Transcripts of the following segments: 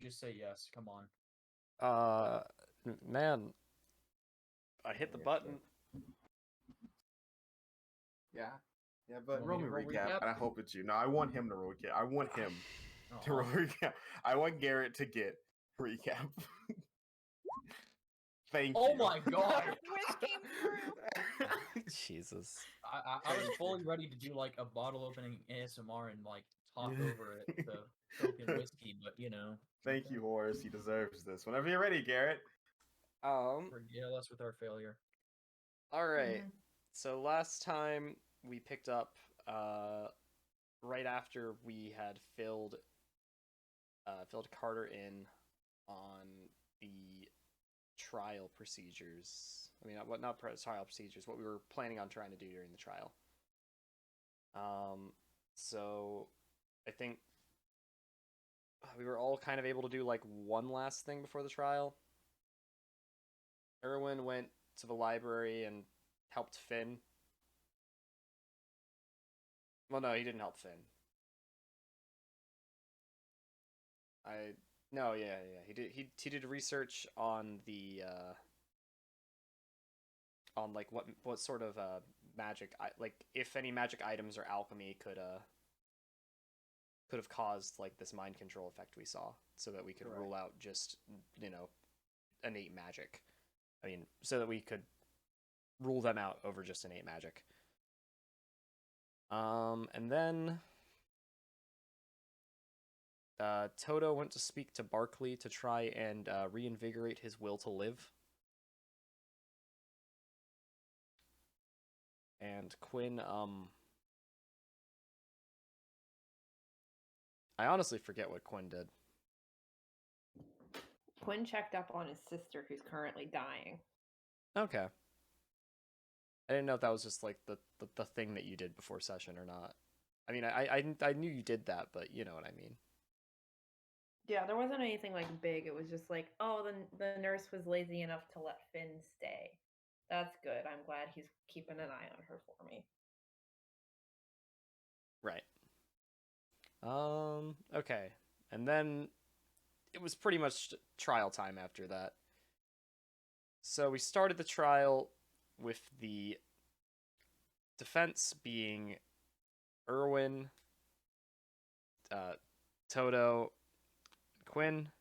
Just say yes. Come on. Man, I hit the button. Yeah. Yeah, but Want roll me me to roll recap, recap? and I hope it's you. No, I want him to roll recap. I want him to Aw. roll recap. I want Garrett to get recap. Thank Oh you. my god! Wish came through. Jesus. I was fully ready to do like a bottle opening ASMR and like talk over it to token whiskey, but you know. Thank you, Horace. He deserves this. Whenever you're ready, Garrett. Regale us with our failure. All right. So last time we picked up right after we had filled Carter in on the trial procedures. I mean, not trial procedures. What we were planning on trying to do during the trial. So I think we were all kind of able to do like one last thing before the trial. Erwin went to the library and helped Finn. Well, no, he didn't help Finn. He did research on the on like what sort of magic, like if any magic items or alchemy could have caused like this mind control effect we saw, so that we could rule out just, you know, innate magic. I mean, so that we could rule them out over just innate magic. And then Toto went to speak to Barkley to try and reinvigorate his will to live. And Quinn, I honestly forget what Quinn did. Quinn checked up on his sister, who's currently dying. Okay. I didn't know if that was just like the thing that you did before session or not. I mean, I knew you did that, but you know what I mean. Yeah, there wasn't anything like big. It was just like, oh, the nurse was lazy enough to let Finn stay. That's good. I'm glad he's keeping an eye on her for me. Right. Okay. And then it was pretty much trial time after that. So we started the trial with the defense being Erwin, Toto, Quinn,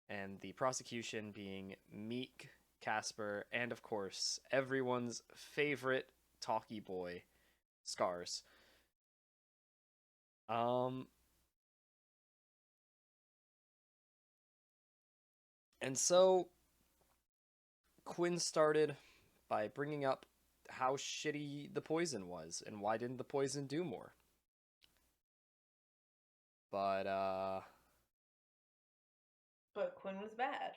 and the prosecution being Meek, Casper, and of course everyone's favorite talky boy, Scars. And so Quinn started by bringing up how shitty the poison was and why didn't the poison do more. But Quinn was bad.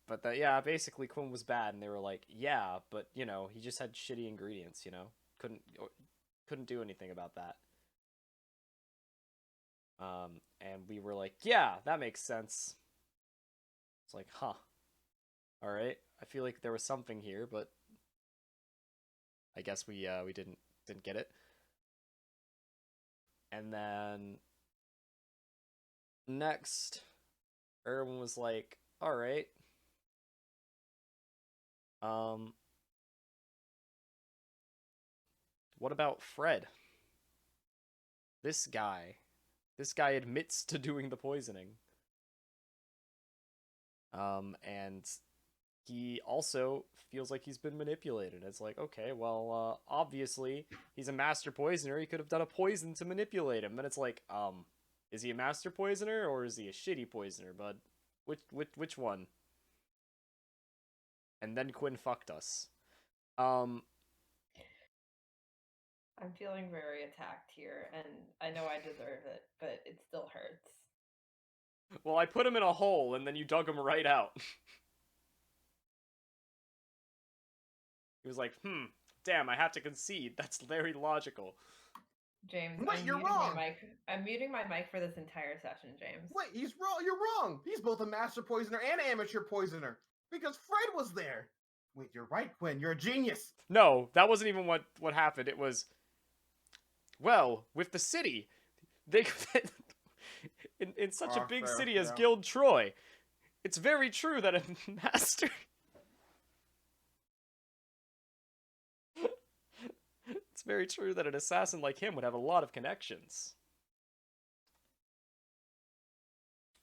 But basically Quinn was bad, and they were like, yeah, but you know, he just had shitty ingredients, you know, couldn't do anything about that. And we were like, yeah, that makes sense. It's like, huh. All right. I feel like there was something here, but I guess we didn't get it. And then next, Erwin was like, all right. What about Fred? This guy admits to doing the poisoning. And he also feels like he's been manipulated. It's like, okay, well, obviously he's a master poisoner. He could have done a poison to manipulate him. And it's like, is he a master poisoner or is he a shitty poisoner, bud? Which one? And then Quinn fucked us. I'm feeling very attacked here, and I know I deserve it, but it still hurts. Well, I put him in a hole, and then you dug him right out. He was like, damn, I have to concede. That's very logical. James, Wait, you're wrong! I'm muting my mic for this entire session, James. Wait, he's wrong. You're wrong. He's both a master poisoner and amateur poisoner. Because Fred was there. Wait, you're right, Quinn. You're a genius. No, that wasn't even what happened. It was, well, with the city, in such a big fair, city as yeah. Guild Troy. It's very true that a master. It's very true that an assassin like him would have a lot of connections.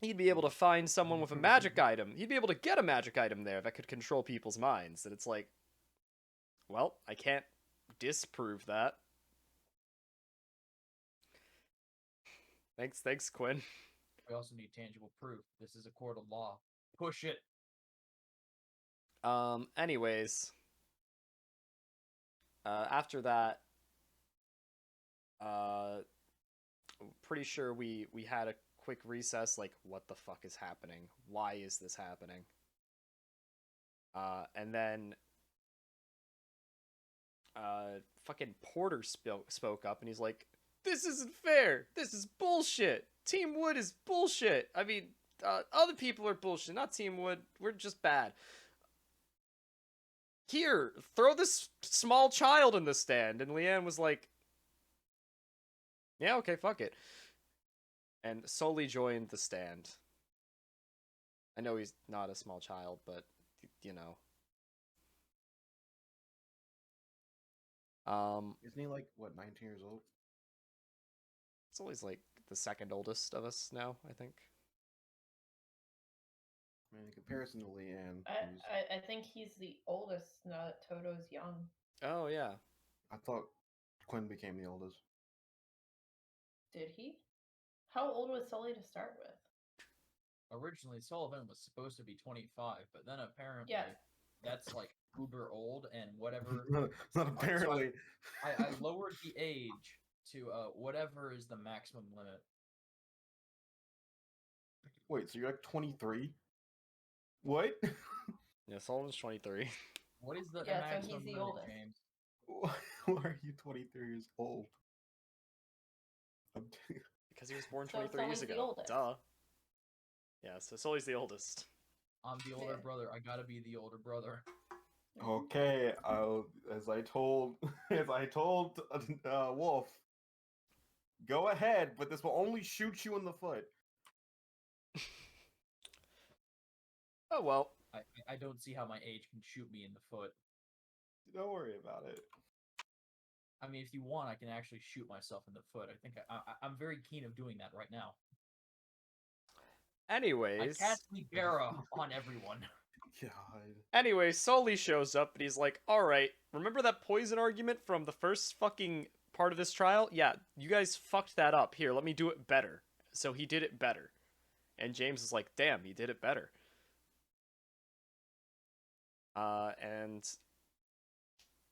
He'd be able to find someone with a magic item. He'd be able to get a magic item there that could control people's minds. And it's like, well, I can't disprove that. Thanks, Quinn. We also need tangible proof. This is a court of law. Push it. Anyways. After that, pretty sure we had a quick recess, like, what the fuck is happening? Why is this happening? And then, fucking Porter spoke up, and he's like, this isn't fair! This is bullshit! Team Wood is bullshit! I mean, other people are bullshit, not Team Wood. We're just bad. Here, throw this small child in the stand. And Leanne was like, yeah, okay, fuck it. And Sully joined the stand. I know he's not a small child, but, you know. Isn't he like, what, 19 years old? Sully's like the second oldest of us now, I think. I mean, in comparison to Leanne, I think he's the oldest now that Toto's young. Oh, yeah. I thought Quinn became the oldest. Did he? How old was Sully to start with? Originally, Sullivan was supposed to be 25, but then apparently Yeah. that's like uber old and whatever. Not apparently. I lowered the age to whatever is the maximum limit. Wait, so you're like 23? What? Yeah, Sullivan's 23. What is the Yeah, so maximum he's the limit, oldest. James? Why are you 23 years old? Because he was born So 23 years Sully's the ago. oldest. Duh. Yeah, so Sully's the oldest. I'm the older Yeah. brother. I gotta be the older brother. Okay, as I told Wolf, go ahead, but this will only shoot you in the foot. Oh, well. I don't see how my age can shoot me in the foot. Don't worry about it. I mean, if you want, I can actually shoot myself in the foot. I think I'm very keen of doing that right now. I Anyways. cast Libera on everyone. God. Anyway, Sully shows up and he's like, alright, remember that poison argument from the first fucking part of this trial? Yeah, you guys fucked that up. Here, let me do it better. So he did it better. And James is like, damn, he did it better. And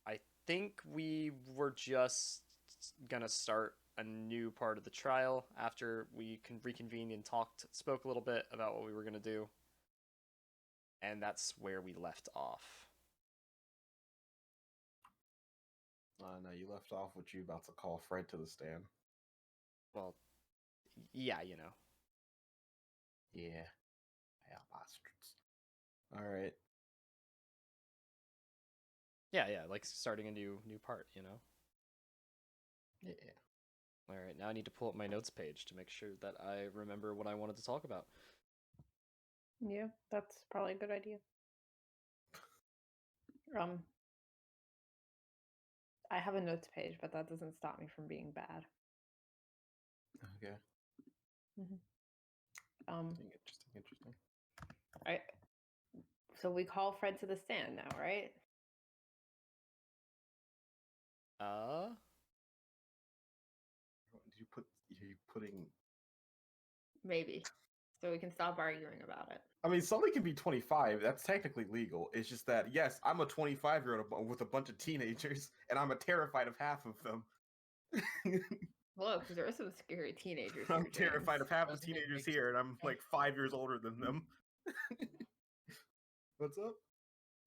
I think we were just gonna start a new part of the trial after we reconvened and spoke a little bit about what we were gonna do. And that's where we left off. No, you left off with you about to call Fred to the stand. Well, yeah, you know. Yeah. Yeah, bastards. Alright. Yeah, like starting a new part, you know. Yeah. All right, now I need to pull up my notes page to make sure that I remember what I wanted to talk about. Yeah, that's probably a good idea. I have a notes page, but that doesn't stop me from being bad. Okay. Interesting. Alright. So we call Fred to the stand now, right? Are you putting... Maybe. So we can stop arguing about it. I mean, somebody can be 25. That's technically legal. It's just that, yes, I'm a 25-year-old with a bunch of teenagers, and I'm terrified of half of them. Well, because there are some scary teenagers. I'm here, terrified of James. half the Doesn't it teenagers make here, and I'm like 5 years older than them. What's up?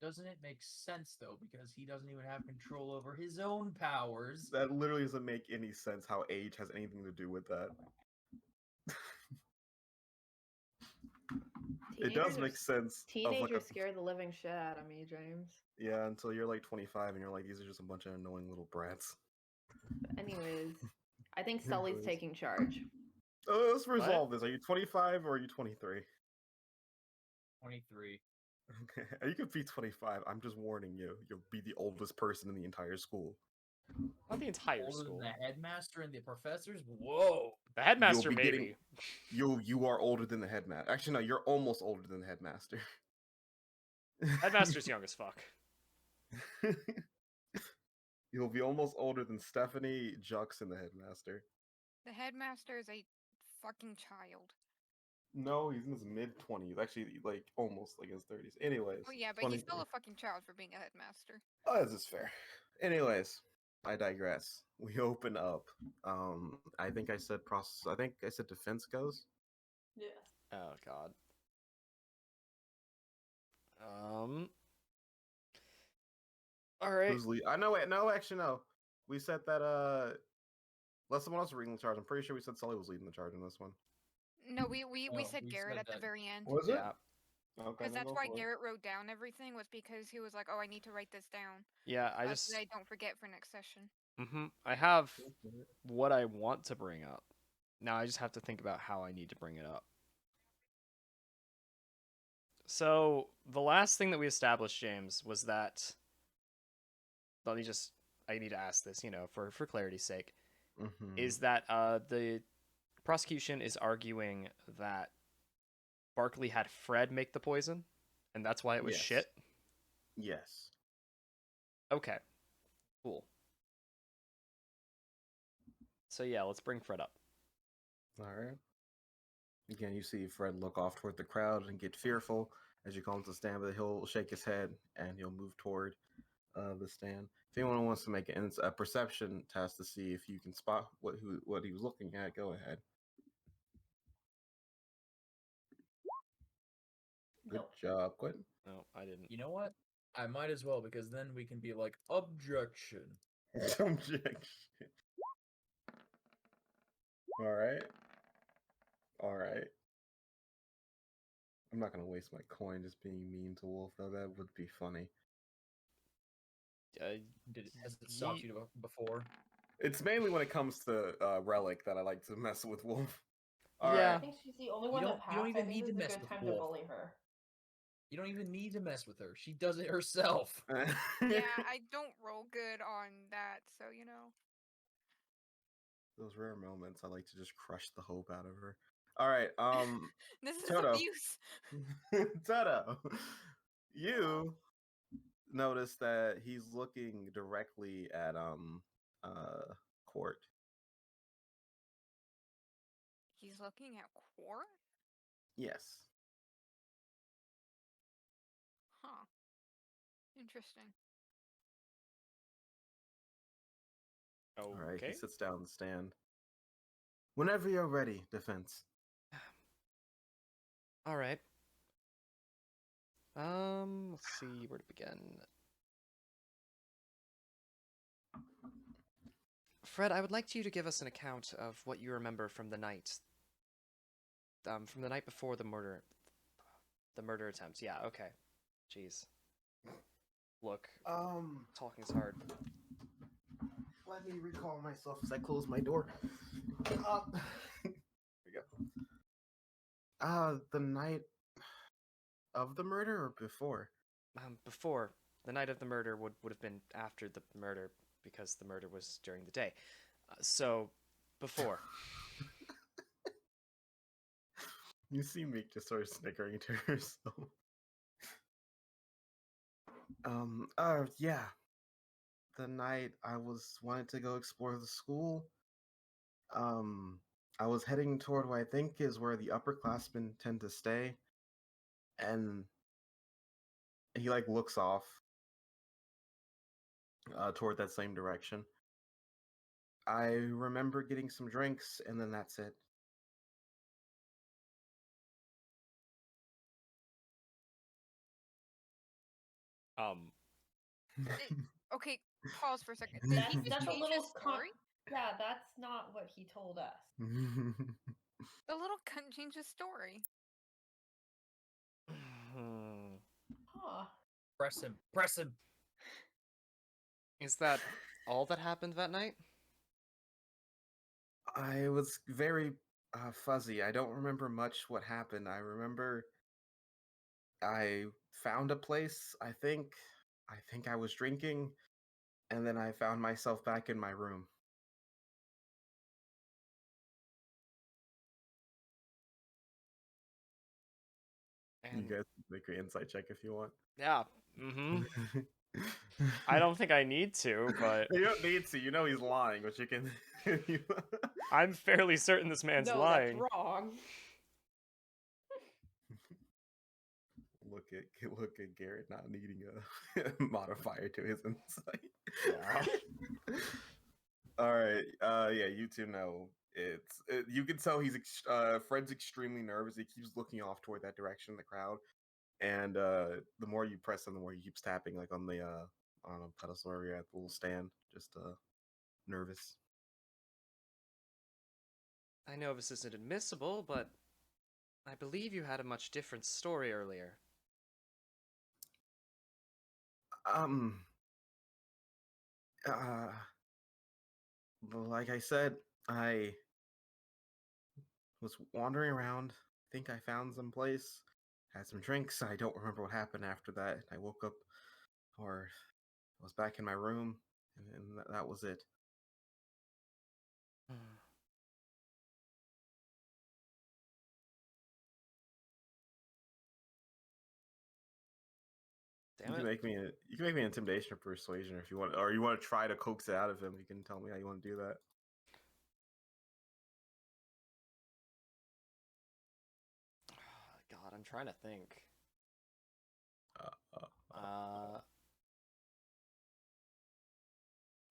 Doesn't it make sense, though, because he doesn't even have control over his own powers? That literally doesn't make any sense how age has anything to do with that. It does make sense. Teenagers scare the living shit out of me, James. Yeah, until you're like 25 and you're like, these are just a bunch of annoying little brats. But anyways, I think Sully's taking charge. Let's resolve this. Are you 25 or are you 23? 23. Okay, you could be 25. I'm just warning you. You'll be the oldest person in the entire school. Not the entire Older school. than the headmaster and the professors? Whoa! The headmaster, You'll be maybe. You are older than the headmaster. Actually, no, you're almost older than the headmaster. Headmaster's young as fuck. You'll be almost older than Stephanie, Jux, and the headmaster. The headmaster is a fucking child. No, he's in his mid-20s. Actually, like almost like his 30s. Anyways. Oh yeah, but he's still a fucking child for being a headmaster. Oh, this is fair. Anyways, I digress. We open up. I think I said process. I think I said defense goes. Yeah. Oh god. All right. Who's lead? I know. Wait, no, actually, no. We said that. Unless someone else was leading the charge. I'm pretty sure we said Sully was leading the charge in this one. No, we No, said we Garrett said at the that. very end. Was it? Yeah. Okay. Because that's why Garrett wrote down everything, was because he was like, "Oh, I need to write this down. Yeah. I so just. that I don't forget for next session." I have what I want to bring up. Now I just have to think about how I need to bring it up. So the last thing that we established, James, was that. Let me just. I need to ask this, for clarity's sake. Is that the prosecution is arguing that Barkley had Fred make the poison, and that's why it was shit? Yes. Okay. Cool. So yeah, let's bring Fred up. All right. Again, you see Fred look off toward the crowd and get fearful as you call him to stand, but he'll shake his head and he'll move toward the stand. If anyone wants to make a perception test to see if you can spot what he was looking at, go ahead. Good job, Quentin. No, I didn't. You know what? I might as well, because then we can be like, objection. Objection. All right. I'm not gonna waste my coin just being mean to Wolf, though. That would be funny. Has it stopped you before? It's mainly when it comes to Relic that I like to mess with Wolf. I Yeah. think she's the only one that passed. You don't even I think need this to is a mess good with time Wolf. to bully her. You don't even need to mess with her. She does it herself. Yeah, I don't roll good on that, so Those rare moments, I like to just crush the hope out of her. All right, This is Toto. abuse. Toto, you notice that he's looking directly at Court. He's looking at Quart? Yes. Huh. Interesting. All right, Okay. he sits down in the stand. Whenever you're ready, defense. All right. Let's see where to begin. Fred, I would like you to give us an account of what you remember from the night. From the night before the murder attempt. Yeah, okay. Jeez. Look, talking is hard. Let me recall myself as I close my door. Here we go. The night of the murder or before? Before. The night of the murder would have been after the murder, because the murder was during the day. So, before. You see Meek just sort of snickering to herself. Yeah. The night I wanted to go explore the school. I was heading toward what I think is where the upperclassmen tend to stay. And he looks off toward that same direction. I remember getting some drinks, and then that's it. Okay, pause for a second. Did he That's a change little his story? Yeah, that's not what he told us. The little cunt changed his story. Huh. Press him. Press him. Is that all that happened that night? I was very fuzzy. I don't remember much what happened. I remember I found a place. I think I was drinking, and then I found myself back in my room. You And guys can make an insight check if you want. yeah, I don't think I need to, but You don't need to. You know he's lying, but you can. I'm fairly certain this man's No, lying. that's wrong. Look at Garrett not needing a modifier to his insight. Yeah. All right. Yeah, you two know you can tell Fred's extremely nervous. He keeps looking off toward that direction in the crowd, and the more you press him, the more he keeps tapping, like on the on a pedestal area at the little stand, just nervous. I know this isn't admissible, but I believe you had a much different story earlier. Um. Like I said, I was wandering around. I think I found some place, had some drinks. I don't remember what happened after that. I woke up, or I was back in my room, and that was it. Damn it. You can make me an intimidation or persuasion if you want, or you want to try to coax it out of him. You can tell me how you want to do that. God, I'm trying to think. Uh,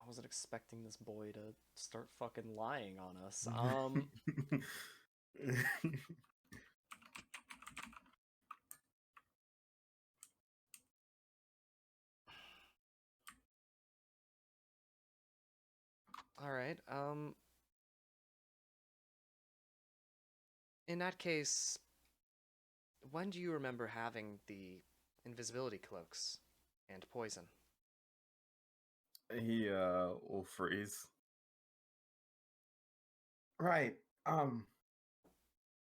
I wasn't expecting this boy to start fucking lying on us. All right. In that case, when do you remember having the invisibility cloaks and poison? He will freeze. Right.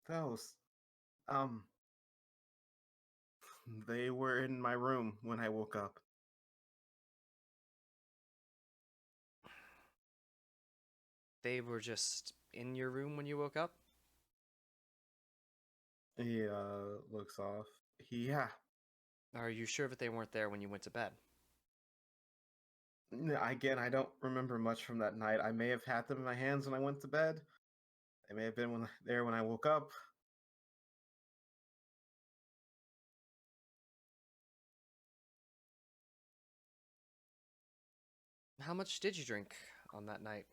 Those. Um. They were in my room when I woke up. They were just in your room when you woke up? He looks off. Yeah. Are you sure that they weren't there when you went to bed? Again, I don't remember much from that night. I may have had them in my hands when I went to bed. They may have been there when I woke up. How much did you drink on that night?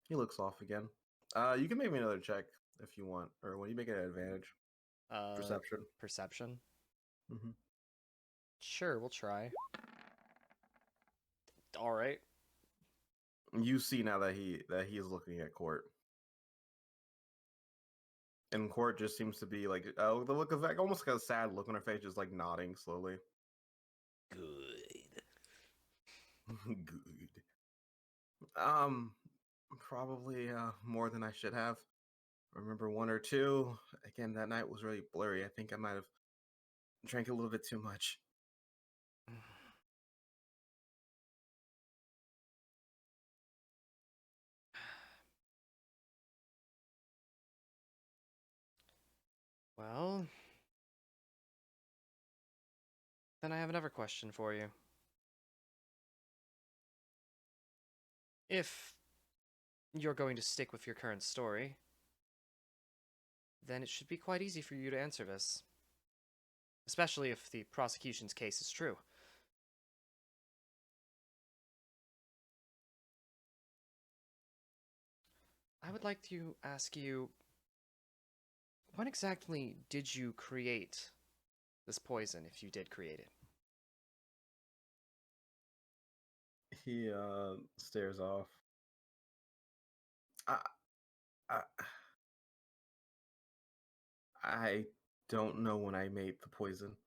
He looks off again. You can make me another check if you want, or when you make it an advantage. Perception. Perception? Mm-hmm. Sure, we'll try. All right. You see now that he is looking at Court, and Court just seems to be like the look of like almost like a sad look on her face, just like nodding slowly. Good. Good. Probably more than I should have. Remember one or two. Again, that night was really blurry. I think I might have drank a little bit too much. Well, then I have another question for you. If you're going to stick with your current story, then it should be quite easy for you to answer this. Especially if the prosecution's case is true. I would like to ask you, when exactly did you create this poison, if you did create it? He stares off. I, I I don't know when I made the poison.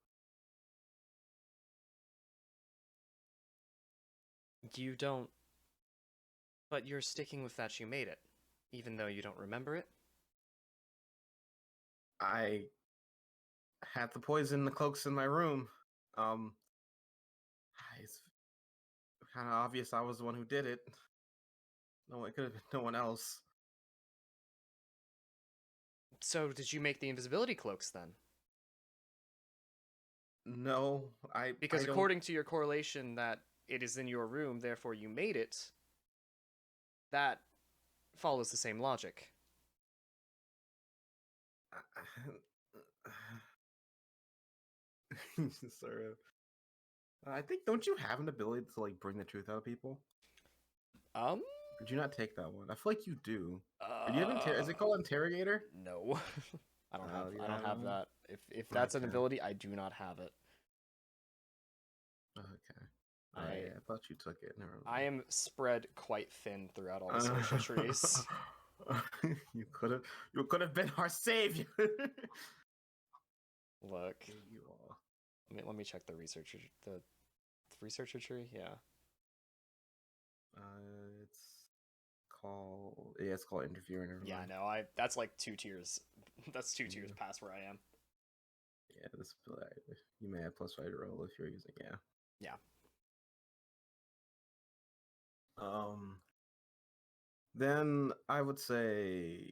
You don't... But you're sticking with that you made it, even though you don't remember it? I had the poison in the cloaks in my room. It's kind of obvious I was the one who did it. No, it could have been no one else. So did you make the invisibility cloaks then? No, Because I don't- according to your correlation that it is in your room, therefore you made it, that follows the same logic. Sort of. I think, don't you have an ability to like bring the truth out of people? Or do you not take that one? I feel like you do. Or do you have is it called interrogator? No. I don't have you I don't don't have have that. If that's an Okay. ability, I do not have it. Okay. I I thought you took it. Never I mind. am spread quite thin throughout all the social trees. You could have been our savior. Look, Here you are. let me check the researcher tree. Yeah. It's called it's called interviewing. Yeah, I know. That's like 2 tiers. That's 2 tiers past where I am. Yeah, this you may have plus fighter roll if you're using Yeah. Then I would say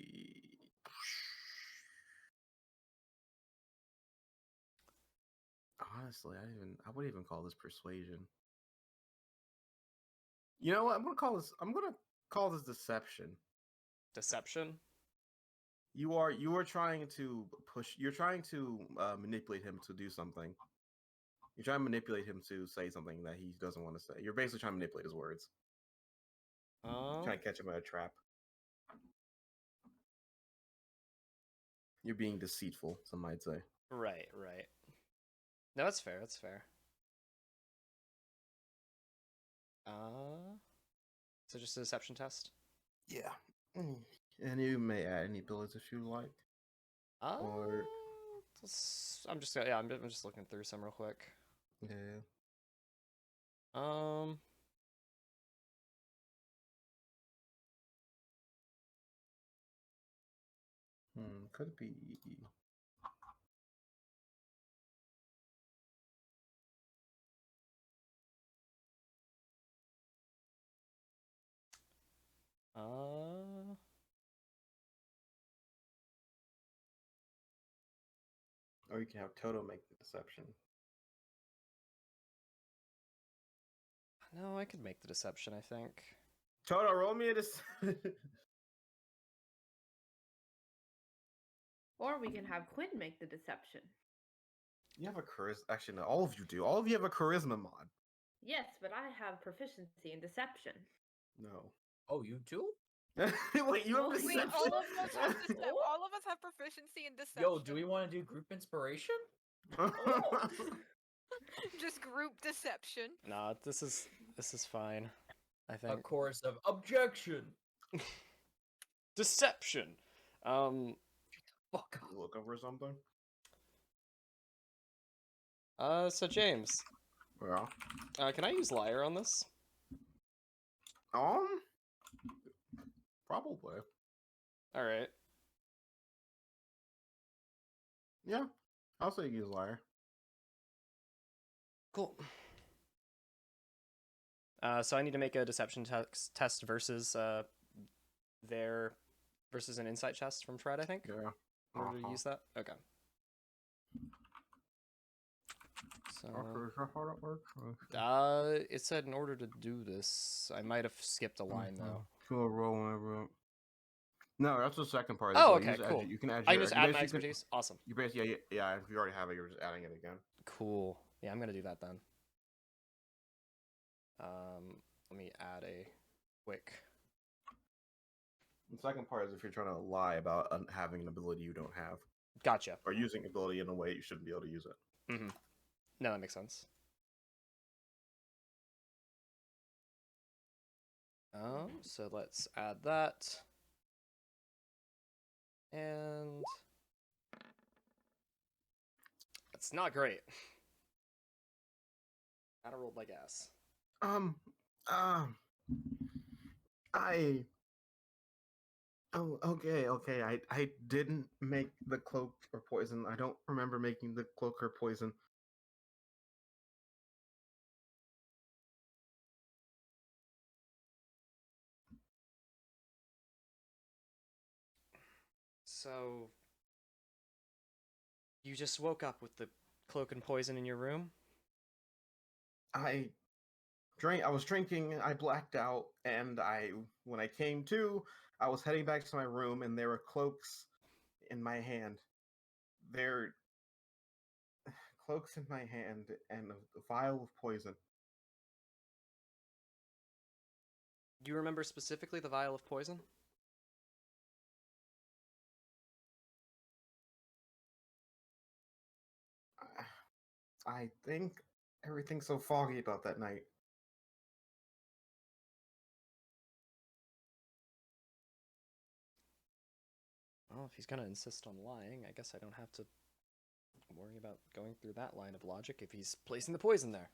honestly, I wouldn't even call this persuasion. You know what? I'm gonna call this deception. Deception? You are trying to manipulate him to do something. You're trying to manipulate him to say something that he doesn't want to say. You're basically trying to manipulate his words. Trying to catch him in a trap. You're being deceitful, some might say. Right. No, that's fair. So just a deception test? Yeah. And you may add any abilities if you like. Or I'm just looking through some real quick. yeah. Could be. Or you can have Toto make the deception. No, I could make the deception, I think. Toto, roll me a Or we can have Quinn make the deception. You have a charisma. Actually, no, all of you do. All of you have a charisma mod. Yes, but I have proficiency in deception. No. Oh, you too? Wait, you have Wait, Wait, deception? all of us have all of us have proficiency in deception. Yo, do we want to do group inspiration? Just group deception? Nah, this is fine. I A think. chorus of objection. Deception. Fuck. Look over something. So James, Yeah. can I use liar on this? Probably. All right. Yeah. I'll say you use liar. Cool. So I need to make a deception test versus versus an insight test from Fred, I think. Yeah. In order to use that. Okay. So. Is that how that works? It said in order to do this, I might have skipped a line though. Feel a roll whenever. No, that's the second part. Oh, You okay, just cool. You can add. I your- can just you add my basically- expertise. Awesome. You basically, yeah. If you already have it, you're just adding it again. Cool. Yeah, I'm gonna do that then. Let me add a quick. The second part is if you're trying to lie about having an ability you don't have, Gotcha. or using an ability in a way you shouldn't be able to use it. Mm-hmm. No, that makes sense. So let's add that. And it's not great. Kinda rolled like ass. Oh, okay. I didn't make the cloak or poison. I don't remember making the cloak or poison. So you just woke up with the cloak and poison in your room? I was drinking, I blacked out, and when I came to, I was heading back to my room, and there were cloaks in my hand. There cloaks in my hand and a vial of poison. Do you remember specifically the vial of poison? I think everything's so foggy about that night. Well, if he's gonna insist on lying, I guess I don't have to worry about going through that line of logic if he's placing the poison there.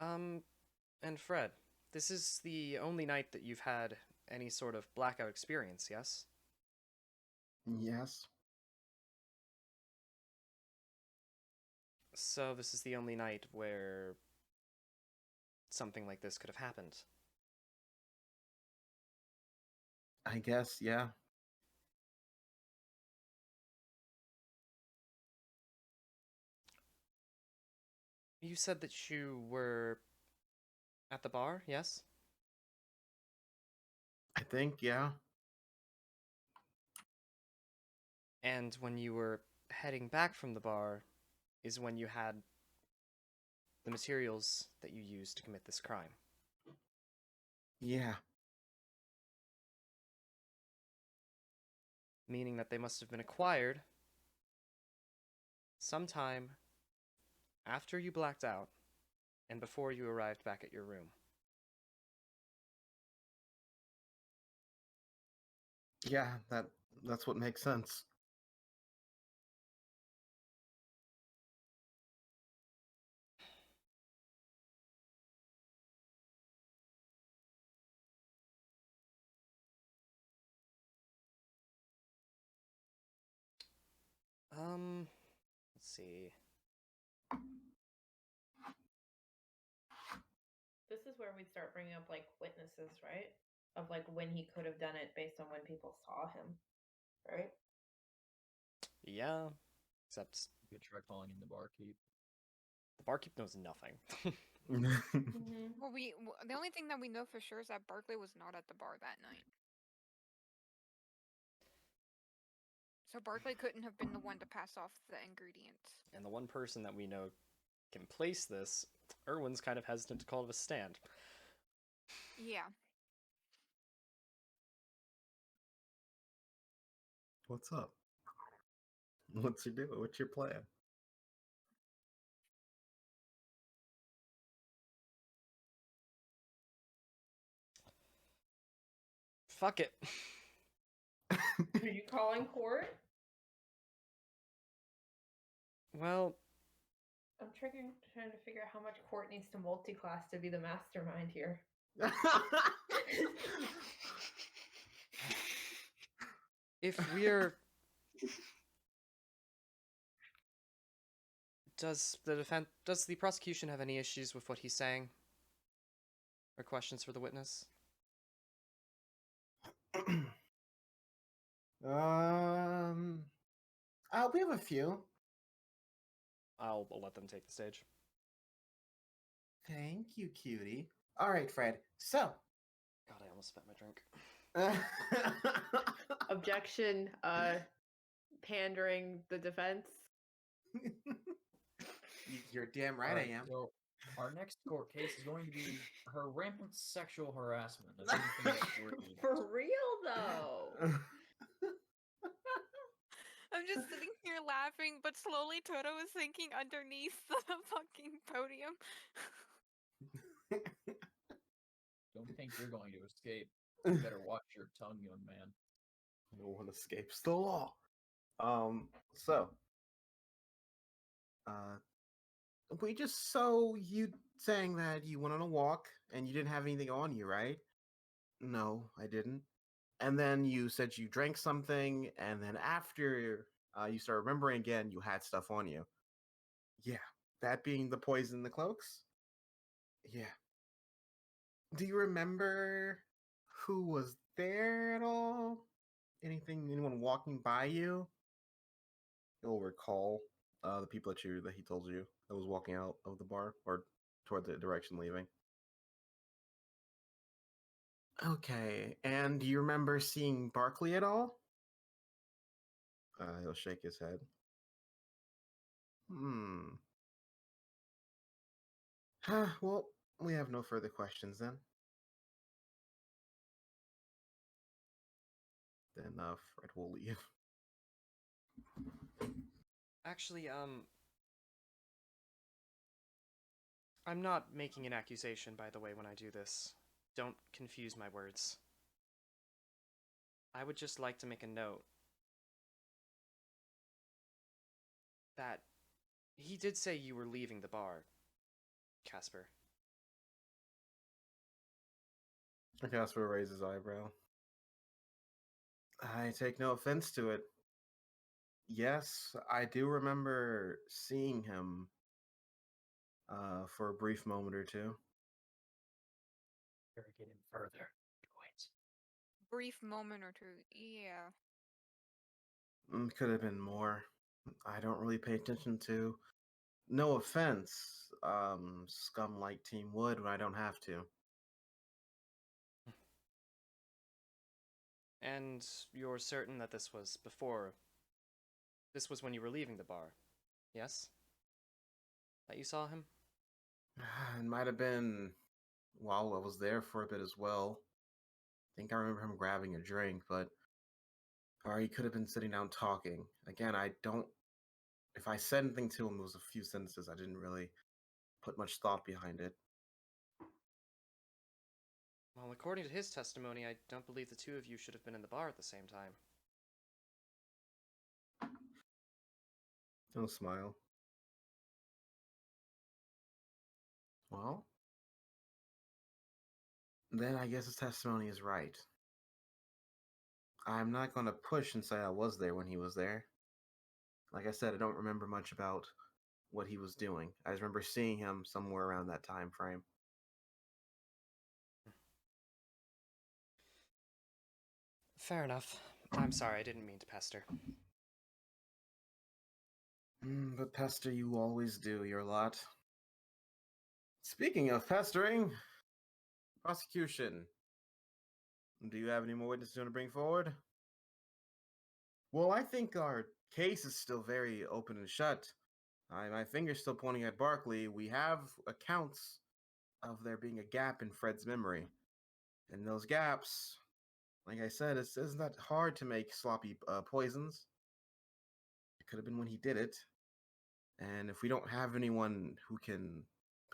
And Fred, this is the only night that you've had any sort of blackout experience, yes? Yes. So this is the only night where something like this could have happened. I guess, yeah. You said that you were at the bar, yes? I think, yeah. And when you were heading back from the bar is when you had the materials that you used to commit this crime. Yeah. Meaning that they must have been acquired sometime after you blacked out and before you arrived back at your room. Yeah, that's what makes sense. Let's see. This is where we start bringing up like witnesses, right? Of like when he could have done it based on when people saw him, right? Yeah, except You could try calling in the barkeep. the barkeep knows nothing. Mm-hmm. Well, the only thing that we know for sure is that Barkley was not at the bar that night. So Barkley couldn't have been the one to pass off the ingredients. And the one person that we know can place this, Erwin's kind of hesitant to call it a stand. Yeah. What's up? What's your do? What's your plan? Fuck it. Are you calling court? Well, I'm trying to figure out how much court needs to multi-class to be the mastermind here. if we're... Does the prosecution have any issues with what he's saying? Or questions for the witness? We have a few. I'll let them take the stage. Thank you, cutie. All right, Fred. So, God, I almost spent my drink. Objection, pandering the defense. You're damn right I am. So our next court case is going to be her rampant sexual harassment of infamous Reed. For real though. I'm just sitting here laughing, but slowly Toto is sinking underneath the fucking podium. Don't think you're going to escape. You better watch your tongue, young man. No one escapes the law. So We just saw you saying that you went on a walk and you didn't have anything on you, right? No, I didn't. And then you said you drank something, and then after you start remembering again, you had stuff on you. Yeah, that being the poison in the cloaks? Yeah. Do you remember who was there at all? Anyone walking by you? You'll recall the people that he told you that was walking out of the bar or toward the direction leaving. Okay, and do you remember seeing Barkley at all? He'll shake his head. Well, we have no further questions then. Then Fred will leave. Actually, I'm not making an accusation, by the way, when I do this. Don't confuse my words. I would just like to make a note that he did say you were leaving the bar, Casper. Casper raises his eyebrow. I take no offense to it. Yes, I do remember seeing him for a brief moment or two. Better get him further. Do it. Brief moment or two. Yeah. Could have been more. I don't really pay attention to. No offense, scum like Team Wood when I don't have to. And you're certain that this was before... This was when you were leaving the bar, yes? That you saw him? It might have been while I was there for a bit as well. I think I remember him grabbing a drink, or he could have been sitting down talking. Again, I don't... If I said anything to him, it was a few sentences. I didn't really put much thought behind it. Well, according to his testimony, I don't believe the two of you should have been in the bar at the same time. He'll smile. Well, then I guess his testimony is right. I'm not going to push and say I was there when he was there. Like I said, I don't remember much about what he was doing. I just remember seeing him somewhere around that time frame. Fair enough. I'm sorry, I didn't mean to pester. But pester you always do, your lot. Speaking of pestering, prosecution. Do you have any more witnesses you want to bring forward? Well, I think our case is still very open and shut. My finger's still pointing at Barkley. We have accounts of there being a gap in Fred's memory. And those gaps, like I said, isn't that hard to make sloppy poisons. It could have been when he did it. And if we don't have anyone who can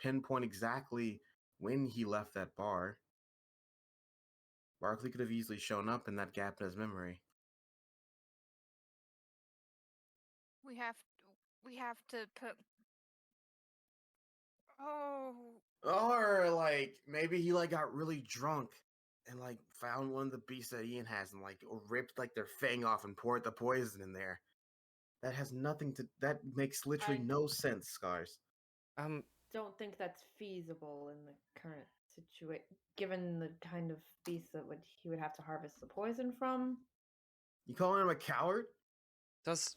pinpoint exactly when he left that bar, Barkley could have easily shown up in that gap in his memory. We have to put. Oh. Or maybe he got really drunk and found one of the beasts that Ian has and ripped their fang off and poured the poison in there. That has nothing to. That makes literally no sense, Scars. Don't think that's feasible in the current situation, given the kind of beast that he would have to harvest the poison from. You calling him a coward? Does...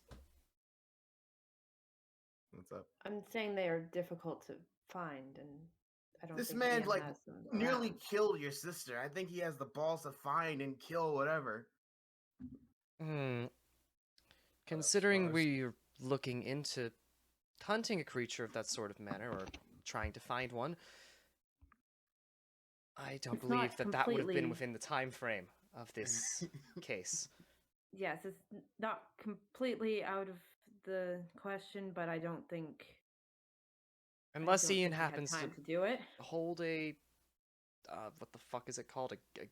What's up? I'm saying they are difficult to find, and I don't This think man Ian has them nearly around. killed your sister. I think he has the balls to find and kill whatever. Considering we're looking into hunting a creature of that sort of manner, or trying to find one, I don't believe that would have been within the time frame of this case. Yes, it's not completely out of the question, but I don't think... Unless Ian happens to do it. Hold a... what the fuck is it called? A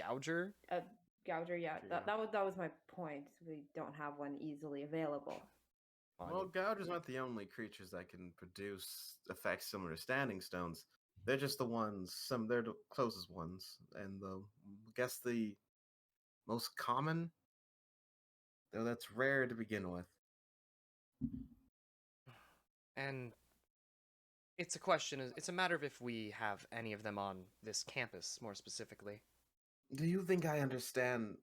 gouger? A gouger, yeah. That was my point. We don't have one easily available. Well, gougers aren't the only creatures that can produce effects similar to standing stones. They're just the ones. They're the closest ones, and I guess the most common, though that's rare to begin with. And it's a matter of if we have any of them on this campus, more specifically. Do you think I understand,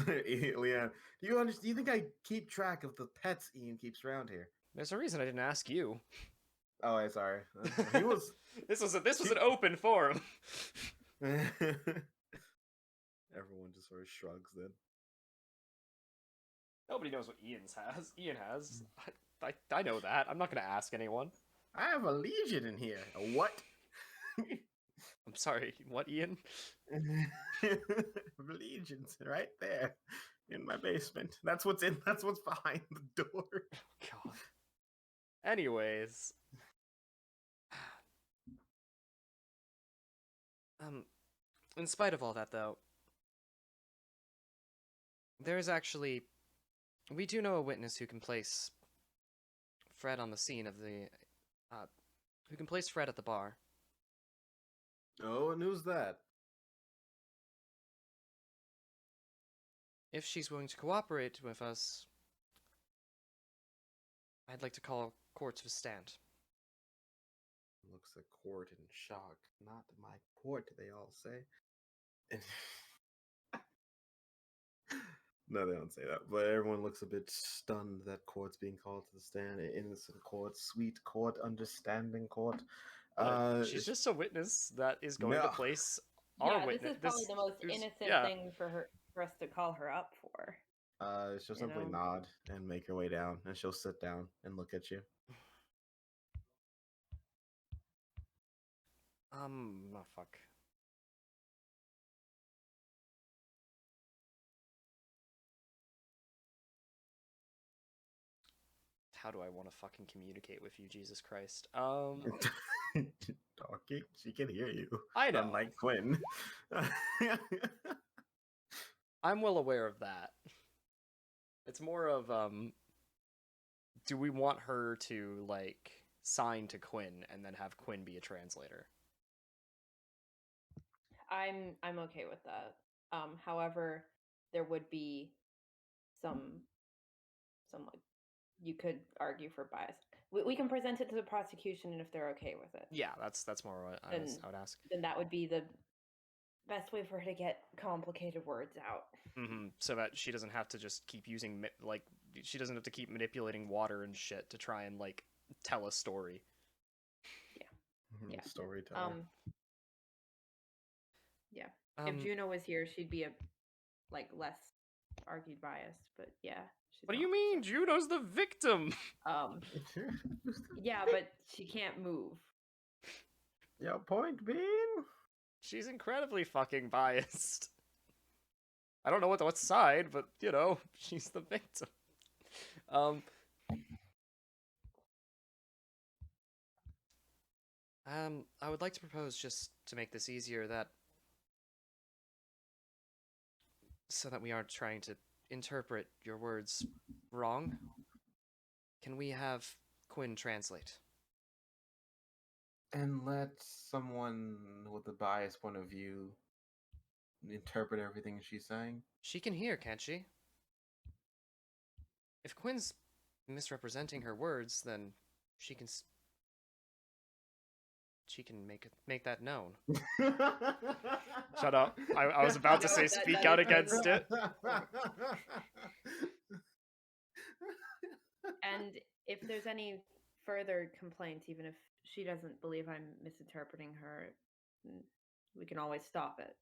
Leanne? Do you think I keep track of the pets Ian keeps around here? There's a reason I didn't ask you. Oh, I'm sorry. He was. This was an open forum. Everyone just sort of shrugs then. Nobody knows what Ian has. I know that. I'm not gonna ask anyone. I have a legion in here. A what? I'm sorry. What, Ian? Legions right there in my basement. That's what's behind the door. God. Anyways. In spite of all that, though, we do know a witness who can place Fred on the scene of who can place Fred at the bar. Oh, and who's that? If she's willing to cooperate with us, I'd like to call court to a stand. Looks at court in shock. Not my court, they all say. No, they don't say that. But everyone looks a bit stunned that court's being called to the stand. Innocent court, sweet court, understanding court. She's just a witness that is going to place our witness. This is probably the most innocent thing for us to call her up for. She'll simply nod and make her way down, and she'll sit down and look at you. Oh fuck. How do I want to fucking communicate with you, Jesus Christ? Talking? She can hear you. I know. Unlike Quinn. I'm well aware of that. It's more of, do we want her to, like, sign to Quinn and then have Quinn be a translator? I'm okay with that. However, there would be some like, you could argue for bias. We can present it to the prosecution, and if they're okay with it, yeah, that's more what I would ask. Then that would be the best way for her to get complicated words out. So that she doesn't have to just keep using, like, she doesn't have to keep manipulating water and shit to try and, like, tell a story. Yeah. Storyteller. Yeah. If Juno was here, she'd be less argued biased, but yeah. What do you mean? Juno's the victim. Yeah, but she can't move. Your point being? She's incredibly fucking biased. I don't know what side, but she's the victim. I would like to propose, just to make this easier, that so that we aren't trying to interpret your words wrong, can we have Quinn translate? And let someone with a biased point of view interpret everything she's saying? She can hear, can't she? If Quinn's misrepresenting her words, then she can make that known. Shut up. I was about to say speak out against it. And if there's any further complaints, even if she doesn't believe I'm misinterpreting her, we can always stop it.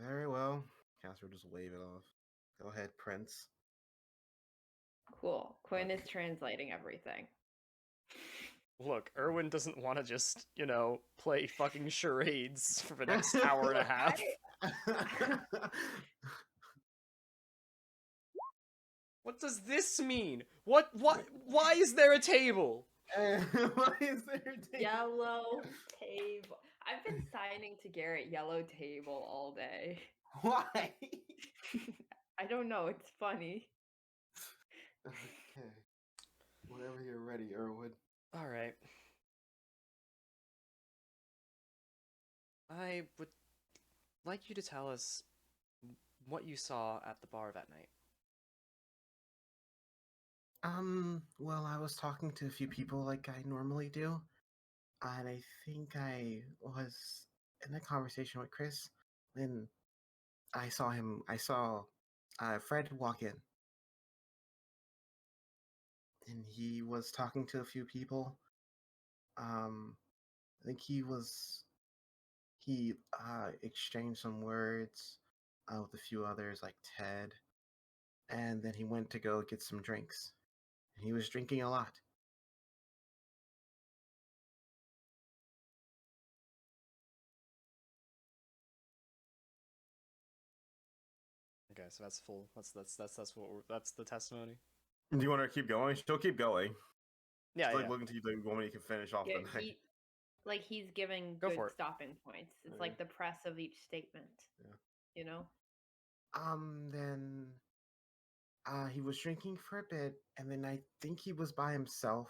Very well. Casper will just wave it off. Go ahead, Prince. Cool. Quinn is translating everything. Look, Erwin doesn't want to just, play fucking charades for the next hour and a half. What does this mean? Why is there a table? Why is there a table? Yellow table. I've been signing to Garrett yellow table all day. Why? I don't know. It's funny. Okay. Whenever you're ready, Erwood. All right. I would like you to tell us what you saw at the bar that night. Well, I was talking to a few people like I normally do, and I think I was in a conversation with Chris when I saw Fred walk in, and he was talking to a few people. I think he exchanged some words with a few others like Ted, and then he went to go get some drinks. And he was drinking a lot. Okay, so that's full. That's the testimony. Do you want to keep going? She'll keep going. Yeah, She's yeah. like looking to you the moment you can finish off Yeah, the night. he's giving Go good for it. stopping points. It's Yeah. like the press of each statement. Yeah. You know? Then he was drinking for a bit, and then I think he was by himself.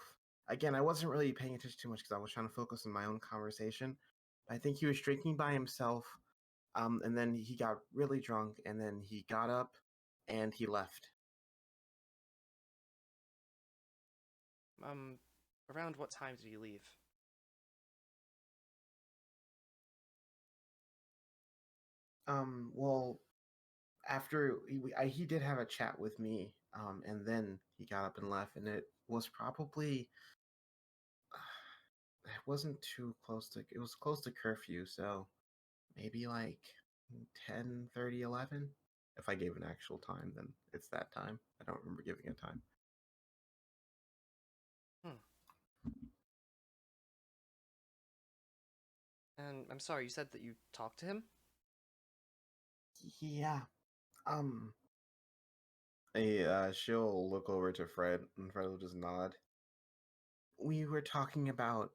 Again, I wasn't really paying attention too much because I was trying to focus on my own conversation. I think he was drinking by himself, and then he got really drunk, and then he got up and he left. Around what time did he leave? Well, after he did have a chat with me, and then he got up and left, and it was probably it wasn't too close to it was close to curfew, so maybe like 10:30, 11. If I gave an actual time, then it's that time. I don't remember giving a time. And I'm sorry, you said that you talked to him? Yeah. Um. She'll look over to Fred, and Fred will just nod. We were talking about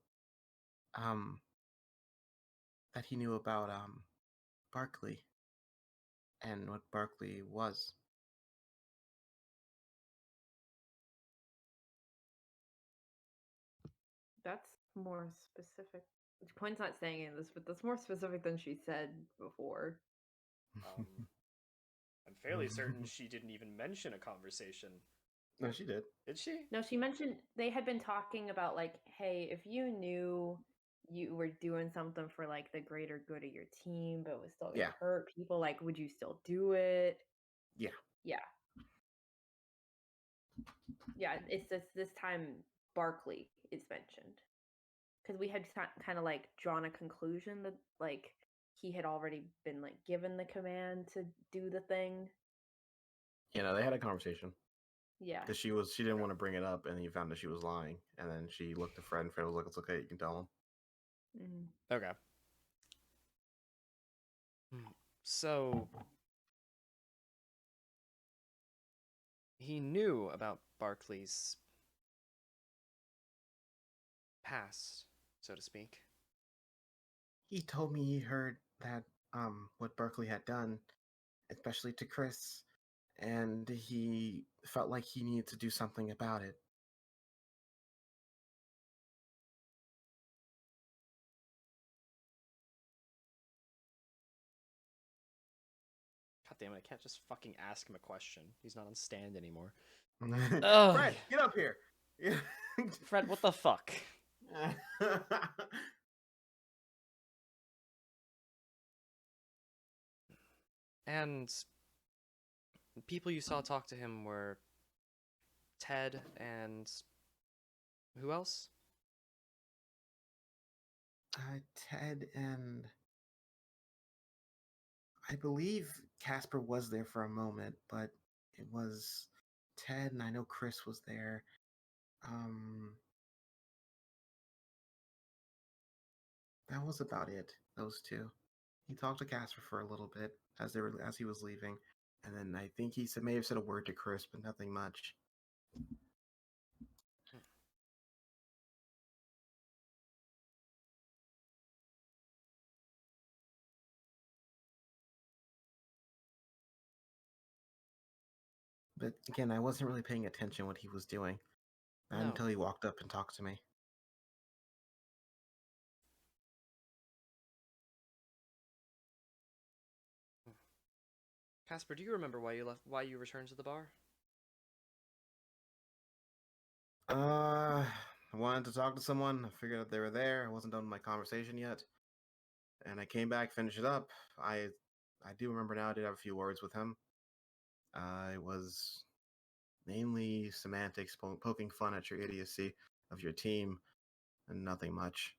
um that he knew about Barkley and what Barkley was. That's more specific. Quinn's not saying any of this, but that's more specific than she said before. I'm fairly certain she didn't even mention a conversation. No, she did. Did she? No, she mentioned they had been talking about like, hey, if you knew you were doing something for like the greater good of your team, but it was still gonna Yeah. hurt people, like, would you still do it? Yeah. Yeah. Yeah, it's this time Barkley is mentioned. Because we had kind of like drawn a conclusion that like he had already been like given the command to do the thing. You know, they had a conversation. Yeah. Because she didn't want to bring it up, and he found that she was lying, and then she looked at Fred, and Fred was like, "It's okay, you can tell him." Okay. So he knew about Barkley's past, so to speak. He told me he heard that what Barkley had done, especially to Chris, and he felt like he needed to do something about it. God damn it, I can't just fucking ask him a question. He's not on stand anymore. Oh. Fred, get up here. Fred, what the fuck? And people you saw talk to him were Ted and who else? Ted and I believe Casper was there for a moment, but it was Ted, and I know Chris was there. That was about it. Those two. He talked to Casper for a little bit as he was leaving, and then I think he may have said a word to Chris, but nothing much. But again, I wasn't really paying attention what he was doing. Not No. until he walked up and talked to me. Casper, do you remember why you returned to the bar? I wanted to talk to someone. I figured out they were there. I wasn't done with my conversation yet. And I came back, finished it up. I do remember now I did have a few words with him. It was mainly semantics, poking fun at your idiocy of your team, and nothing much.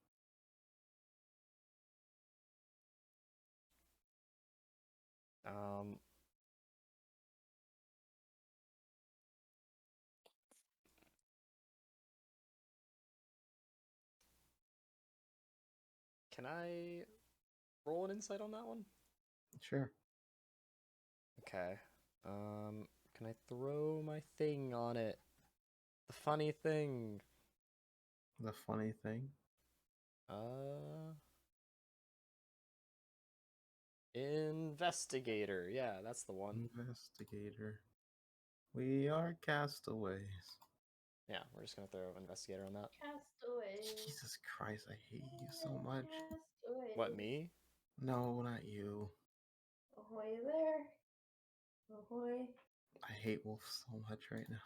Can I roll an insight on that one? Sure. Okay. Can I throw my thing on it? The funny thing. The funny thing. Investigator. Yeah, that's the one. Investigator. We are castaways. Yeah, we're just gonna throw investigator on that. Castaways. Jesus Christ, I hate you so much. Castaways. What, me? No, not you. Ahoy there. Ahoy. I hate Wolf so much right now.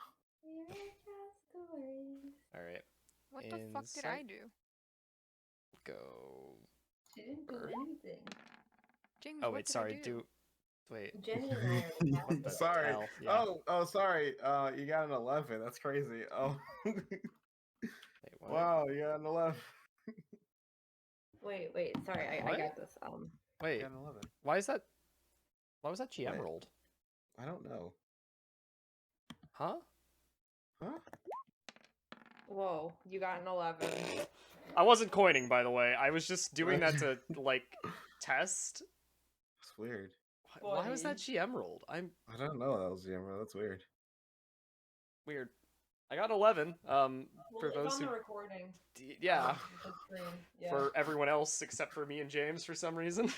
We are castaways. Alright. What the fuck did I do? Go. She didn't do anything. James, Oh, what wait, did sorry. I do? Wait. Jenny and I are What the Sorry. hell? Yeah. Oh, sorry. You got an 11. That's crazy. Oh. Wait, what? Wow, you got an 11. Wait. Sorry, I What? got this. Wait, You got an 11. why is that? Why was that GM Wait. rolled? I don't know. Huh? Huh? Whoa, you got an 11. I wasn't coining, by the way. I was just doing that to, like, test. It's weird. Why was that Funny. GM rolled? I'm I don't know. That was Yammer. That's weird. weird. I got 11. Well, For it's those on who, the recording. yeah, The screen. Yeah. for everyone else except for me and James for some reason.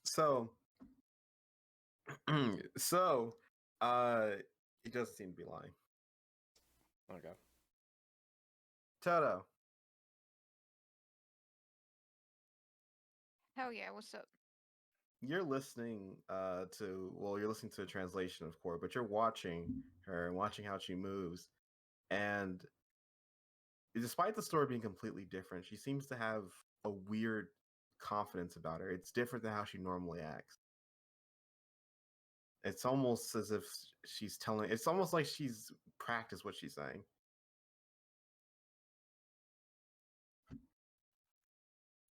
So, he doesn't seem to be lying. Okay. Toto, Hell yeah, what's up? you're listening you're listening to a translation of Core, but you're watching her and watching how she moves. And despite the story being completely different, she seems to have a weird confidence about her. It's different than how she normally acts. It's almost as if it's almost like she's practiced what she's saying.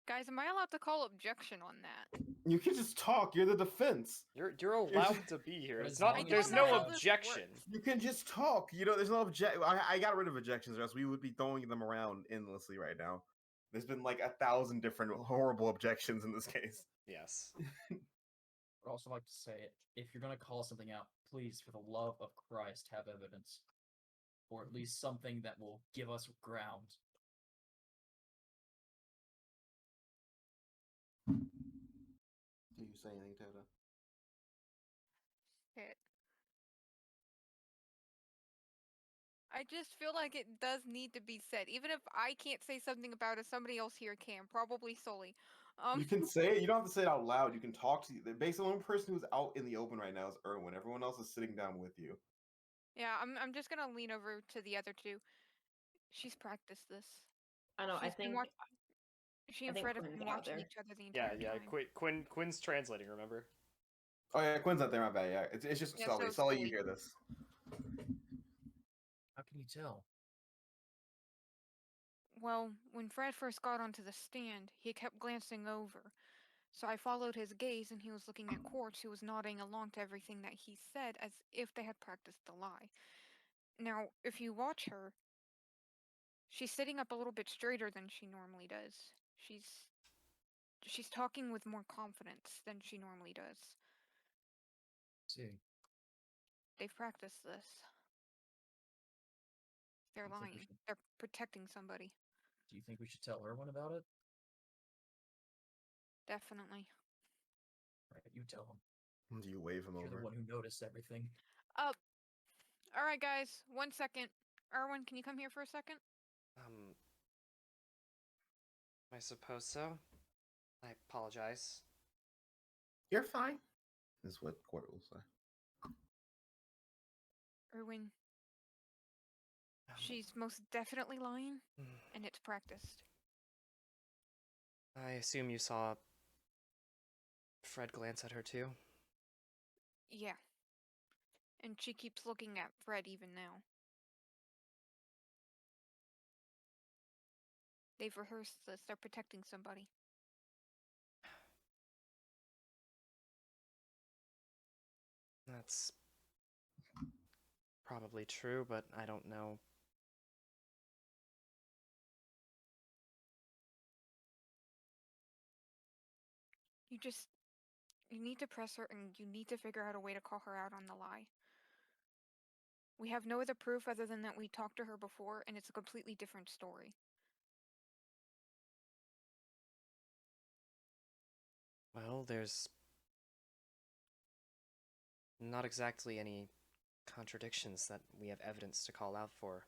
Guys, am I allowed to call objection on that? You can just talk. You're the defense. You're allowed to be here. It's As not. long as There's you no have- objection. You can just talk. There's no I got rid of objections, or else we would be throwing them around endlessly right now. There's been like 1,000 different horrible objections in this case. Yes. I'd also like to say, if you're gonna call something out, please, for the love of Christ, have evidence, or at least something that will give us ground. Do you say anything, Toto? Shit. I just feel like it does need to be said. Even if I can't say something about it, somebody else here can. Probably Sully. You can say it. You don't have to say it out loud. You can talk to you. Basically, the only person who's out in the open right now is Erwin. Everyone else is sitting down with you. Yeah, I'm just gonna lean over to the other two. She's practiced this. I know. I She's been think. watch- She I and think Fred have Quinn's been out watching there. each other the Yeah, entire yeah. time. Quinn's translating. Remember? Oh yeah, Quinn's not there. My bad. Yeah, it's just Yeah, Sully. so Sully, you Sully. hear this? How can you tell? Well, when Fred first got onto the stand, he kept glancing over. So I followed his gaze, and he was looking at Quartz, who was nodding along to everything that he said as if they had practiced the lie. Now, if you watch her, she's sitting up a little bit straighter than she normally does. She's talking with more confidence than she normally does. See, They've practiced this. They're You think we lying. should- They're protecting somebody. do you think we should tell Erwin about it? Definitely. Right, you tell him. Do you wave him You're over? the one who noticed everything. All right, guys. 1 second. Erwin, can you come here for a second? I suppose so. I apologize. You're fine, is what Court will say. Erwin, she's most definitely lying, and it's practiced. I assume you saw Fred glance at her too? Yeah. And she keeps looking at Fred even now. They've rehearsed this. They're protecting somebody. That's probably true, but I don't know. You need to press her, and you need to figure out a way to call her out on the lie. We have no other proof other than that we talked to her before, and it's a completely different story. Well, there's not exactly any contradictions that we have evidence to call out for.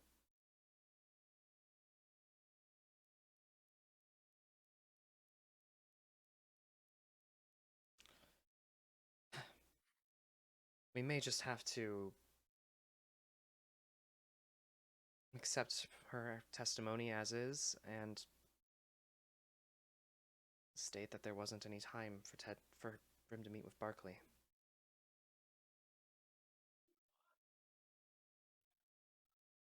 We may just have to accept her testimony as is and state that there wasn't any time for him to meet with Barkley.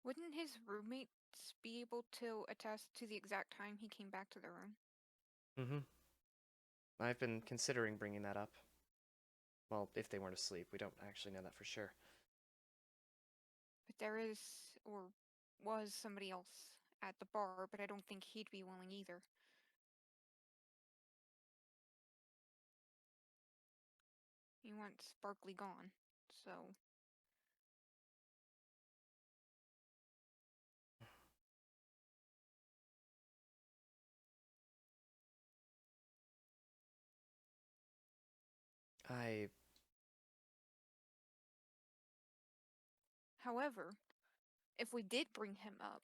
Wouldn't his roommates be able to attest to the exact time he came back to the room? I've been considering bringing that up. Well, if they weren't asleep, we don't actually know that for sure. But there is, or was, somebody else at the bar, but I don't think he'd be willing either. He wants Barkley gone, so... However, if we did bring him up,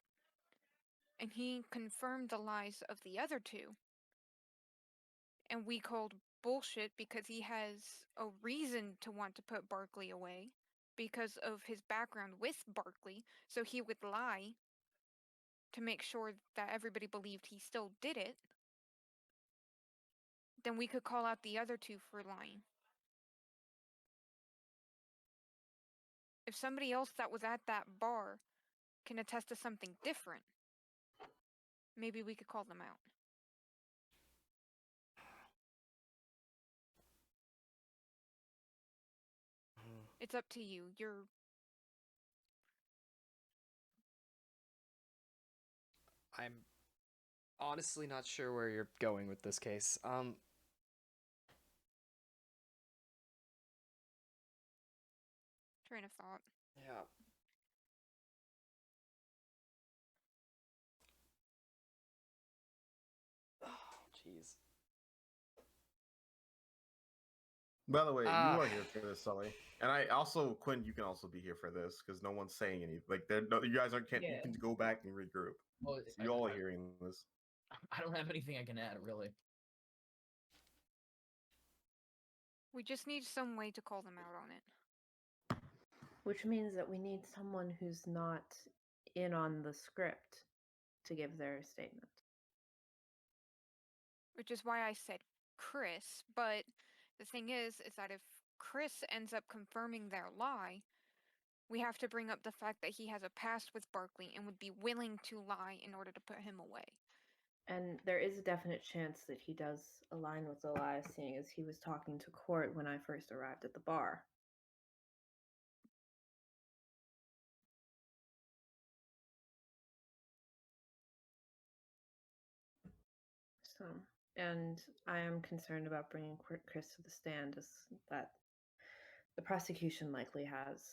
and he confirmed the lies of the other two, and we called bullshit because he has a reason to want to put Barkley away because of his background with Barkley, so he would lie to make sure that everybody believed he still did it, then we could call out the other two for lying. If somebody else that was at that bar can attest to something different, maybe we could call them out. It's up to you. I'm honestly not sure where you're going with this case. Train of thought. Yeah. Oh, jeez. By the way, you are here for this, Sully, and I also Quinn. You can also be here for this because no one's saying anything. Like, you guys aren't. Can't, Yeah. You can go back and regroup. Well, So you all are hearing this. I don't have anything I can add, really. We just need some way to call them out on it. Which means that we need someone who's not in on the script to give their statement. Which is why I said Chris, but the thing is that if Chris ends up confirming their lie, we have to bring up the fact that he has a past with Barkley and would be willing to lie in order to put him away. And there is a definite chance that he does align with the lie, seeing as he was talking to Court when I first arrived at the bar. So, and I am concerned about bringing Chris to the stand, as that the prosecution likely has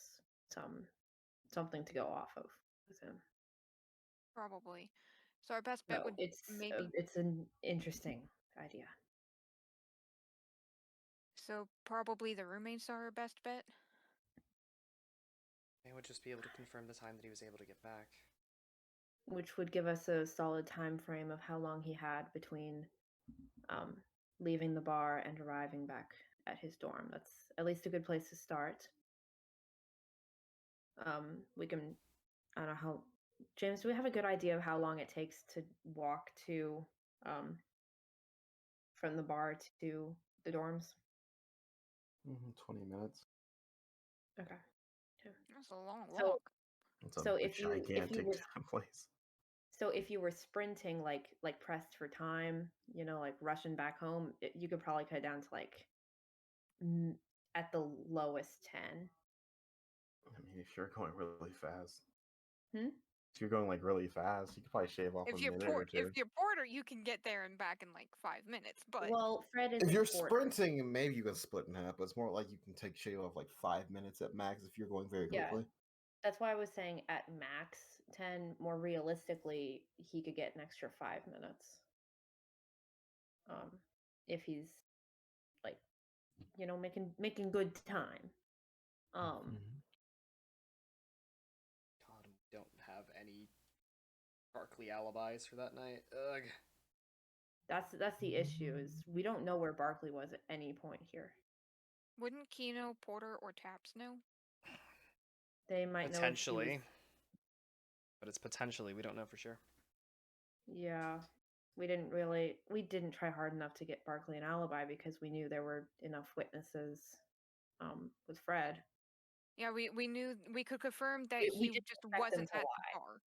something to go off of with him. Probably. So our best bet So would it's maybe... it's an interesting idea. So probably the roommates are our best bet. They would just be able to confirm the time that he was able to get back. Which would give us a solid time frame of how long he had between leaving the bar and arriving back at his dorm. That's at least a good place to start. We can, I don't know how, James, do we have a good idea of how long it takes to walk to, from the bar to the dorms? 20 minutes. Okay. That's a long So- walk. It's a So if you gigantic were place. So if you were sprinting, like pressed for time, you know, like rushing back home, you could probably cut it down to like at the lowest 10. I mean, if you're going really fast. Hmm? If you're going like really fast, you could probably shave off If a you're minute or two. if you're Porter, you can get there and back in like 5 minutes. But Well, Fred is If you're Porter. sprinting, maybe you can split in half, but it's more like you can take shave off like 5 minutes at max if you're going very Yeah. quickly. That's why I was saying at max 10. More realistically, he could get an extra 5 minutes. If he's like, you know, making good time. Mhm. God, we don't have any Barkley alibis for that night. Ugh. That's the issue, is we don't know where Barkley was at any point here. wouldn't Kino, Porter, or Taps know? They might know if he Potentially. was, But it's potentially, we don't know for sure. yeah. We didn't try hard enough to get Barkley an alibi because we knew there were enough witnesses with Fred. Yeah, we knew we could confirm that We he didn't just expect them wasn't to at lie. the bar.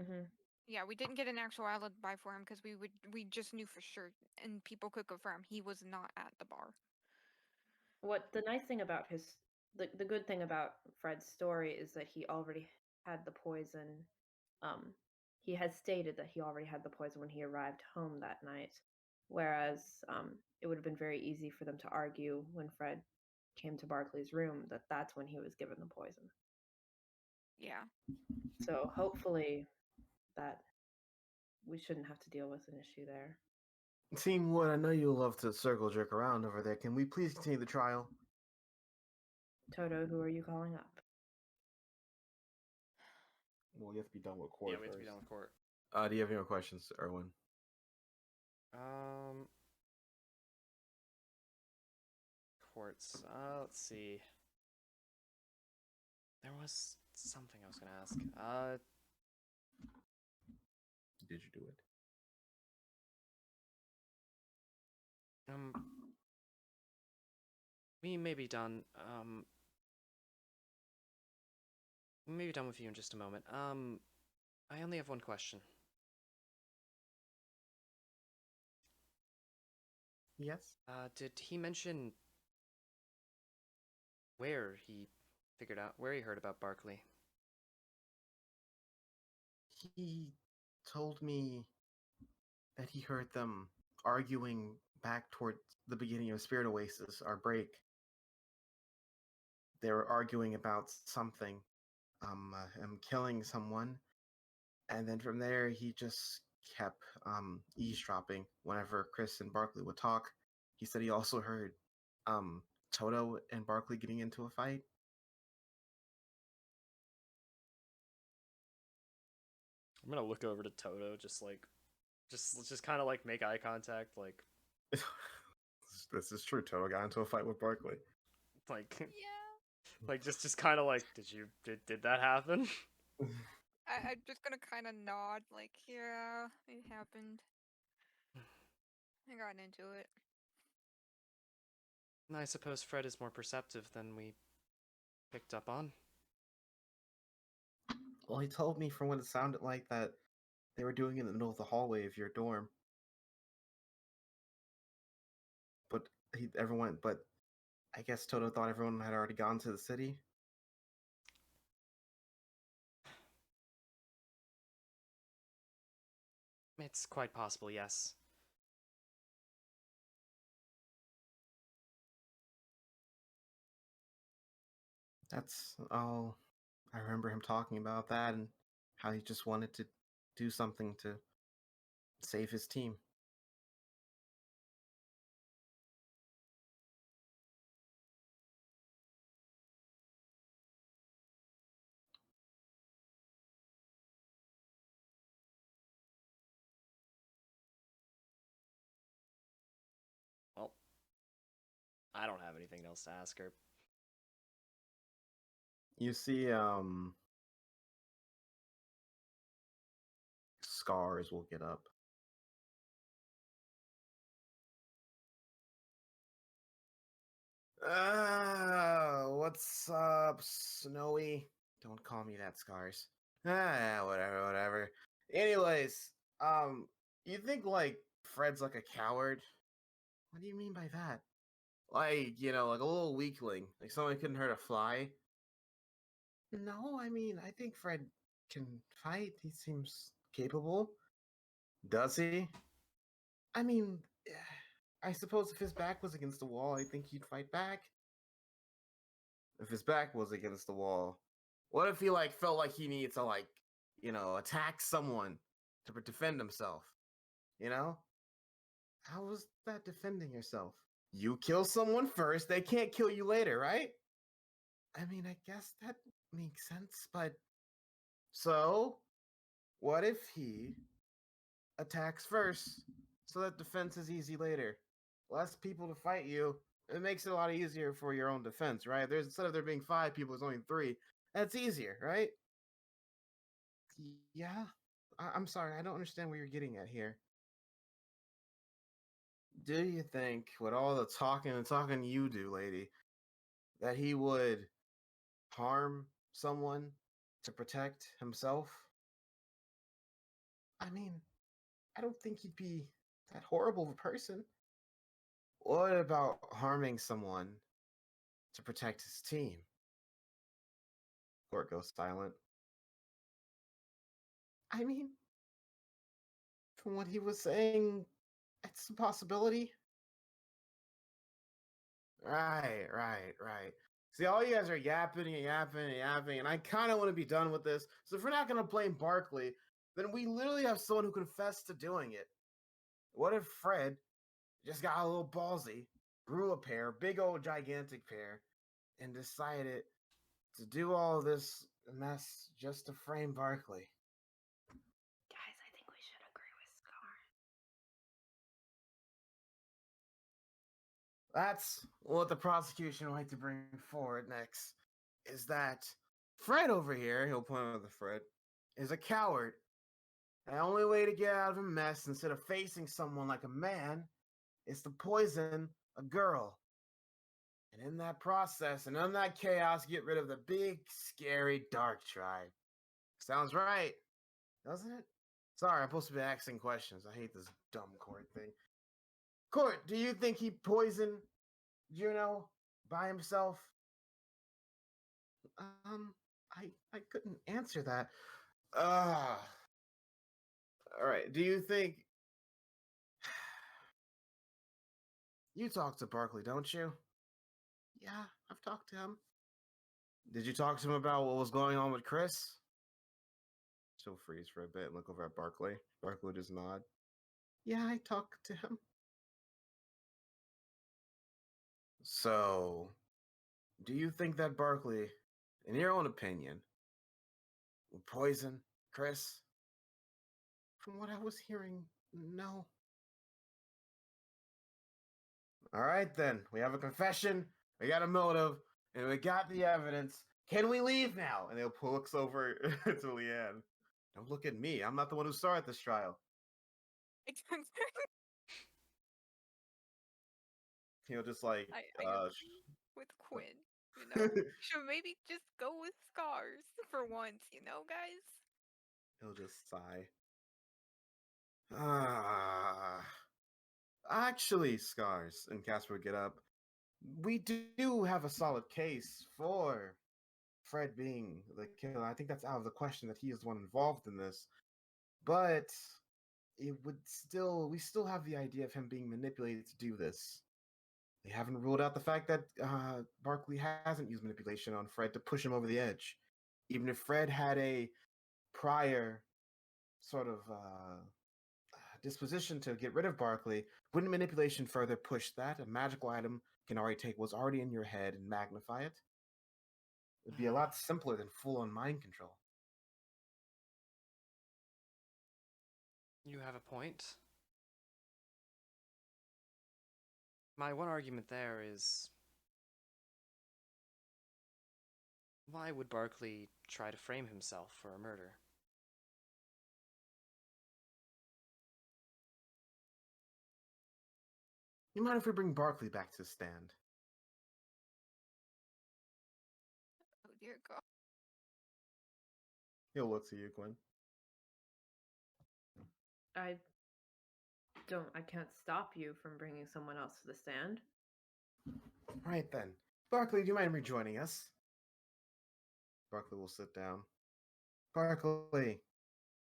Mm-hmm. Yeah, we didn't get an actual alibi for him because we just knew for sure, and people could confirm he was not at the bar. What the nice thing about the good thing about Fred's story is that he already had the poison. He has stated that he already had the poison when he arrived home that night, whereas it would have been very easy for them to argue when Fred came to Barkley's room that that's when he was given the poison. Yeah. So hopefully that we shouldn't have to deal with an issue there. Team Wood, I know you love to circle jerk around over there. Can we please continue the trial? Toto, who are you calling up? Well, you have to be done with court Yeah, we have to first. be done with court. Do you have any more questions, Erwin? Courts. Let's see. There was something I was gonna ask. Did you do it? We may be done. We may be done with you in just a moment. I only have one question. Yes. Did he mention where he heard about Barkley? He told me that he heard them arguing back towards the beginning of Spirit Oasis, our break. They were arguing about something, him killing someone, and then from there he just kept eavesdropping whenever Chris and Barkley would talk. He said he also heard Toto and Barkley getting into a fight. I'm gonna look over to Toto, just kind of like make eye contact, like This is true. Toto got into a fight with Barkley. like Yeah. like just kind of like, did that happen? I'm just gonna kind of nod, like, yeah, it happened. I got into it. I suppose Fred is more perceptive than we picked up on. Well, he told me from what it sounded like that they were doing it in the middle of the hallway of your dorm. But but I guess Toto thought everyone had already gone to the city. It's quite possible, yes. That's all I remember him talking about that and how he just wanted to do something to save his team. I don't have anything else to ask her. You see, Scars will get up. What's up, Snowy? Don't call me that, Scars. Whatever. Anyways, you think like Fred's like a coward? What do you mean by that? Like, like a little weakling, like someone who couldn't hurt a fly? No, I mean, I think Fred can fight. He seems capable. Does he? I mean, I suppose if his back was against the wall, I think he'd fight back. If his back was against the wall, what if he felt like he needed to attack someone to defend himself? How was that defending yourself? You kill someone first, they can't kill you later, right? I mean, I guess that makes sense, but so what if he attacks first so that defense is easy later? Less people to fight you. It makes it a lot easier for your own defense, right? Instead of there being 5 people, there's only 3. That's easier, right? Yeah. I'm sorry, I don't understand what you're getting at here. Do you think, with all the talking and talking you do, lady, that he would harm someone to protect himself? I mean, I don't think he'd be that horrible of a person. What about harming someone to protect his team? Court goes silent. I mean, from what he was saying, it's a possibility. Right. See, all you guys are yapping, and I kind of want to be done with this. So if we're not going to blame Barkley, then we literally have someone who confessed to doing it. What if Fred just got a little ballsy, grew a pair, big old gigantic pair, and decided to do all this mess just to frame Barkley? Guys, I think we should agree with Scar. That's what the prosecution would like to bring forward next, is that Fred over here, he'll point out to Fred, is a coward. The only way to get out of a mess instead of facing someone like a man is to poison a girl. And in that process and in that chaos, get rid of the big, scary, dark tribe. Sounds right, doesn't it? Sorry, I'm supposed to be asking questions. I hate this dumb court thing. Court, do you think he poisoned Juno by himself? I couldn't answer that. All right. Do you think you talk to Barkley, don't you? Yeah, I've talked to him. Did you talk to him about what was going on with Chris? She'll freeze for a bit and look over at Barkley. Barkley just nod. Yeah, I talked to him. So, do you think that Barkley, in your own opinion, would poison Chris? From what I was hearing, no. All right, then. We have a confession, we got a motive, and we got the evidence. Can we leave now? And he'll looks over to Leanne. Don't look at me. I'm not the one who started this trial. He'll just I agree with Quinn. Should maybe just go with Scars for once, guys? He'll just sigh. Actually, Scars, and Casper would get up. We do have a solid case for Fred being the killer. I think that's out of the question that he is the one involved in this. But we still have the idea of him being manipulated to do this. They haven't ruled out the fact that Barkley hasn't used manipulation on Fred to push him over the edge. Even if Fred had a prior sort of disposition to get rid of Barkley, wouldn't manipulation further push that? A magical item can already take what's already in your head and magnify it. It'd be a lot simpler than full-on mind control. You have a point. My one argument there is, why would Barkley try to frame himself for a murder? You mind if we bring Barkley back to the stand? Oh dear God. He'll look to you, Quinn. I can't stop you from bringing someone else to the stand. Right then. Barkley, do you mind rejoining us? Barkley will sit down. Barkley,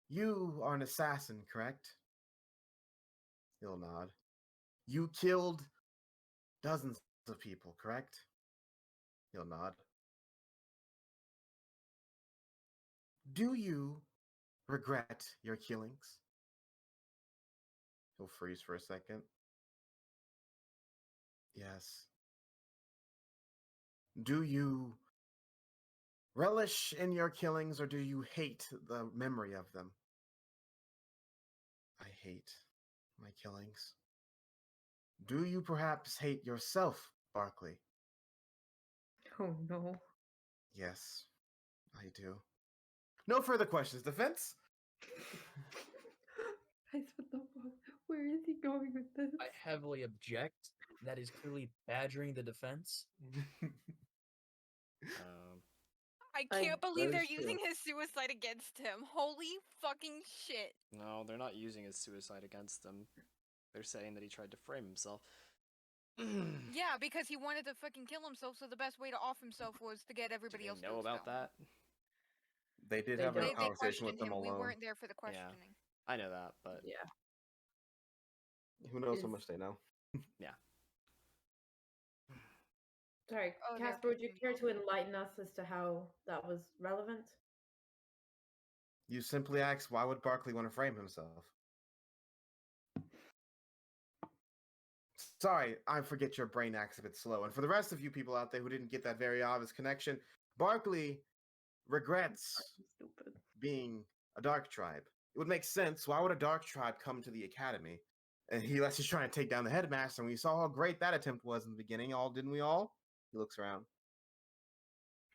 you are an assassin, correct? He'll nod. You killed dozens of people, correct? He'll nod. Do you regret your killings? He'll freeze for a second. Yes. Do you relish in your killings, or do you hate the memory of them? I hate my killings. Do you perhaps hate yourself, Barkley? Oh no. Yes, I do. No further questions. Defense? Guys, what the fuck? Where is he going with this? I heavily object. That is clearly badgering the defense. I I- can't believe that they're is true. using his suicide against him. Holy fucking shit. No, they're not using his suicide against him. They're saying that he tried to frame himself. Yeah, because he wanted to fucking kill himself, so the best way to off himself was to get Do everybody they else know to about expel him. that? They did They have a don't. They conversation with questioned them him. We alone. weren't there for the questioning. I know that, but Yeah. Who knows how Is- much they know? Sorry, Oh, they're Casper, would you fucking care to enlighten us as to how that was relevant? You simply asked, why would Barkley want to frame himself? Sorry, I forget your brain acts a bit slow. And for the rest of you people out there who didn't get that very obvious connection, Barkley regrets Stupid. being a dark tribe. It would make sense. Why would a dark tribe come to the academy? And he's just trying to take down the headmaster. And we saw how great that attempt was in the beginning, didn't we all? He looks around.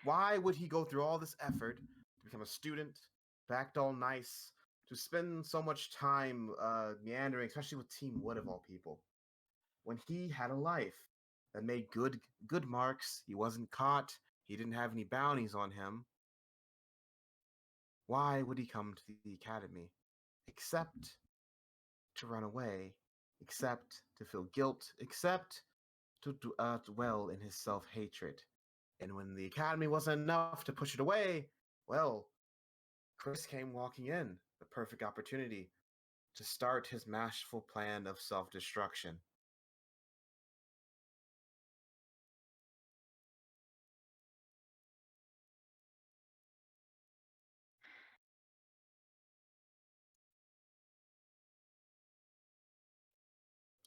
Why would he go through all this effort to become a student, to act all nice, to spend so much time meandering, especially with Team Wood of all people, when he had a life that made good marks? He wasn't caught. He didn't have any bounties on him. Why would he come to the academy? Except to run away, except to feel guilt, except to dwell in his self-hatred. And when the academy wasn't enough to push it away, well, Chris came walking in, the perfect opportunity to start his masterful plan of self-destruction.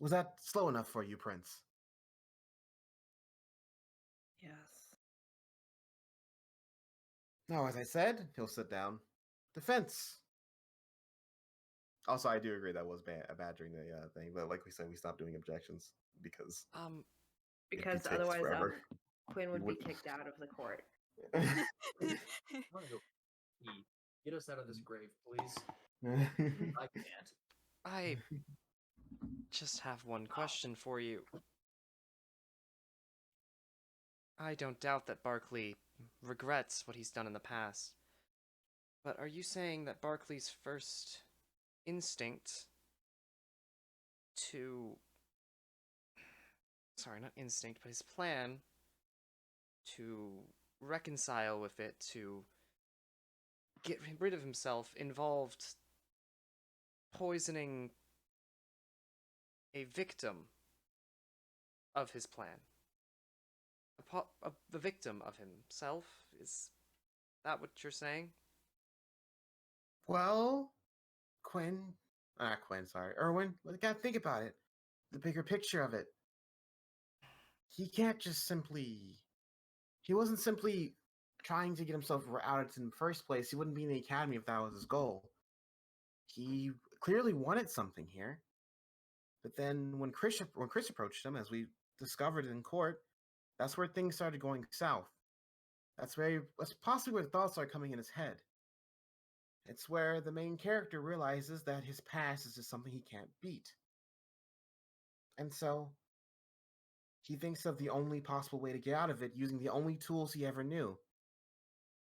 Was that slow enough for you, Prince? Yes. No, as I said, he'll sit down. Defense. Also, I do agree that was bad during the thing, but like we said, we stopped doing objections because Because takes otherwise, forever. Quinn would be would- kicked out of the court. I want to go pee. Get us out of this grave, please. I can't. I just have one question for you. I don't doubt that Barkley regrets what he's done in the past. But are you saying that Barkley's first instinct to... Sorry, not instinct, but his plan to reconcile with it, to get rid of himself, involved poisoning a victim of his plan? The victim of himself? Is that what you're saying? Well, Erwin, you gotta think about it. The bigger picture of it. He can't just simply. He wasn't simply trying to get himself out in the first place. He wouldn't be in the academy if that was his goal. He clearly wanted something here. But then when Chris approached him, as we discovered in court, that's where things started going south. That's possibly where thoughts are coming in his head. It's where the main character realizes that his past is just something he can't beat. And so he thinks of the only possible way to get out of it using the only tools he ever knew.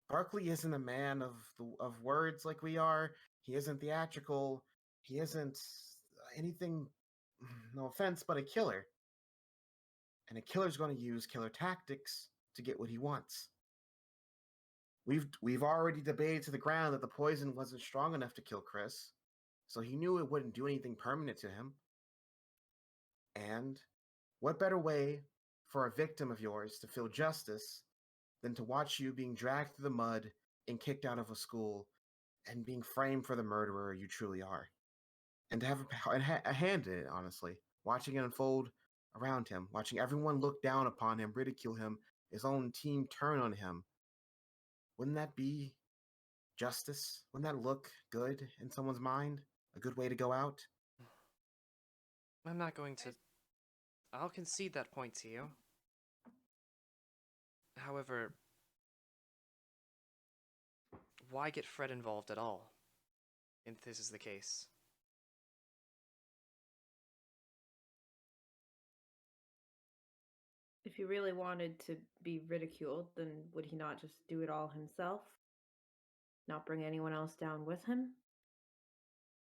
Barkley isn't a man of words like we are. He isn't theatrical. He isn't anything, no offense, but a killer. And a killer's going to use killer tactics to get what he wants. We've already debated to the ground that the poison wasn't strong enough to kill Chris, so he knew it wouldn't do anything permanent to him. And what better way for a victim of yours to feel justice than to watch you being dragged through the mud and kicked out of a school and being framed for the murderer you truly are? And to have a hand in it, honestly. Watching it unfold around him, watching everyone look down upon him, ridicule him, his own team turn on him. Wouldn't that be justice? Wouldn't that look good in someone's mind? A good way to go out? I'm not going to... I'll concede that point to you. However, why get Fred involved at all, if this is the case? If he really wanted to be ridiculed, then would he not just do it all himself? Not bring anyone else down with him?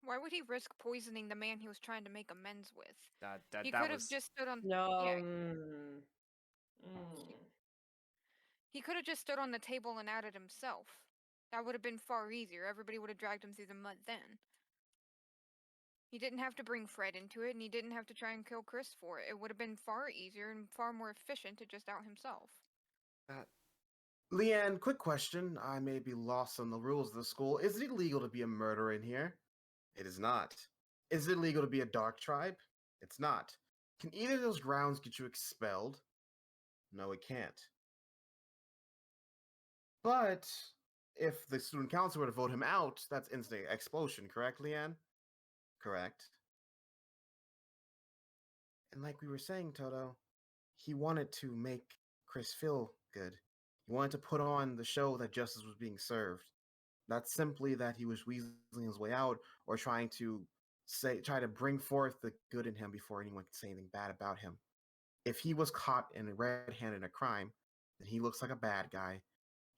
Why would he risk poisoning the man he was trying to make amends with? He That could have was... just stood on. No. Yeah, Mm. he could have just stood on the table and added himself. That would have been far easier. Everybody would have dragged him through the mud then. He didn't have to bring Fred into it, and he didn't have to try and kill Chris for it. It would have been far easier and far more efficient to just out himself. Leanne, quick question. I may be lost on the rules of the school. Is it illegal to be a murderer in here? It is not. Is it illegal to be a dark tribe? It's not. Can either of those grounds get you expelled? No, it can't. But if the student council were to vote him out, that's instant expulsion, correct, Leanne? Correct. And like we were saying, Toto, he wanted to make Chris feel good. He wanted to put on the show that justice was being served. Not simply that he was weaseling his way out or try to bring forth the good in him before anyone could say anything bad about him. If he was caught in red-handed in a crime, then he looks like a bad guy.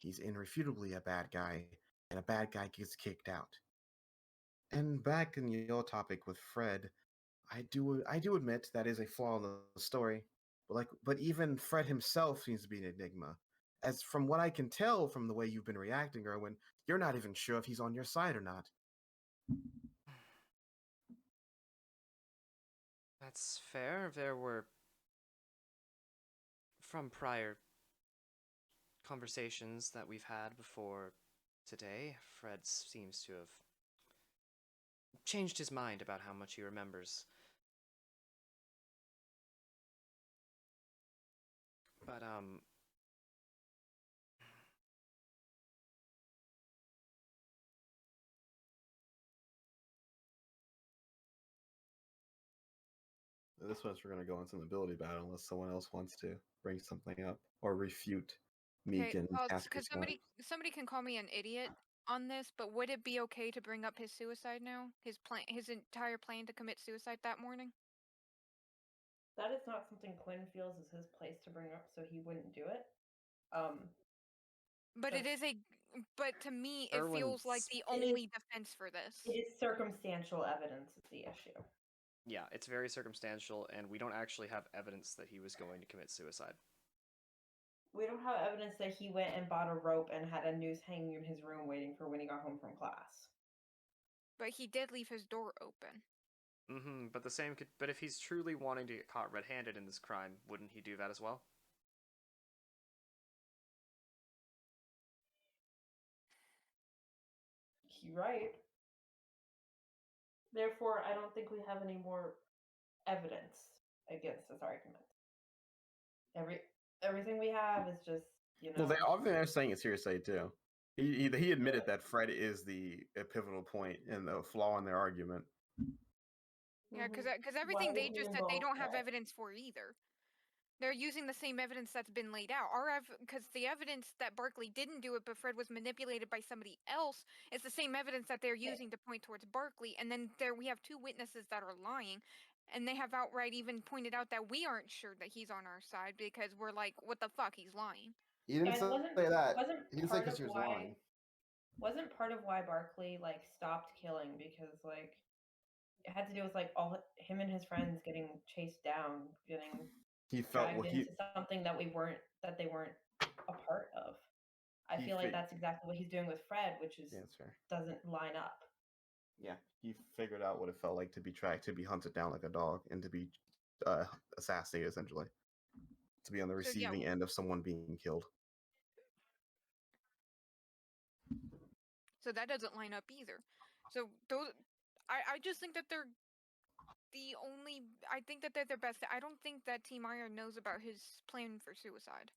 He's irrefutably a bad guy, and a bad guy gets kicked out. And back in your topic with Fred, I do admit that is a flaw in the story. But even Fred himself seems to be an enigma. As from what I can tell from the way you've been reacting, Erwin, you're not even sure if he's on your side or not. That's fair. There were, from prior conversations that we've had before today, Fred seems to have changed his mind about how much he remembers. But, This one's we're going to go into an ability battle unless someone else wants to bring something up or refute MEAGM. Because somebody can call me an idiot on this, but would it be okay to bring up his suicide now? His entire plan to commit suicide that morning? That is not something Quinn feels is his place to bring up, so he wouldn't do it. But it is but to me, it feels like the only defense for this. It is circumstantial evidence is the issue. Yeah, it's very circumstantial, and we don't actually have evidence that he was going to commit suicide. We don't have evidence that he went and bought a rope and had a noose hanging in his room waiting for when he got home from class. But he did leave his door open. Mm-hmm, but if he's truly wanting to get caught red-handed in this crime, wouldn't he do that as well? You're right. Therefore, I don't think we have any more evidence against this argument. Everything we have is just, Well, they're saying it's hearsay too. He admitted that Fred is the pivotal point and the flaw in their argument. Yeah, Mhm. because everything Why they is he just said they involved don't have that? evidence for either. They're using the same evidence that's been laid out. Because the evidence that Barkley didn't do it, but Fred was manipulated by somebody else, is the same evidence that they're using to point towards Barkley. And then there we have two witnesses that are lying, and they have outright even pointed out that we aren't sure that he's on our side because we're like, what the fuck, he's lying. He didn't Guys, say wasn't that. wasn't He didn't say part of because she was why lying. wasn't part of why Barkley like stopped killing because like it had to do with like all him and his friends getting chased down, getting He felt dragged well. He into something that they weren't a part of. I He feel like fig- that's exactly what he's doing with Fred, which is yeah, that's fair. doesn't line up. Yeah, he figured out what it felt like to be tracked, to be hunted down like a dog, and to be assassinated essentially, to be on the So yeah, receiving end of someone being killed. so that doesn't line up either. So those, I just think that they're the only. I think that they're the best. I don't think that Team Iron knows about his plan for suicide.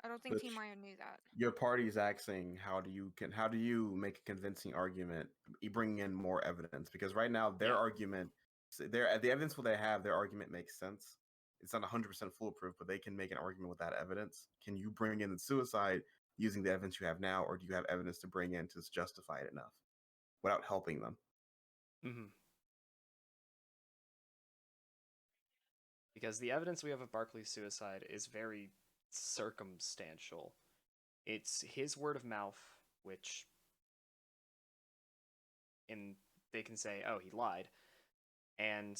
I don't think But Team Iron knew that. your party's asking how do you make a convincing argument, bringing in more evidence? Because right now their argument, the evidence what they have, their argument makes sense. It's not 100% foolproof, but they can make an argument with that evidence. Can you bring in the suicide using the evidence you have now, or do you have evidence to bring in to justify it enough without helping them? Mm-hmm. Because the evidence we have of Barkley's suicide is very circumstantial. It's his word of mouth, which they can say, oh, he lied, and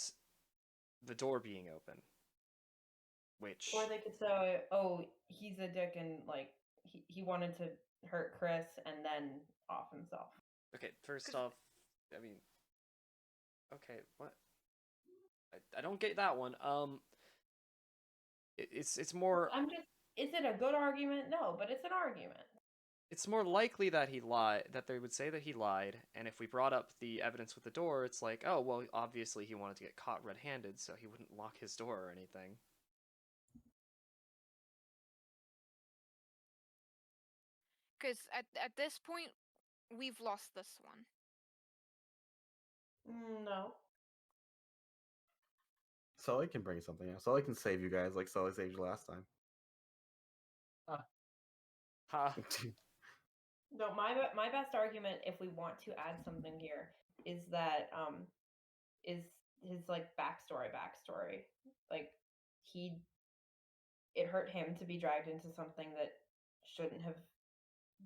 the door being open, which... Or they could say, "Oh, he's a dick and like he wanted to hurt Chris and then off himself." Okay, first off, I mean... Okay, what? I don't get that one. It's more... I'm just. Is it a good argument? No, but it's an argument. It's more likely that he lied, that they would say that he lied, and if we brought up the evidence with the door, it's like, oh, well, obviously he wanted to get caught red-handed, so he wouldn't lock his door or anything. Because at this point, we've lost this one. No. Sully can bring something else. Sully can save you guys like Sully saved you last time. Ha. No, my best argument, if we want to add something here, is that is his like backstory. Like it hurt him to be dragged into something that shouldn't have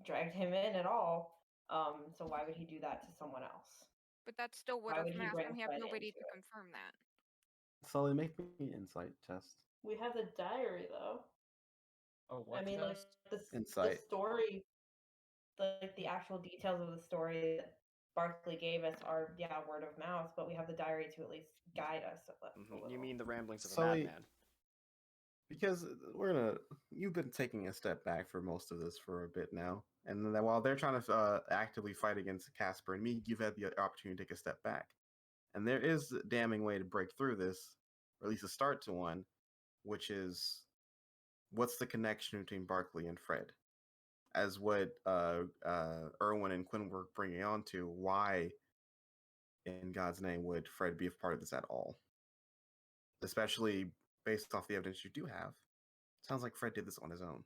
dragged him in at all. So why would he do that to someone else? But that's still word Why of would he mouth, bring and we have Fred nobody into to it? confirm that. Sully, make me an insight test. We have the diary though. Oh, what? I mean, like the Insight. story, like the actual details of the story that Barkley gave us are word of mouth, but we have the diary to at least guide us a little. You mean the ramblings of a Sully, madman? because you've been taking a step back for most of this for a bit now, and then while they're trying to actively fight against Casper and me, you've had the opportunity to take a step back, and there is a damning way to break through this, or at least a start to one, which is what's the connection between Barkley and Fred? As what Erwin and Quinn were bringing on to, why in God's name would Fred be a part of this at all? Especially based off the evidence you do have. Sounds like Fred did this on his own.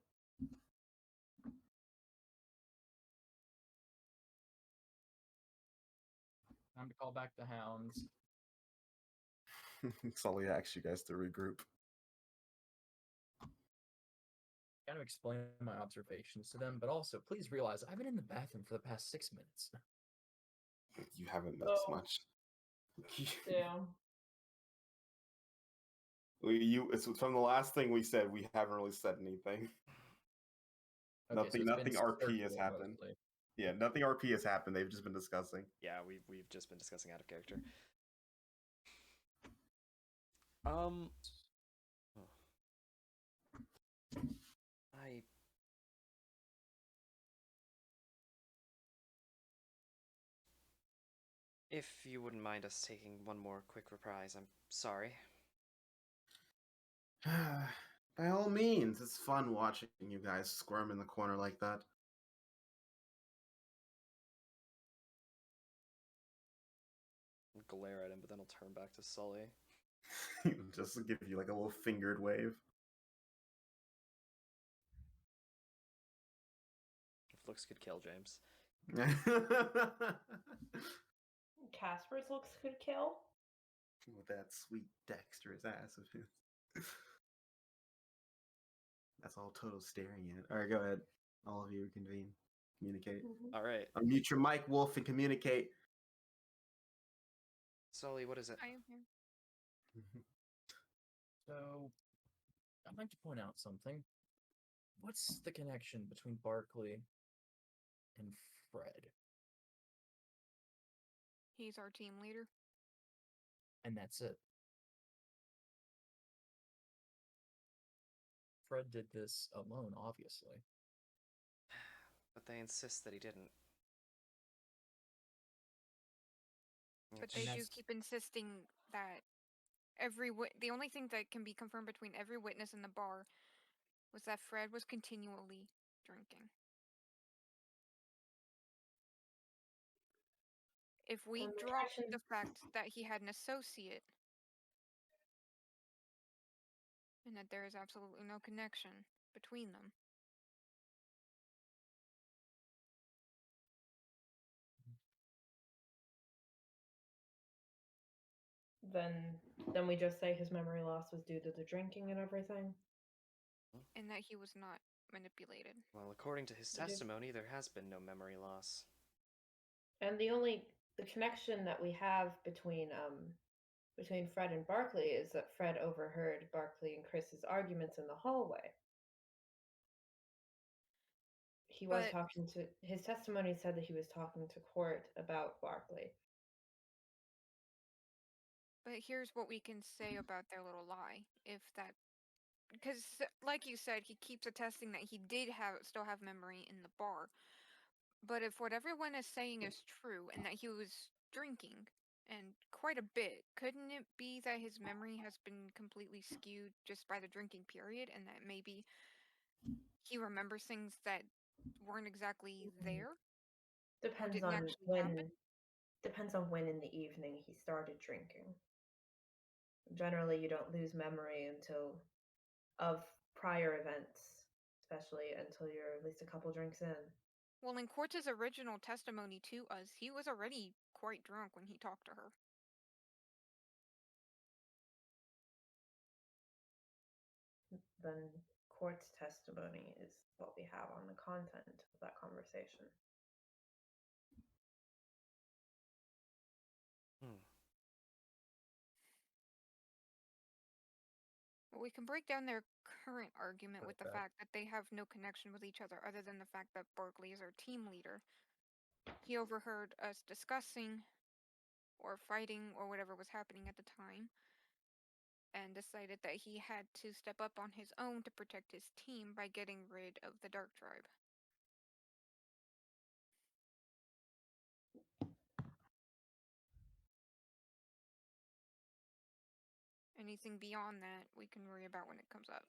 Time to call back the hounds. Sully asks you guys to regroup. Kind of explain my observations to them, but also please realize I've been in the bathroom for the past 6 minutes. You haven't missed Oh. much. Damn. It's from the last thing we said. We haven't really said anything. Okay, so nothing it's been RP has circular happened. mostly. Yeah, nothing RP has happened. They've just been discussing. Yeah, we've just been discussing out of character. If you wouldn't mind us taking one more quick reprise, I'm sorry. By all means, it's fun watching you guys squirm in the corner like that. glare at him, but then he'll turn back to Sully. Just to give you like a little fingered wave. If looks could kill, James. Casper's looks could kill. With that sweet dexterous ass of his. That's all Toto's staring at. Alright, go ahead. All of you convene. Communicate. All right, Unmute your mic, Wolf, and communicate. Sully, what is it? I am here. So, I'd like to point out something. What's the connection between Barkley and Fred? He's our team leader. And that's it. Fred did this alone, obviously. But they insist that he didn't. But Which- they do that's- keep insisting that the only thing that can be confirmed between every witness in the bar was that Fred was continually drinking. If we And the drop connection- the fact that he had an associate, and that there is absolutely no connection between them, then we just say his memory loss was due to the drinking and everything. and that he was not manipulated. Well, according to his We do. testimony, there has been no memory loss. And the connection that we have between Fred and Barkley is that Fred overheard Barkley and Chris's arguments in the hallway. He was But- talking to his testimony said that he was talking to Court about Barkley. But here's what we can say about their little lie. Because, like you said, he keeps attesting that he did still have memory in the bar. But if what everyone is saying is true, and that he was drinking, and quite a bit, couldn't it be that his memory has been completely skewed just by the drinking period, and that maybe he remembers things that weren't exactly there? Depends didn't on actually when. happen? Depends on when in the evening he started drinking. Generally, you don't lose memory of prior events, especially until you're at least a couple drinks in. Well, in Quartz's original testimony to us, he was already quite drunk when he talked to her. Then Court's testimony is what we have on the content of that conversation. Well, we can break down their current argument with the Okay. fact that they have no connection with each other other than the fact that Barkley is our team leader. He overheard us discussing or fighting or whatever was happening at the time and decided that he had to step up on his own to protect his team by getting rid of the Dark Tribe. Anything beyond that, we can worry about when it comes up.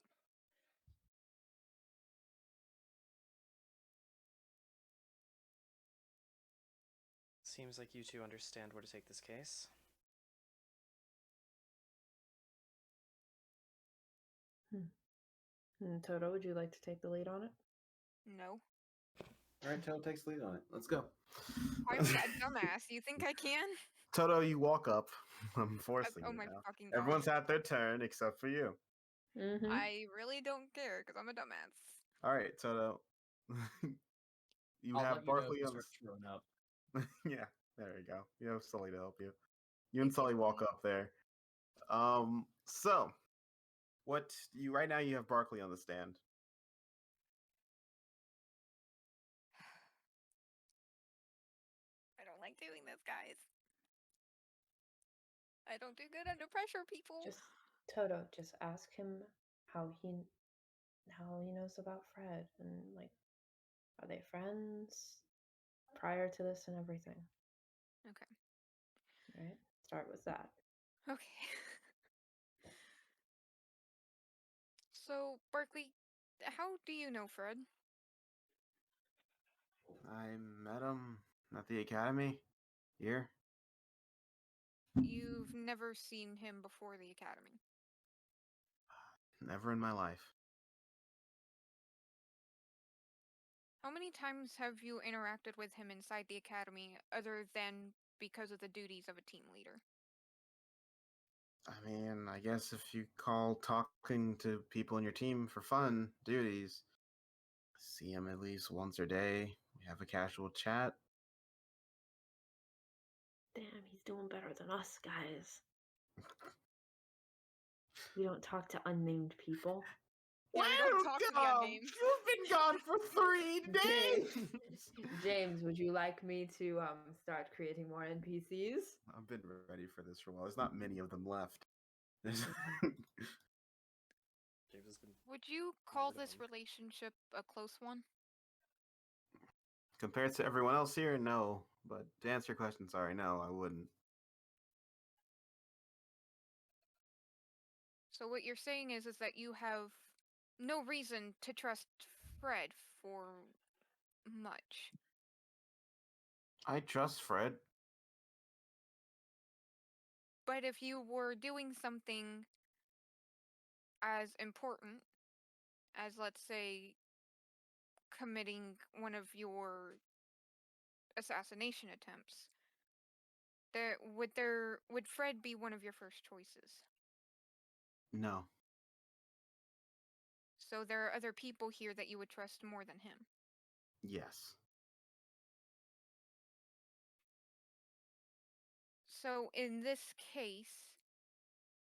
Seems like you two understand where to take this case. Toto, would you like to take the lead on it? No. Alright, Toto takes the lead on it. Let's go. I'm that dumbass. You think I can? Toto, you walk up. I'm forcing Oh you my now. fucking god. Everyone's had their turn except for you. Mm-hmm. I really don't care because I'm a dumbass. Alright, Toto. You I'll have let you know if Barkley you on start showing up. Yeah, there you go. You have Sully to help you. You and Thank you, Sully walk Sully. up there. So what you right now you have Barkley on the stand. I don't like doing this, guys. I don't do good under pressure, people. Just Toto, just ask him how he knows about Fred and like, are they friends prior to this and everything? Okay. Right? Start with that. Okay. So, Barkley, how do you know Fred? I met him at the academy here. You've never seen him before the academy. Never in my life. How many times have you interacted with him inside the academy other than because of the duties of a team leader? I mean, I guess if you call talking to people in your team for fun duties, see him at least once a day. We have a casual chat. Damn, he's doing better than us, guys. We don't talk to unnamed people. Yeah, we don't talk to the unnamed. You've been gone for 3 days. James, would you like me to start creating more NPCs? I've been ready for this for a while. There's not many of them left. James has been Would you call Never this done. relationship a close one? Compared to everyone else here, no. But to answer your question, sorry, no, I wouldn't. So what you're saying is that you have no reason to trust Fred for much. I trust Fred. But if you were doing something as important as, let's say, committing one of your assassination attempts, would Fred be one of your first choices? No. So there are other people here that you would trust more than him. Yes. So in this case,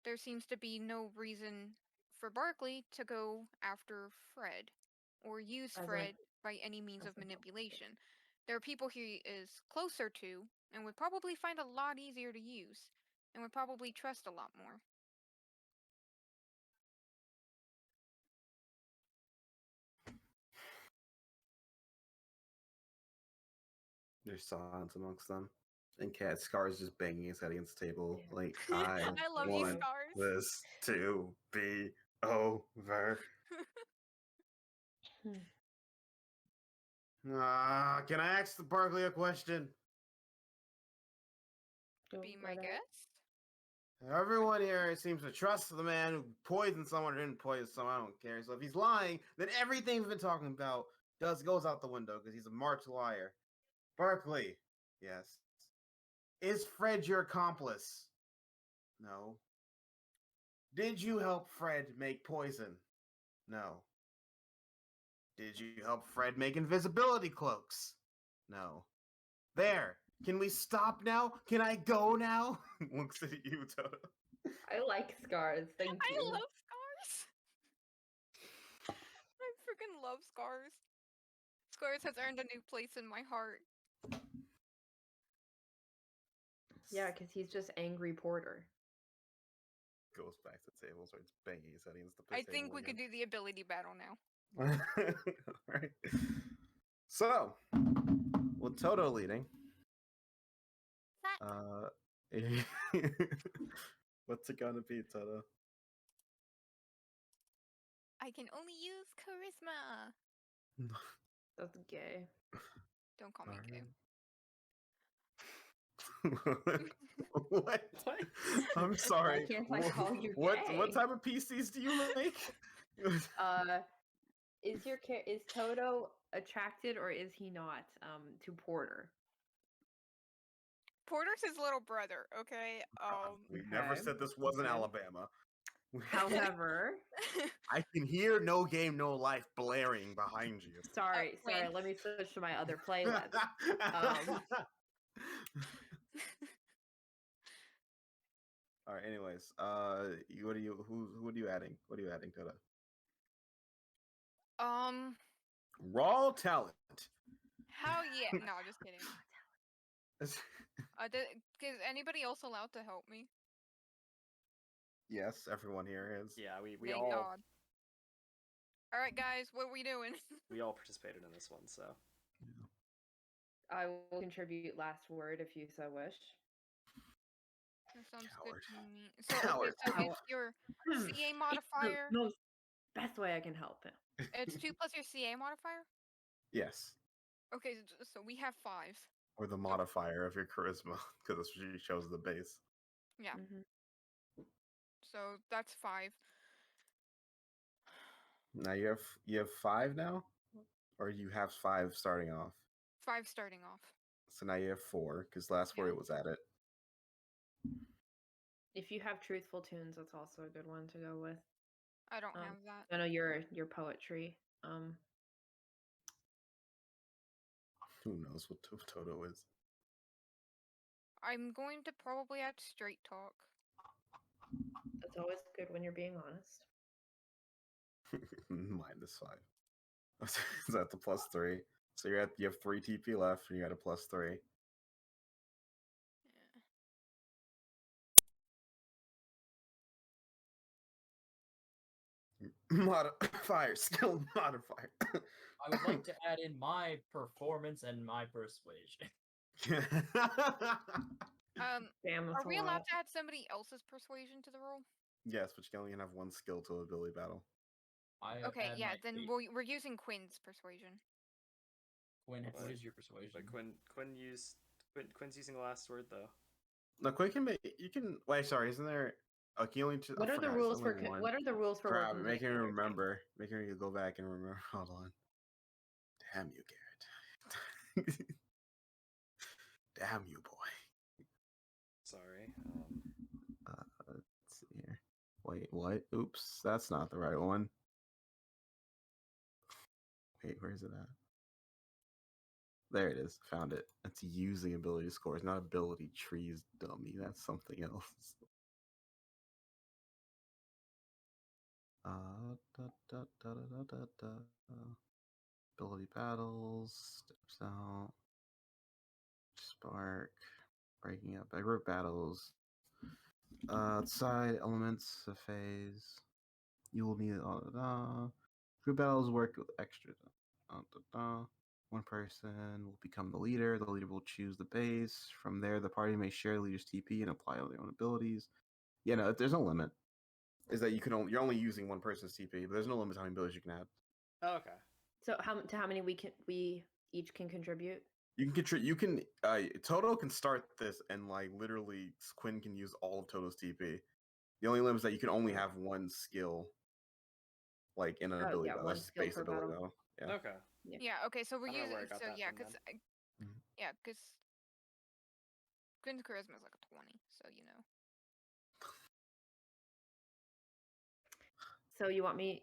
there seems to be no reason for Barkley to go after Fred or use As a- Fred by any means as of a help. manipulation. There are people he is closer to and would probably find a lot easier to use and would probably trust a lot more. There's silence amongst them. And Cat Scar's just banging his head against the table. Yeah. Like, I I love you, want Scars. this to be over. Can I ask the Barkley a question? Be my guest. Everyone here seems to trust the man who poisoned someone or didn't poison someone. I don't care. So if he's lying, then everything we've been talking about goes out the window because he's a marked liar. Barkley, yes. Is Fred your accomplice? No. Did you help Fred make poison? No. Did you help Fred make invisibility cloaks? No. There. Can we stop now? Can I go now? Looks at you, Toto. I like Scars. Thank I you. love Scars. I freaking love Scars. Scars has earned a new place in my heart. Yeah, because he's just angry Porter. Goes back to the table, starts banging his head against the I table think we could do the ability battle now. Alright. So, with Toto leading, what's it gonna be, Toto? I can only use charisma. That's gay. Don't call me gay. What? I'm sorry. Why can't I call you What gay? type of PCs do you make? Is Toto attracted or is he not to Porter? Porter's his little brother, okay? We never Okay. said this wasn't Okay. Alabama. However, I can hear No Game No Life blaring behind you. sorry, wait. let me switch to my other playlist. All right. Anyways, who are you adding? What are you adding, Toto? Raw talent. How? Yeah. No, just kidding. Is anybody else allowed to help me? Yes, everyone here is. Yeah, we Thank all God. All right, guys, what are we doing? we all participated in this one, so I will contribute last word if you so wish. That sounds Coward. good to me. So, Coward. okay, so it's your CA modifier. No, best way I can help him. It's 2 plus your CA modifier? Yes. Okay, so we have 5. Or the modifier of your charisma, because that's what you chose the base. Yeah. Mhm. So that's 5. Now you have 5 now, or you have 5 starting off. 5 starting off. So now you have 4 because last Yeah. word was at it. If you have truthful tunes, that's also a good one to go with. I don't Um, have that. I know your poetry. Who knows what Toto is? I'm going to probably add straight talk. That's always good when you're being honest. -5. Is that the +3? So you have 3 TP left, and you got a +3. Modifier, skill modifier. I would like to add in my performance and my persuasion. Damn, that's Are we a allowed lot. to add somebody else's persuasion to the roll? Yes, but you can only have 1 skill to ability battle. I Okay, add yeah, my then fate. we're using Quinn's persuasion. Quinn, But- what is your persuasion? But Quinn's using the last word though. No, Quinn can make. You can. Wait, sorry. Isn't there? Okay, you only. What are the rules for what are the rules for Crap, working making me together? remember. Making me go back and remember. Hold on. Damn you, Garrett. Damn you, boy. Sorry. Let's see here. Wait, what? Oops, that's not the right one. Wait, where is it at? There it is. Found it. It's using ability scores, not ability trees, dummy. That's something else. Da, da, da, da, da, da, da. Ability battles, steps out, spark, breaking up, group battles, outside elements of phase. You will need group battles work with extra. One person will become the leader. The leader will choose the base. From there, the party may share the leader's TP and apply all their own abilities. Yeah, no, there's no limit. Is that you're only using one person's TP, but there's no limit to how many abilities you can add. Oh, okay. So how many we each can contribute? You can contribute. You can. Toto can start this, and like literally, Quinn can use all of Toto's TP. The only limit is that you can only have one skill, like in an ability battle. one That's skill base per ability battle. battle. Yeah. Okay. Yeah, okay, so we're I don't know using where I got so that yeah, from because Mhm. yeah, because Quinn's charisma is like a 20, so you know. So you want my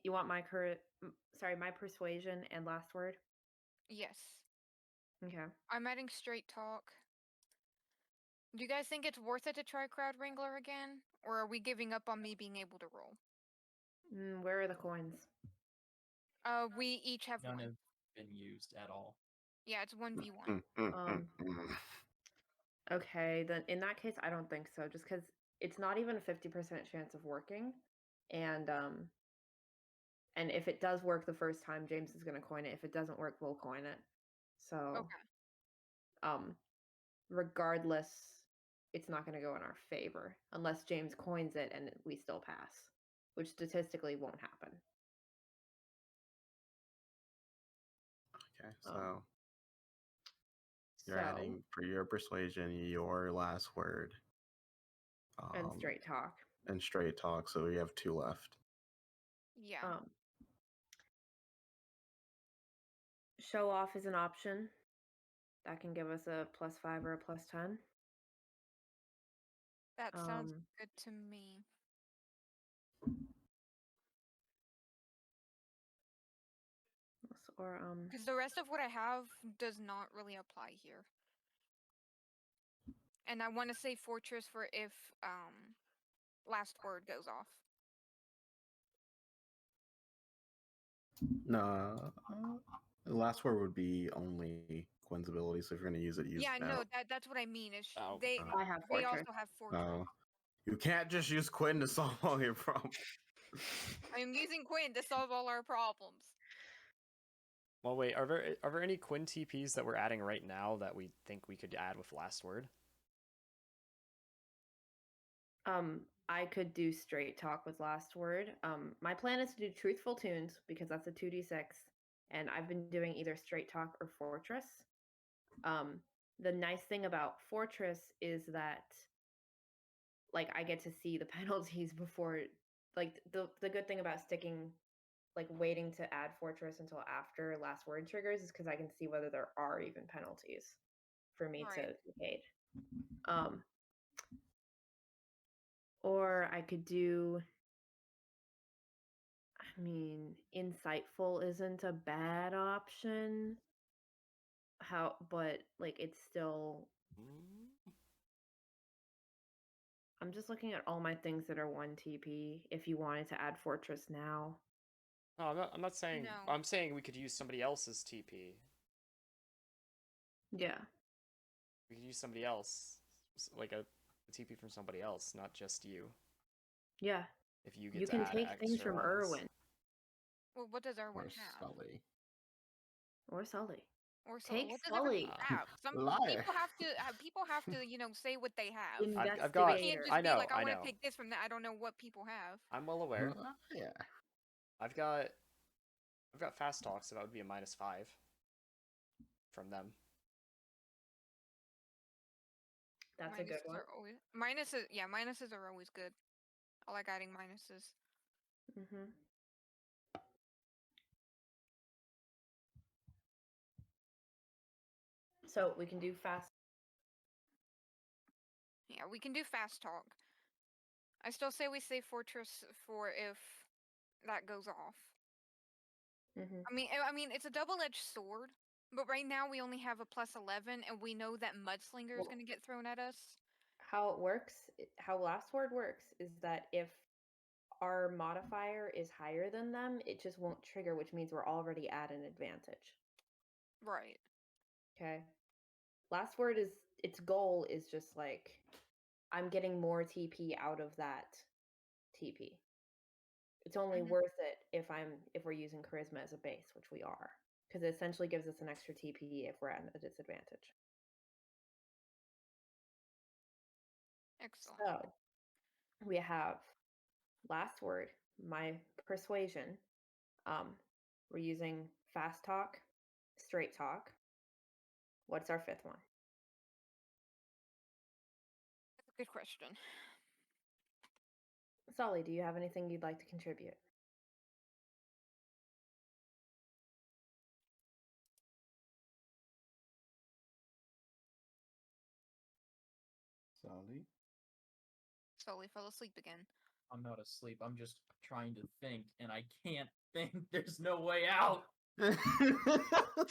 my persuasion and last word? Yes. Okay. I'm adding straight talk. Do you guys think it's worth it to try Crowd Wrangler again? Or are we giving up on me being able to roll? Where are the coins? We each have None one. have been used at all. Yeah, it's 1v1. Okay, then in that case, I don't think so. Just because it's not even a 50% chance of working, and if it does work the first time, James is gonna coin it. If it doesn't work, we'll coin it. So, Okay. Regardless, it's not gonna go in our favor unless James coins it and we still pass, which statistically won't happen. Okay, so you're adding for your persuasion your last word. And straight talk. And straight talk, so you have 2 left. Yeah. Show off is an option. That can give us a +5 or a +10. That sounds good to me. Or because the rest of what I have does not really apply here. And I want to say Fortress for if last word goes off. No, the last word would be only Quinn's ability. So if you're gonna use it, use Yeah, it now. no, that's what I mean. Is Oh. they I have they Fortress. also have Fortress. No, you can't just use Quinn to solve all your problems. I am using Quinn to solve all our problems. Well, wait. Are there any Quinn TPs that we're adding right now that we think we could add with last word? I could do straight talk with last word. My plan is to do truthful tunes because that's a 2d6, and I've been doing either straight talk or Fortress. The nice thing about Fortress is that like I get to see the penalties before. Like the good thing about sticking, like waiting to add fortress until after last word triggers is because I can see whether there are even penalties for me to Right. evade. Or I could do. I mean, insightful isn't a bad option. But like it's still. I'm just looking at all my things that are 1 TP. If you wanted to add fortress now, No, I'm not saying. No. I'm saying we could use somebody else's TP. yeah, We could use somebody else, like a TP from somebody else, not just you. yeah. If you get You to can add take things extra from ones. Irwin Well, what does Erwin Or have? Sully. or Sully. Or Take what does Sully. everybody have? Some Liar. people have to say what they have. I've got. They can't Investigator. just I be know. like, I I want know. to take this from that. I don't know what people have. I'm well aware. Yeah. I've got fast talks, so that would be a -5 from them. That's a good one. Minuses are always good. I like adding minuses. Mm-hmm. So we can do fast. Yeah, we can do fast talk. I still say we save fortress for if that goes off. Mm-hmm. I mean, it's a double-edged sword, but right now we only have a +11, and we know that Mudslinger is Well- going to get thrown at us. How it works, how last word works, is that if our modifier is higher than them, it just won't trigger, which means we're already at an advantage. Right. Okay. Last word is its goal is just like I'm getting more TP out of that TP. It's only Mhm. worth it if we're using charisma as a base, which we are, because it essentially gives us an extra TP if we're at a disadvantage. Excellent. So we have last word, my persuasion. We're using fast talk, straight talk. What's our fifth one? That's a good question. Sully, do you have anything you'd like to contribute? Sully. Sully fell asleep again. I'm not asleep. I'm just trying to think, and I can't think. There's no way out.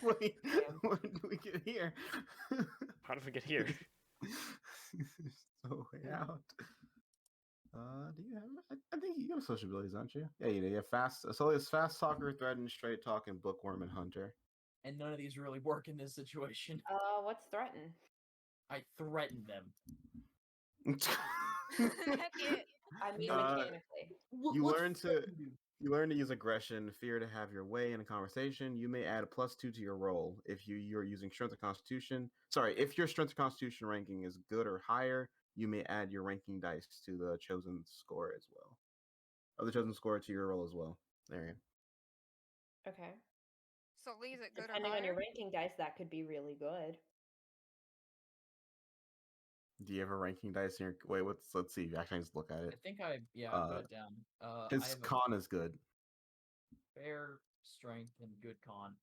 Wait, when did we get here? How did we get here? There's no way out. Do you have? I think you have social abilities, don't you? Yeah, you do. You have fast. So it's fast talker, threaten, straight talk, and bookworm and hunter. And none of these really work in this situation. What's threaten? I threaten them. That's it. I mean, Uh, mechanically. You What's learn to threaten do? you learn to use aggression, fear to have your way in a conversation. You may add a +2 to your roll if you're using strength or constitution. Sorry, if your strength or constitution ranking is good or higher, you may add your ranking dice to the chosen score as well. Or the chosen score to your roll as well. There you go. Okay. Sully, is it good or Depending on your higher? ranking dice, that could be really good. Do you have a ranking dice in your wait? Let's see. Actually, just look at I it. think I put it down. I His have a con is good. fair strength and good con.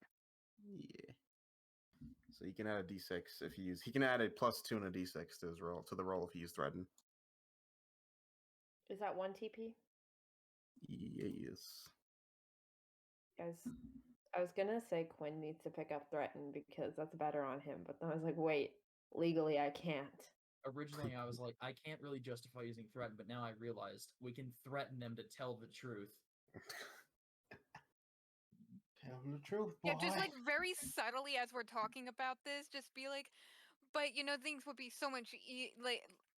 Yeah. So you can add a d6 if you use. He can add a +2 and a d6 to his roll to the roll if you use threaten. Is that 1 TP? Yes. Guys, I was gonna say Quinn needs to pick up threaten because that's better on him, but then I was like, wait, legally I can't. Originally, I was like, I can't really justify using threaten, but now I realized we can threaten them to tell the truth. Tell him the truth, boy. Yeah, just like very subtly as we're talking about this, just be like, but you know, things would be so much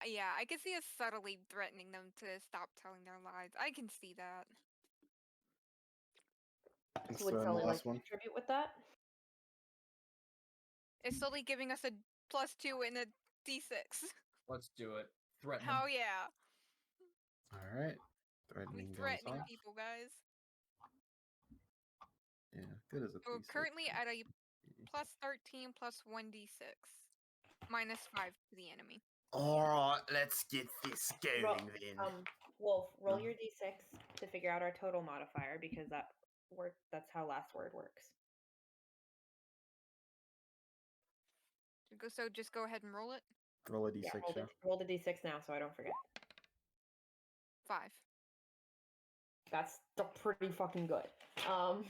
yeah, I can see us subtly threatening them to stop telling their lies. I can see that. So Would the Sully like last to one. contribute with that? It's slowly giving us a +2 and a d6. Let's do it. Threaten Oh them. yeah, All right. we Threatening goes threatening off. people, guys. Yeah, good as a We're piece. currently at a +13 +1 d6, -5 to the enemy. All right, let's get this Roll, going then. Wolf, roll No. your d6 to figure out our total modifier because that's how last word works. So just go ahead and roll it. Roll a d6, Yeah, roll the d6 now so I don't forget. 5. That's pretty fucking good. All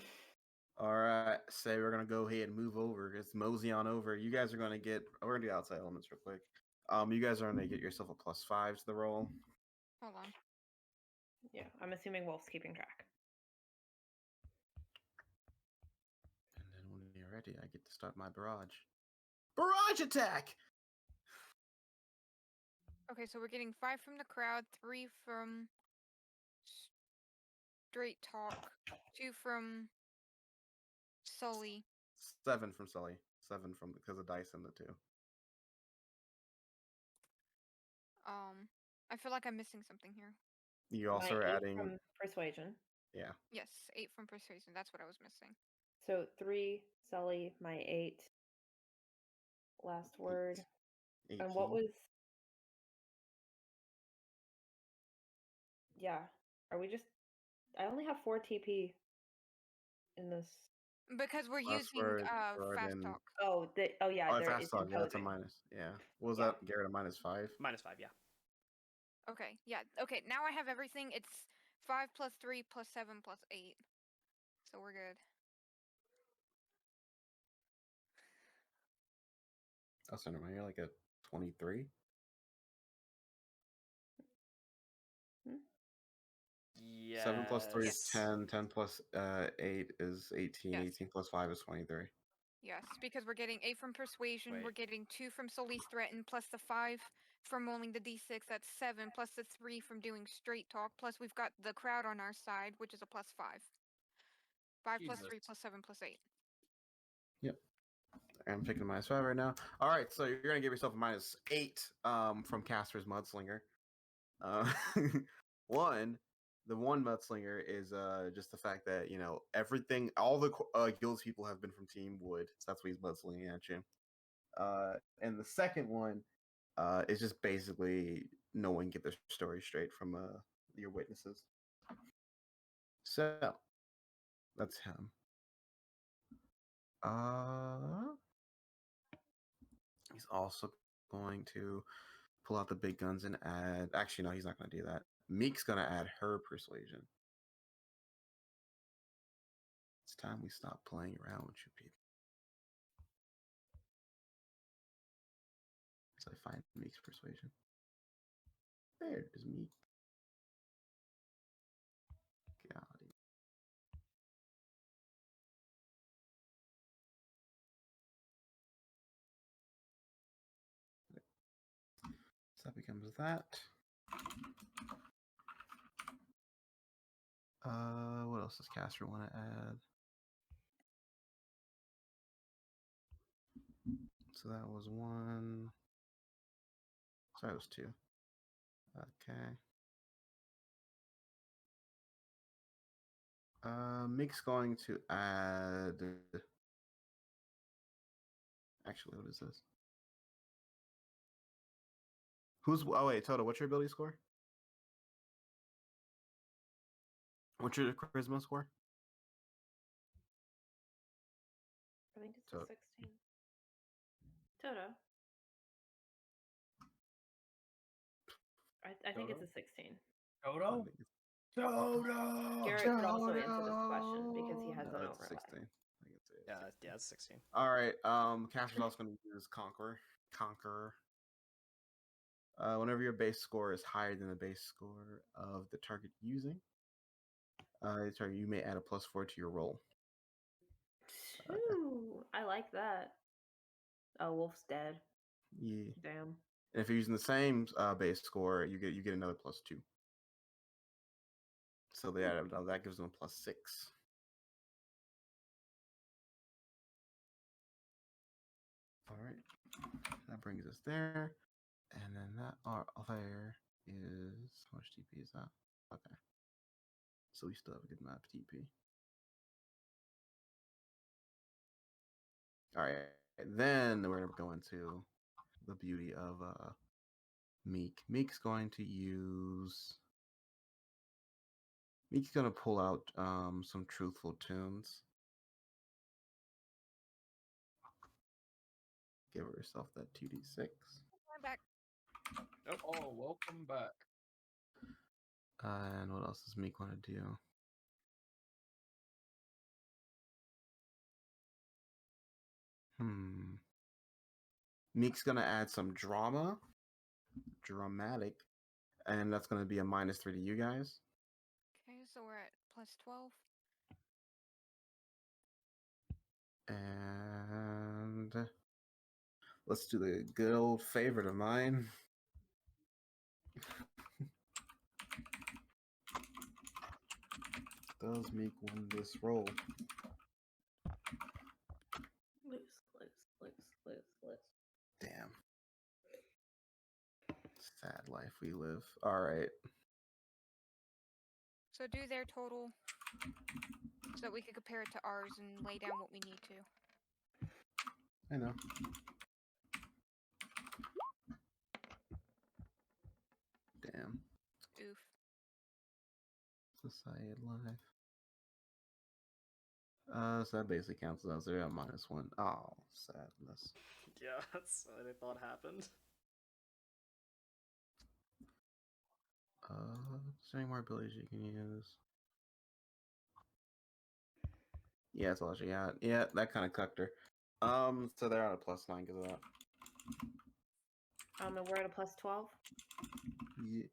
right, say we're gonna go ahead and move over. It's mosey on over. You guys are gonna get. We're gonna do outside elements real quick. You guys are gonna get yourself a +5 to the roll. Hold on. Yeah, I'm assuming Wolf's keeping track. And then when you're ready, I get to start my barrage. Barrage attack! Okay, so we're getting 5 from the crowd, 3 from straight talk, 2 from Sully. 7 from Sully. 7 from because of dice and the 2. I feel like I'm missing something here. You also My are 8 adding. from persuasion. Yeah. Yes, 8 from persuasion. That's what I was missing. So 3 Sully, my 8. Last word. 18. And what was? Yeah. Are we just? I only have 4 TP in this. Because we're Last using word, fast and- talk. Oh, yeah. Oh, There fast is talk. Yeah, that's a imposing. minus. Yeah. What was Yeah. that, Garrett? A -5? -5, yeah. Okay, yeah. Okay, now I have everything. It's 5 plus 3 plus 7 plus 8. So we're good. Oh, so never mind. You're like a 23. Yeah. 7 plus 3 is Yes. 10. 10 plus 8 is 18. Yes. 18 plus 5 is 23. Yes, because we're getting 8 from persuasion, we're Wait. getting 2 from Sully's threaten, plus the 5 from rolling the d6, that's 7, plus the 3 from doing straight talk, plus we've got the crowd on our side, which is a +5. 5 plus 3 Jesus. plus 7 plus 8. I'm taking a -5 right now. All right, so you're gonna give yourself a -8 from Casper's Mudslinger. One, the one Mudslinger is just the fact that everything, all the guilds people have been from Team Wood, so that's what he's mudslinging at you. And the second one is just basically no one get their story straight from your witnesses. So that's him. He's also going to pull out the big guns and add. Actually, no, he's not going to do that. Meek's going to add her persuasion. It's time we stop playing around with you people. So I find Meek's persuasion. There is Meek. God. So that becomes that. What else does Caster want to add? So that was 1. So that was 2. Okay. Mick's going to add. Actually, what is this? Oh wait, Toto, what's your ability score? What's your charisma score? I think it's a 16. Toto. I think it's a 16. Toto? Toto! Garrett could also answer this question because he has No, an it's overlay. 16. I can say it's Yeah, it's 16. All right. Caster's also going to use Conqueror. Whenever your base score is higher than the base score of the target using, you may add a +4 to your roll. Ooh, I like that. Oh, Wolf's dead. Yeah. Damn. And if you're using the same base score, you get another +2. So that gives them a +6. All right, that brings us there, and then that there is how much TP is that? Okay, so we still have a good amount of TP. All right, then we're gonna go into the beauty of Meek. Meek's going to use. Meek's gonna pull out some truthful tunes. Give herself that 2d6. I'm back. Oh, welcome back. And what else does Meek want to do? Meek's gonna add some dramatic, and that's gonna be a -3 to you guys. Okay, so we're at +12. And let's do the good old favorite of mine. Does Meek win this roll? Loose. Damn. Sad life we live. All right. So do their total so that we could compare it to ours and lay down what we need to. I know. Damn. Oof. Society life. So that basically cancels out. So they're at -1. Oh, sadness. Yeah, that's what I thought happened. Is there any more abilities you can use? Yeah, that's all she got. Yeah, that kind of cucked her. So they're at a +9 because of that. And we're at a +12. Yeah.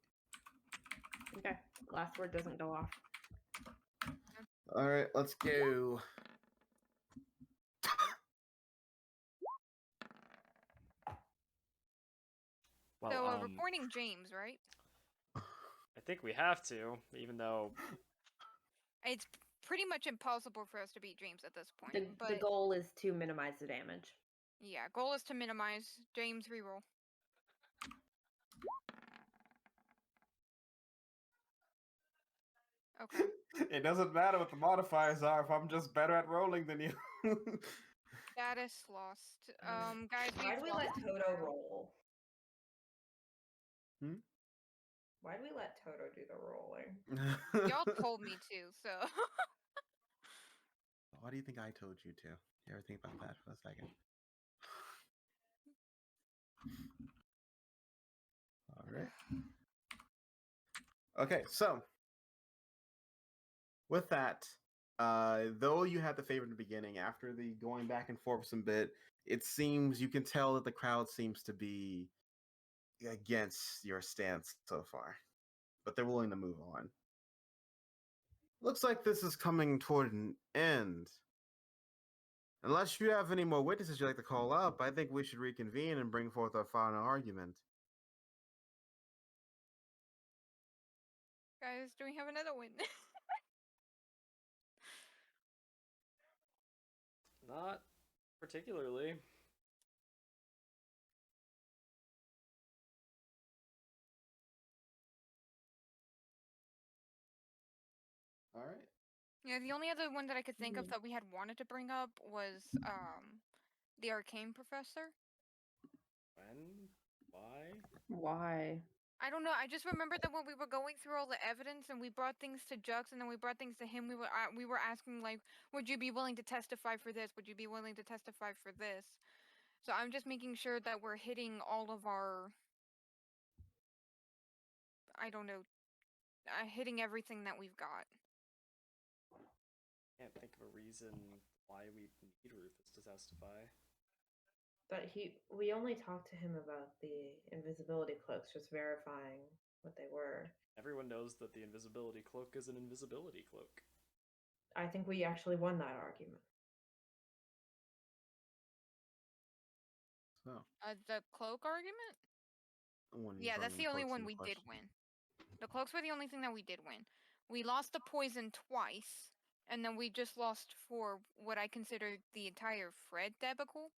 Okay. Last word doesn't go off. All right, let's go. Well, So we're pointing James, right? I think we have to, even though It's pretty much impossible for us to beat James at this point. The goal is to minimize the damage. Yeah, goal is to minimize James reroll. Okay. It doesn't matter what the modifiers are if I'm just better at rolling than you. Status lost. Guys, Why do we let Toto roll? Why do we let Toto do the rolling? Y'all told me to, so. Why do you think I told you to? You ever think about that for a second? All right. Okay, so with that, though you had the favor in the beginning, after the going back and forth some bit, it seems you can tell that the crowd seems to be against your stance so far, but they're willing to move on. Looks like this is coming toward an end. Unless you have any more witnesses you'd like to call up, I think we should reconvene and bring forth our final argument. Guys, do we have another win? not particularly. All right. Yeah, the only other one that I could think of that we had wanted to bring up was the arcane professor. When? Why? Why? I don't know. I just remember that when we were going through all the evidence and we brought things to Jux and then we brought things to him, we were asking like, would you be willing to testify for this? Would you be willing to testify for this? So I'm just making sure that we're hitting all of our, I don't know, hitting everything that we've got. Can't think of a reason why we need Rufus to testify. But we only talked to him about the invisibility cloaks, just verifying what they were. Everyone knows that the invisibility cloak is an invisibility cloak. I think we actually won that argument. So. The cloak argument? Yeah, that's the only one we did win. The cloaks were the only thing that we did win. We lost the poison twice, and then we just lost for what I consider the entire Fred debacle.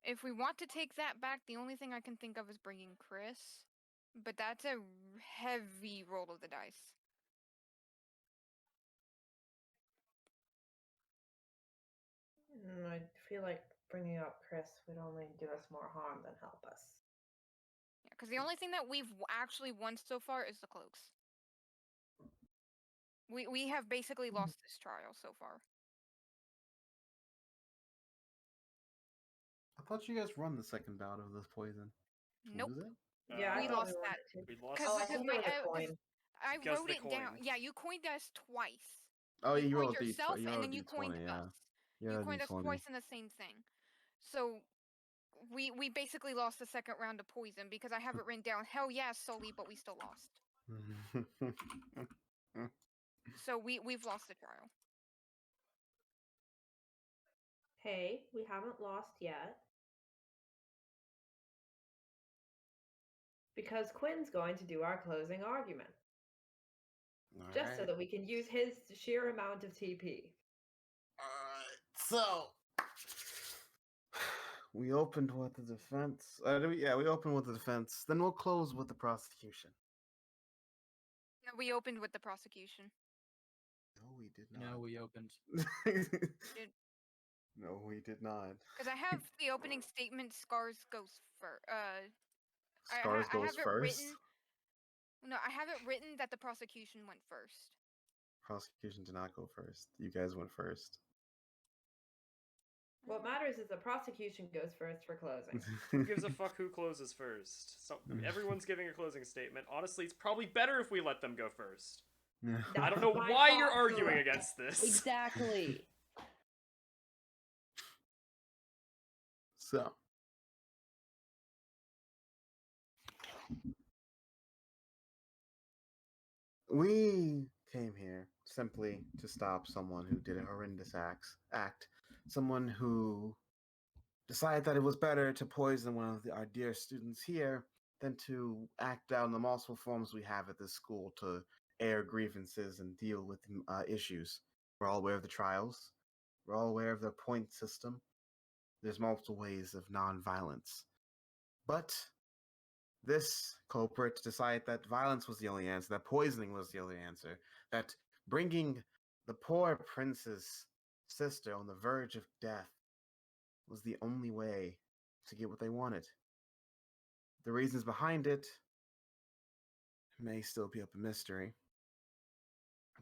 If we want to take that back, the only thing I can think of is bringing Chris. But that's a heavy roll of the dice. feel like bringing up Chris would only do us more harm than help us. Yeah, because the only thing that we've actually won so far is the cloaks. We have basically lost this trial so far. I thought you guys run the second bout of this poison. Nope. Lose it? Yeah, I We thought lost we that. wanted to. We lost. Because I think it was a coin. I Because wrote the it down. coin. Yeah, you coined us twice. Oh, you you coined rolled D20. yourself, You and rolled then you coined D20, us. yeah. You Yeah, coined us D20. twice in the same thing. So we basically lost the second round of poison because I have it written down. Hell yeah, Sully, but we still lost. So we've lost the trial. Hey, we haven't lost yet. Because Quinn's going to do our closing argument. Just so that we can use his sheer amount of TP. Alright, so we opened with the defense. We opened with the defense. Then we'll close with the prosecution. No, we opened with the prosecution. No, we did not. No, we opened. No, we did not. Because I have the opening statement. Scars goes first. Scars I goes have it first. written. No, I have it written that the prosecution went first. Prosecution did not go first. You guys went first. What matters is the prosecution goes first for closing. Who gives a fuck who closes first? So everyone's giving a closing statement. Honestly, it's probably better if we let them go first. I don't know My why you're thoughts, arguing Philip. against this. Exactly. So, we came here simply to stop someone who did a horrendous act. Someone who decided that it was better to poison one of our dear students here than to act out in the multiple forms we have at this school to air grievances and deal with issues. We're all aware of the trials. We're all aware of the point system. There's multiple ways of non-violence. But this culprit decided that violence was the only answer, that poisoning was the only answer, that bringing the poor prince's sister on the verge of death was the only way to get what they wanted. The reasons behind it may still be up a mystery.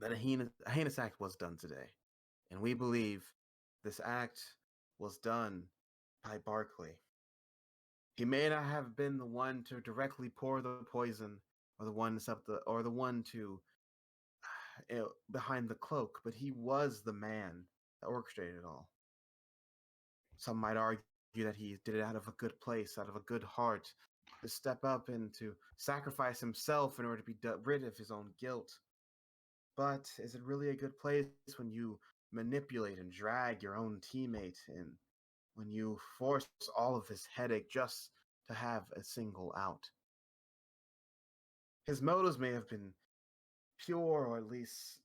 But a heinous act was done today, and we believe this act was done by Barkley. He may not have been the one to directly pour the poison, or the one to behind the cloak, but he was the man that orchestrated it all. Some might argue that he did it out of a good place, out of a good heart, to step up and to sacrifice himself in order to be rid of his own guilt. But is it really a good place when you manipulate and drag your own teammate in, when you force all of his headache just to have a single out? His motives may have been pure, or at least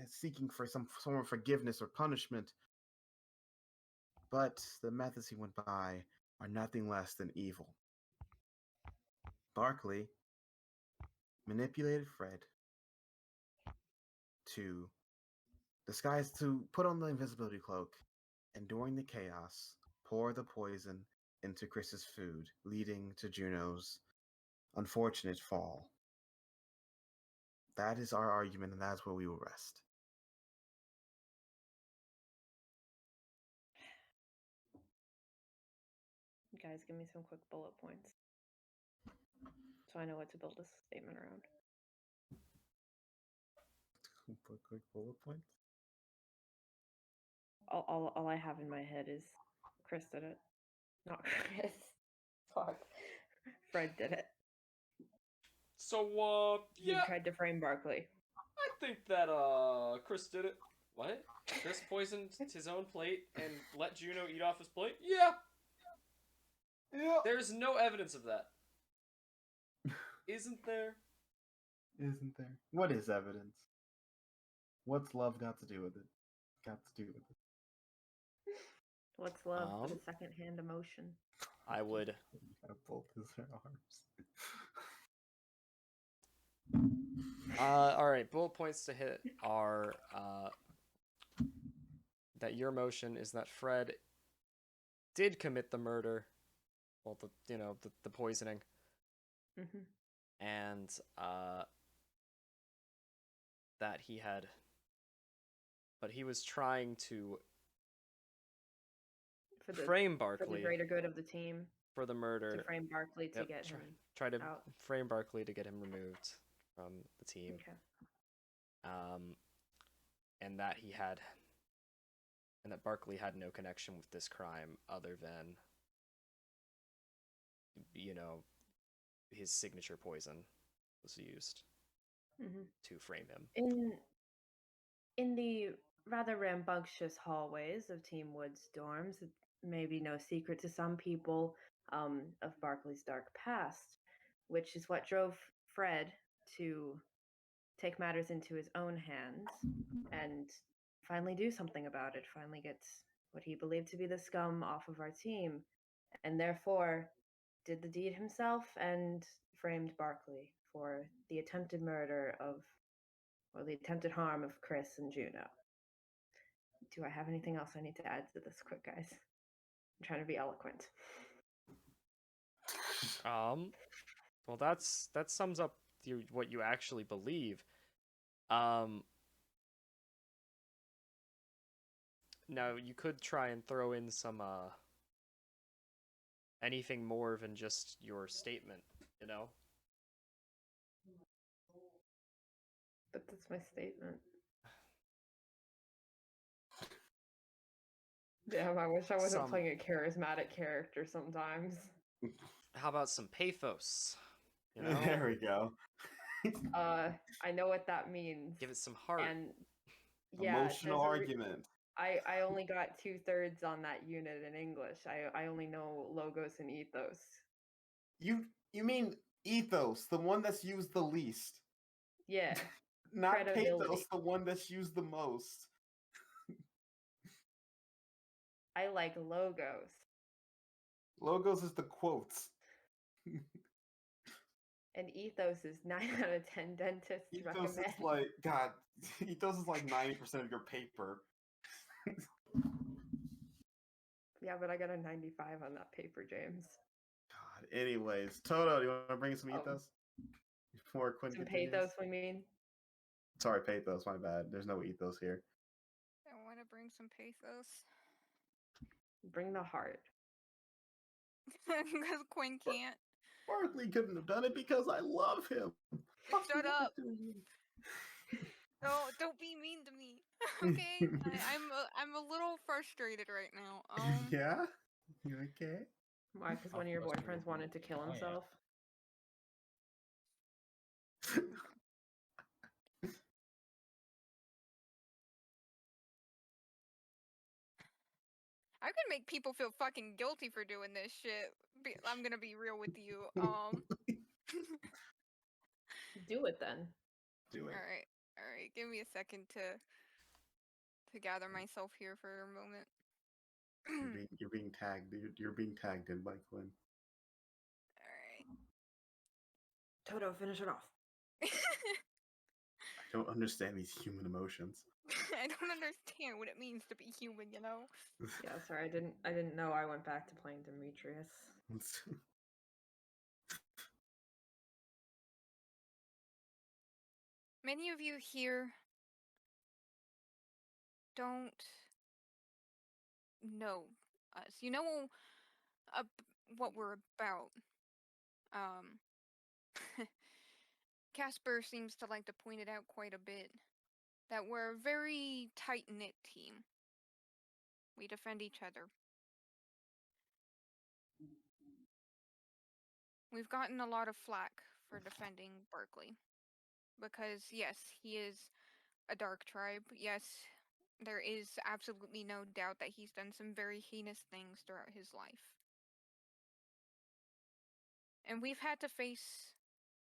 seeking for some form of forgiveness or punishment, but the methods he went by are nothing less than evil. Barkley manipulated Fred to put on the invisibility cloak, and during the chaos, pour the poison into Chris's food, leading to Juno's unfortunate fall. That is our argument, and that's where we will rest. Guys, give me some quick bullet points. So I know what to build a statement around. Quick bullet points. All I have in my head is Chris did it. Not Chris. Fuck. Fred did it. So, He yeah, tried to frame Barkley. I think that, Chris did it. What? Chris poisoned his own plate and let Juno eat off his plate? Yeah. Yeah. There's no evidence of that. Isn't there? Isn't there? What is evidence? What's love got to do with it? What's love but a secondhand emotion? I would. Got both his arms. Alright, bullet points to hit are, that your motion is that Fred did commit the murder, well, the poisoning, Mm-hmm. and that he had, but he was trying to frame For the Barkley greater good of the team, for the murder. to frame Barkley to Yep, get him try to out. frame Barkley to get him removed from the team. Okay. And that Barkley had no connection with this crime other than, his signature poison was used Mm-hmm. to frame him. In the rather rambunctious hallways of Team Wood's dorms, it may be no secret to some people of Barkley's dark past, which is what drove Fred to take matters into his own hands and finally do something about it, finally get what he believed to be the scum off of our team, and therefore did the deed himself and framed Barkley for the attempted murder of, or the attempted harm of Chris and Juno. Do I have anything else I need to add to this quick, guys? I'm trying to be eloquent. Well, that sums up what you actually believe. Now you could try and throw in some anything more than just your statement, But that's my statement. Damn, I wish I wasn't playing a charismatic character sometimes. How about some pathos? There we go. I know what that means. Give it some heart. And yeah, emotional argument. I only got 2/3 on that unit in English. I only know logos and ethos. You mean ethos, the one that's used the least. Yeah. Not credibility. pathos, the one that's used the most. I like logos. Logos is the quotes. And ethos is 9 out of 10 dentists Ethos recommend. is like, God, ethos is like 90% of your paper. Yeah, but I got a 95 on that paper, James. God. Anyways, Toto, do you want to bring some ethos? Before Quinn Some continues? pathos, we mean. Sorry, pathos, my bad. There's no ethos here. I want to bring some pathos. Bring the heart. Because Quinn can't. Barkley couldn't have done it because I love him. Shut up. No, don't be mean to me. Okay? I'm a little frustrated right now. Yeah? You okay? Why? Because one of your boyfriends wanted to kill himself? I could make people feel fucking guilty for doing this shit. I'm gonna be real with you. Do it then. Do it. All right. Give me a second to gather myself here for a moment. You're being tagged, dude. You're being tagged in by Quinn. Alright. Toto, finish it off. I don't understand these human emotions. I don't understand what it means to be human, Yeah, sorry, I didn't know I went back to playing Demetrius. Many of you here don't know us. You know what we're about. Casper seems to like to point it out quite a bit, that we're a very tight-knit team. We defend each other. We've gotten a lot of flack for defending Barkley. Because, yes, he is a dark tribe. Yes, there is absolutely no doubt that he's done some very heinous things throughout his life. And we've had to face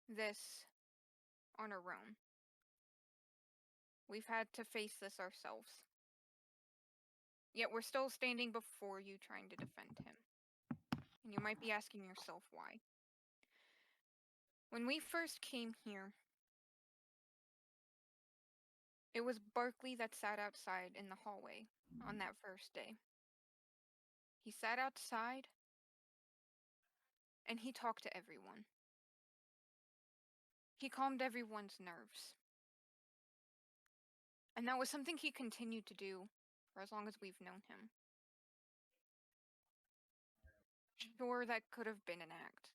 this on our own. We've had to face this ourselves. Yet we're still standing before you trying to defend him. And you might be asking yourself why. When we first came here, it was Barkley that sat outside in the hallway on that first day. He sat outside and he talked to everyone. He calmed everyone's nerves. And that was something he continued to do for as long as we've known him. Sure, that could have been an act.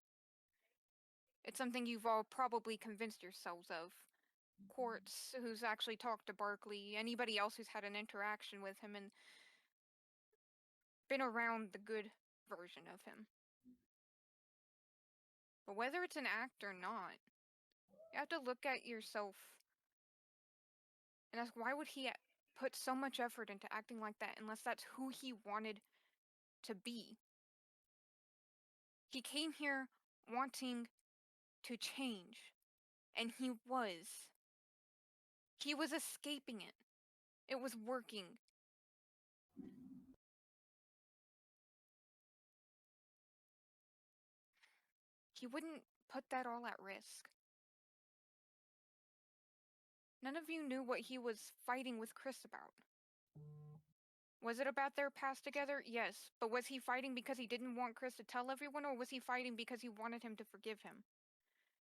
It's something you've all probably convinced yourselves of. Quartz, who's actually talked to Barkley, anybody else who's had an interaction with him and been around the good version of him. But whether it's an act or not, you have to look at yourself and ask, why would he put so much effort into acting like that unless that's who he wanted to be? He came here wanting to change, and he was. He was escaping it. It was working. He wouldn't put that all at risk. None of you knew what he was fighting with Chris about. Was it about their past together? Yes. But was he fighting because he didn't want Chris to tell everyone, or was he fighting because he wanted him to forgive him?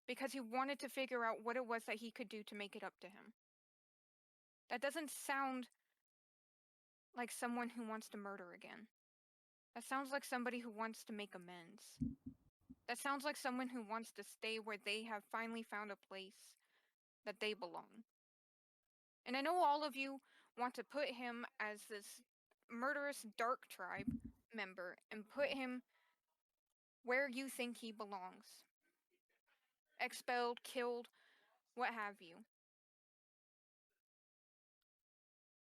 Because he wanted to figure out what it was that he could do to make it up to him. That doesn't sound like someone who wants to murder again. That sounds like somebody who wants to make amends. That sounds like someone who wants to stay where they have finally found a place that they belong. And I know all of you want to put him as this murderous dark tribe member and put him where you think he belongs. Expelled, killed, what have you.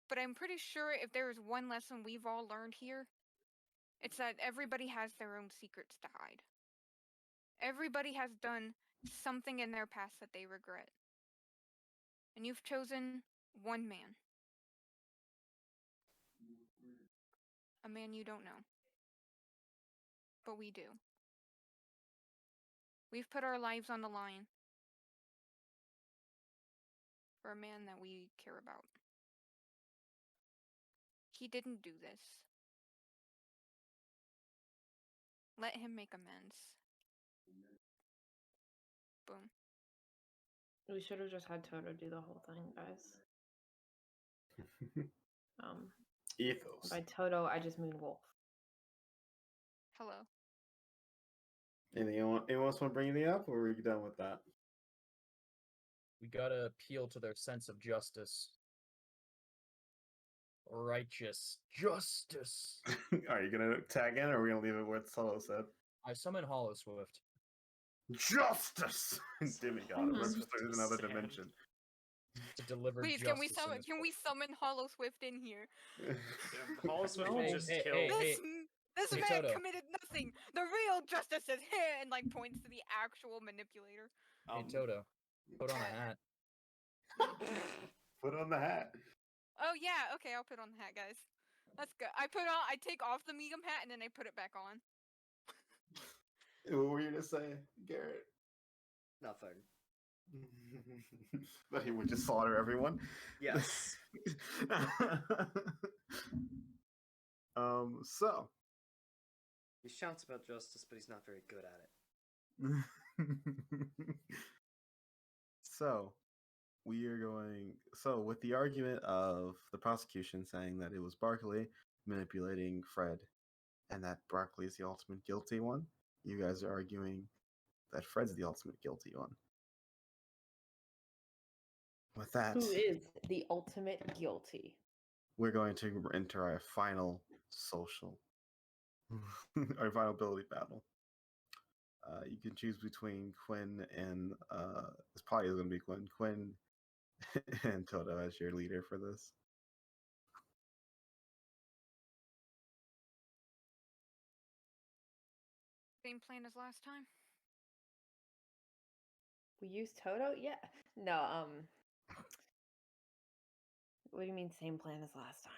But I'm pretty sure if there is one lesson we've all learned here, it's that everybody has their own secrets to hide. Everybody has done something in their past that they regret. And you've chosen one man. A man you don't know. But we do. We've put our lives on the line for a man that we care about. He didn't do this. Let him make amends. Boom. We should have just had Toto do the whole thing, guys. Ethos. By Toto, I just mean Wolf. Hello. Anyone else want to bring anything up, or are we done with that? We gotta appeal to their sense of justice. Righteous justice. Are you gonna tag in, or are we gonna leave it what Solo said? I summon Hollow Swift. Justice! Demigod. Let's just there's another Sam. dimension. To deliver Please, justice. can we summon Hollow Swift in here? Hollow Swift No. would just Hey, kill. hey, This hey, man Toto. committed nothing. The real justice is here, and like points to the actual manipulator. Hey, Toto, put on a hat. Put on the hat. Oh yeah, okay, I'll put on the hat, guys. Let's go. I take off the MEAGM hat and then I put it back on. What were you gonna say, Garrett? Nothing. That he would just slaughter everyone. Yes. So He shouts about justice, but he's not very good at it. so we are going. So with the argument of the prosecution saying that it was Barkley manipulating Fred, and that Barkley is the ultimate guilty one, you guys are arguing that Fred's the ultimate guilty one. With that, Who is the ultimate guilty? we're going to enter our final social, our final ability battle. You can choose between Quinn and it's probably going to be Quinn and Toto as your leader for this. Same plan as last time. We used Toto? Yeah. No, what do you mean same plan as last time?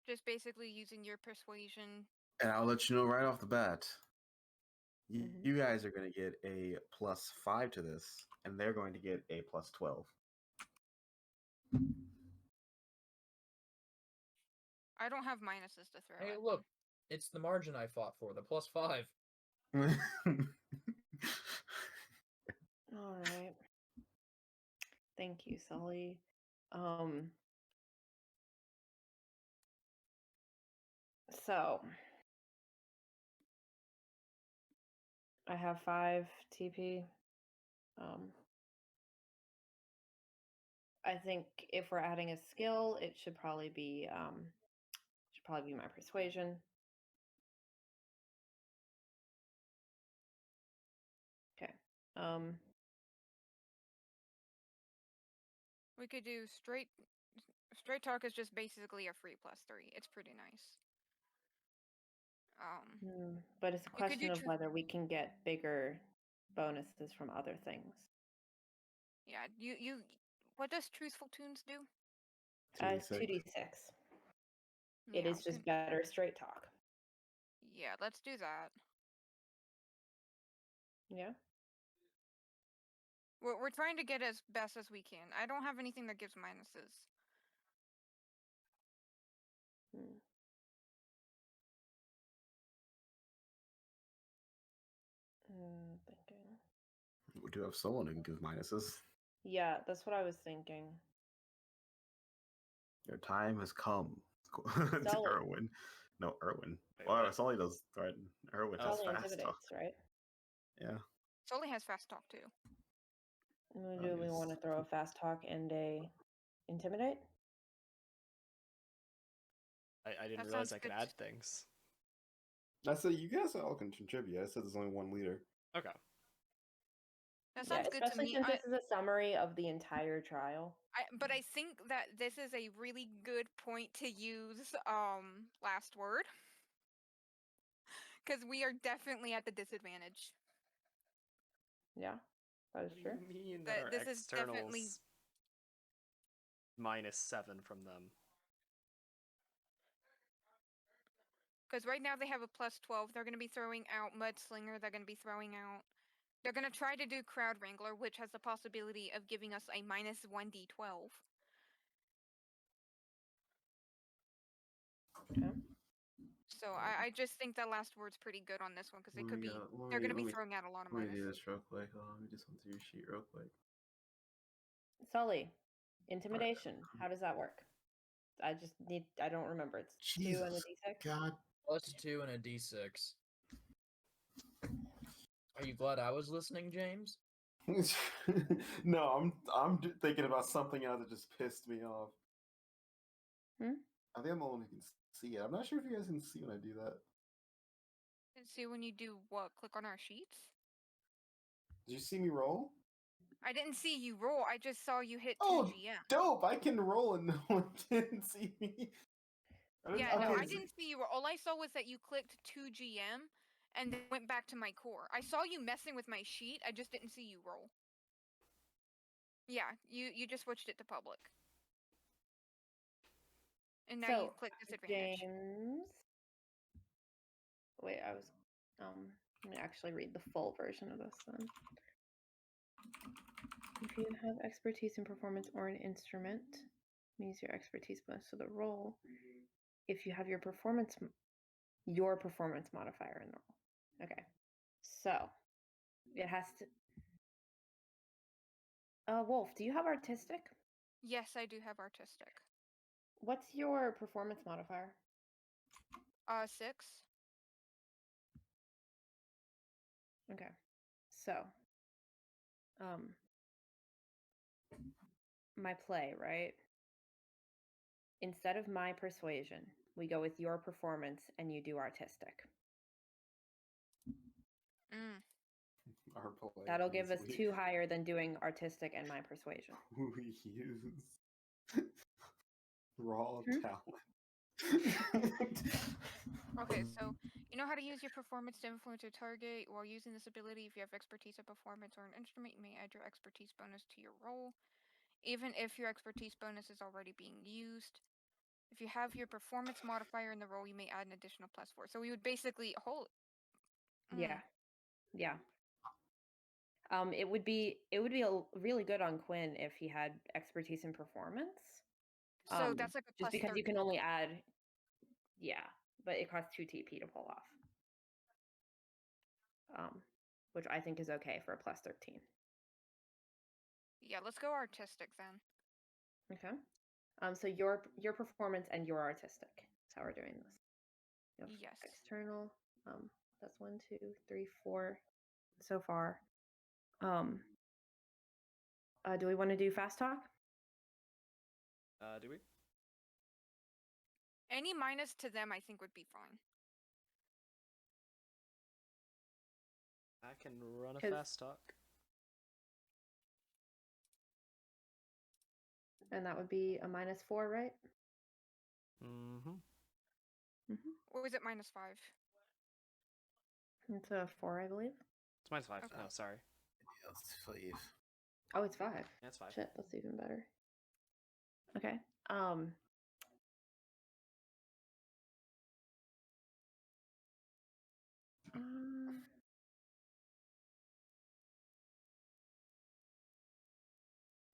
Just basically using your persuasion. And I'll let you know right off the bat. Mhm. You guys are going to get a +5 to this, and they're going to get a +12. I don't have minuses to throw. Hey, at look, them. it's the margin I fought for, the +5. All right. Thank you, Sully. So I have 5 TP. I think if we're adding a skill, it should probably be my persuasion. Okay. We could do straight talk is just basically a free +3. It's pretty nice. But it's a You could do question of whether we can get bigger bonuses from other things. Yeah, you what does Truthful Tunes do? It's 2d6. It Yeah, is just better straight talk. Yeah, let's do that. Yeah. We're trying to get as best as we can. I don't have anything that gives minuses. Thinking. We do have someone who can give minuses. Yeah, that's what I was thinking. Your time has come. To Sully. Erwin. No, Erwin. Wait, Well, what? Sully does threaten. Erwin has Sully fast talk. intimidates, right? Yeah. Sully has fast talk too. Do we want to throw a fast talk and a intimidate? I didn't That realize sounds I could good. add things. I said you guys all can contribute. I said there's only one leader. Okay. That Yeah, sounds good to especially me. since this is a summary of the entire trial. But I think that this is a really good point to use last word. Because we are definitely at the disadvantage. Yeah, that is true. What do you mean that our This is definitely externals -7 from them? because right now they have a +12. They're going to be throwing out Mudslinger. They're going to be throwing out. They're going to try to do Crowd Wrangler, which has the possibility of giving us a -1d12. Okay. So I just think that last word's pretty good on this one because they could be. They're going to be throwing out a lot of Let me do minuses. this real quick. Hold on, let me just onto your sheet real quick. Sully, intimidation. How does that work? I don't remember. It's 2 and a d6. God. +2 and a d6. Are you glad I was listening, James? No, I'm thinking about something else that just pissed me off. I think I'm the one who can see it. I'm not sure if you guys can see when I do that. And see when you do what? Click on our sheets? Did you see me roll? I didn't see you roll. I just saw you hit 2 Oh, GM. dope! I can roll and no one didn't see me. Yeah, no, Okay, I didn't see you roll. All I saw was that you clicked 2 GM and then went back to my core. I saw you messing with my sheet. I just didn't see you roll. Yeah, you just switched it to public. And now you click disadvantage. James. Wait, I was. Let me actually read the full version of this then. If you have expertise in performance or an instrument, means your expertise bonus to the roll. If you have your performance modifier in the roll. Okay. So it has to. Wolf, do you have artistic? Yes, I do have artistic. What's your performance modifier? 6. Okay. So, my play, right? Instead of my persuasion, we go with your performance and you do artistic. Our play That'll give us is 2 higher than doing artistic and my persuasion. we use raw talent. Okay, so you know how to use your performance to influence your target while using this ability. If you have expertise at performance or an instrument, you may add your expertise bonus to your roll, even if your expertise bonus is already being used. If you have your performance modifier in the roll, you may add an additional +4. So we would basically Yeah. It would be really good on Quinn if he had expertise in performance. So that's like a just because you +13. can only add Yeah, but it costs 2 TP to pull off. Which I think is okay for a plus 13. Yeah, let's go artistic then. Okay. So your performance and your artistic. That's how we're doing this. You have Yes. external. That's 1, 2, 3, 4 so far. Do we want to do fast talk? Do we? Any minus to them, I think, would be fine. I can run a 'Cause- fast talk. And that would be a -4, right? Mm-hmm. Or was it -5? It's a 4, I believe. It's -5. Okay. Oh, sorry. Let's leave. Oh, it's 5. Yeah, it's 5. Shit, that's even better. Okay.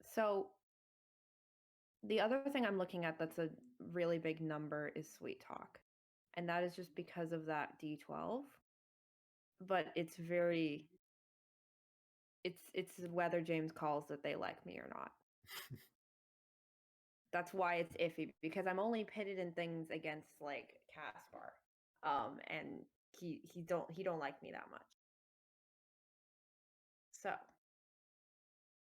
So the other thing I'm looking at that's a really big number is sweet talk. And that is just because of that D12. But it's very it's whether James calls that they like me or not. That's why it's iffy, because I'm only pitted in things against like Caspar. And he don't like me that much. So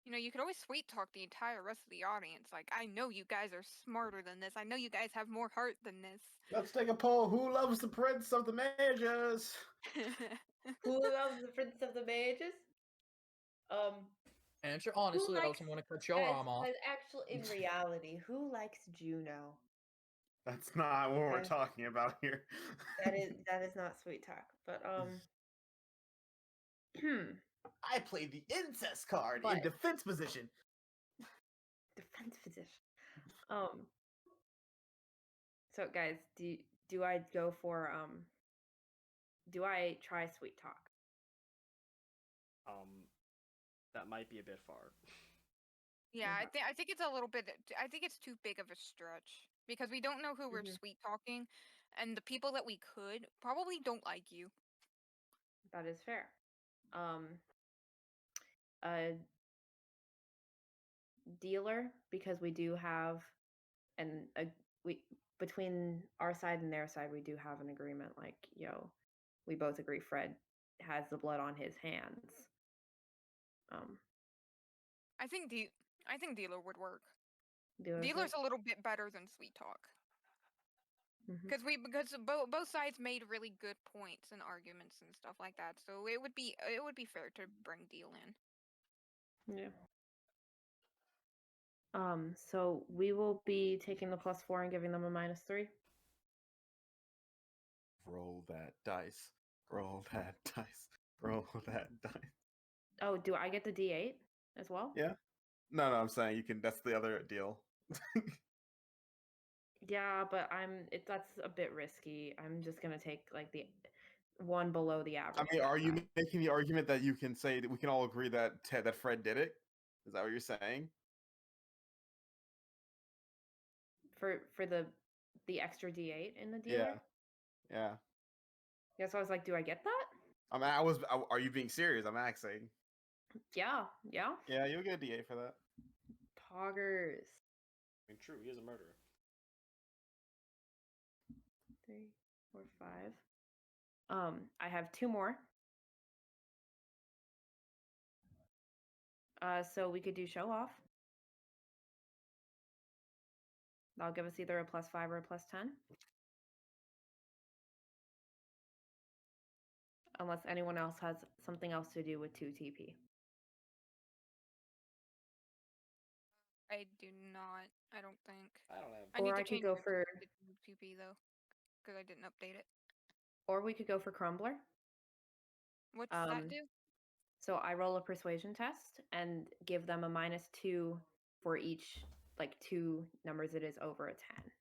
You know, you could always sweet talk the entire rest of the audience. Like, I know you guys are smarter than this. I know you guys have more heart than this. Let's take a poll. Who loves the Prince of the Mages? who loves the Prince of the Mages? Answer honestly, else I'm gonna cut your arm off. Actually, in reality, who likes Juno? That's not what we're Okay. talking about here. That is not sweet talk. But I played the incest card in But- defense position. defense position. So guys, do I go for do I try sweet talk? That might be a bit far. Yeah, Okay. I think it's a little bit. I think it's too big of a stretch because we don't know who we're Mhm. sweet talking, and the people that we could probably don't like you. That is fair. A dealer, because we do have we between our side and their side we do have an agreement. Like, we both agree Fred has the blood on his hands. I think dealer would work. Dealer's Dealer's good? a little bit better than sweet talk Mhm. because both sides made really good points and arguments and stuff like that. So it would be fair to bring deal in. Yeah. So we will be taking the +4 and giving them a -3. Roll that dice. Roll that dice. Roll that dice. Oh, do I get the D8 as well? Yeah. No, I'm saying you can. That's the other deal. Yeah, but that's a bit risky. I'm just gonna take like the one below the I average. mean, are you die. making the argument that you can say that we can all agree that that Fred did it? Is that what you're saying? for the extra D8 in the dealer? Yeah. Yeah, so I was like, do I get that? I mean, are you being serious? I'm asking. Yeah. Yeah, you'll get a D8 for that. Poggers. I mean, true, he is a murderer. 3, 4, 5. I have 2 more. So we could do show off. That'll give us either a +5 or a +10. Unless anyone else has something else to do with 2 TP. I do not. I don't think. I don't have. I need Or to I could change go my for, TP though, because I didn't update it. or we could go for Crumbler. What's that Um, do? So I roll a persuasion test and give them a -2 for each, like, 2 numbers it is over a 10.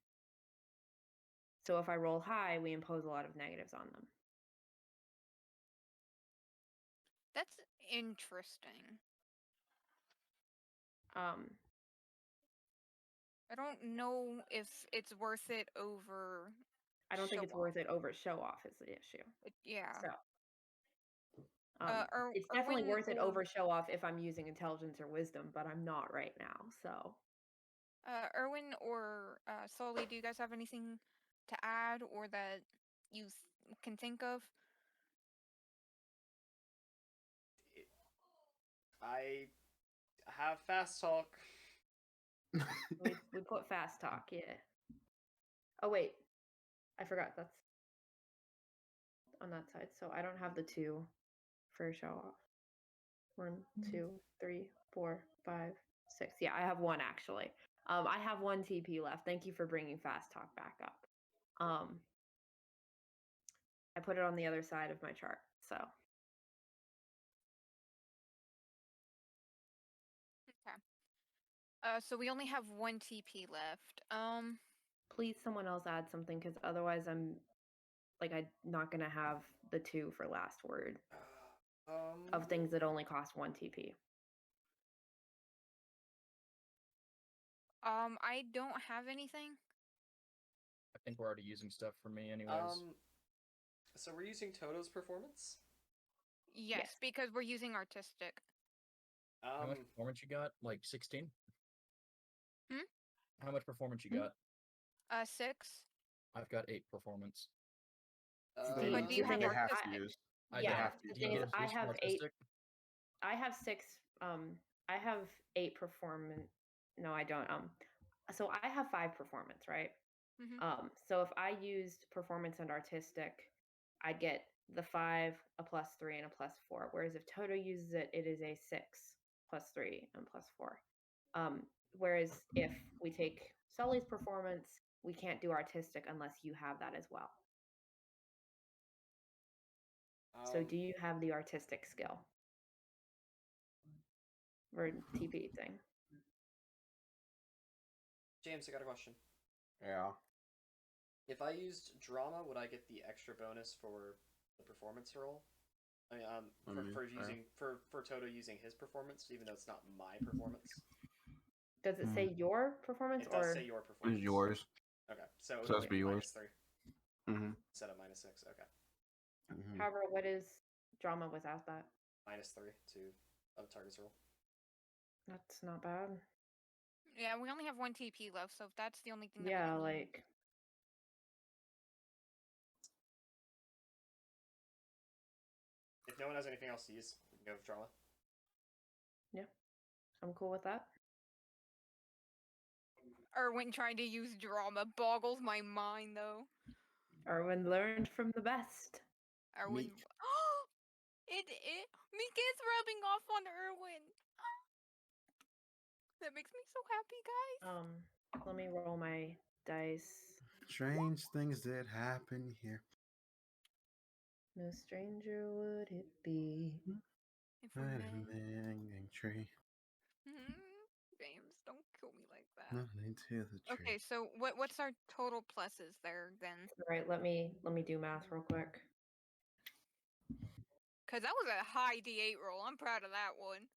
So if I roll high, we impose a lot of negatives on them. That's interesting. I don't know if it's worth it over I don't think Show it's off. worth it over show off is the issue. Yeah. So Er- it's definitely Erwin worth it or- over show off if I'm using intelligence or wisdom, but I'm not right now. So Erwin or Sully, do you guys have anything to add or that you can think of? I have fast talk. we put fast talk, yeah. Oh wait, I forgot that's on that side. So I don't have the 2 for show off. 1, 2, 3, 4, 5, 6. Yeah, I have 1 actually. I have 1 TP left. Thank you for bringing fast talk back up. I put it on the other side of my chart. So Okay. So we only have 1 TP left. please, someone else add something because otherwise I'm not gonna have the 2 for last word of things that only cost 1 TP. I don't have anything. I think we're already using stuff for me, anyways. So we're using Toto's performance. Yes, because we're using artistic. How much performance you got? Like 16? Hmm? How much performance you got? 6. I've got 8 performance. But do you have artistic? Yeah, Do you get a boost from artistic? I have 6. I have 8 performance. No, I don't. So I have 5 performance, right? Mm-hmm. So if I used performance and artistic, I'd get the 5, a +3, and a +4. Whereas if Toto uses it, it is a 6, +3, and +4. Whereas if we take Sully's performance, we can't do artistic unless you have that as well. So do you have the artistic skill? Or TP thing? James, I got a question. Yeah. If I used drama, would I get the extra bonus for the performance roll? I mean, for Toto using his performance, even though it's not my performance. Does it say your performance? It does say your performance. It's yours. Okay, so it would be yours. -3 instead of -6. Okay. However, what is drama without that? -3 to a target's roll. That's not bad. Yeah, we only have 1 TP left, so if that's the only thing that Yeah, we can like if no one has anything else to use, we can go with drama. Yeah, I'm cool with that. Erwin trying to use drama boggles my mind, though. Erwin learned from the best. Erwin. Meek is rubbing off on Erwin. That makes me so happy, guys. Let me roll my dice. Strange things that happen here. No stranger would it be. If we're Hanging tree. James, don't kill me like that. Nothing to the tree. Okay, so what's our total pluses there then? All right, let me do math real quick. Cause that was a high D8 roll. I'm proud of that one.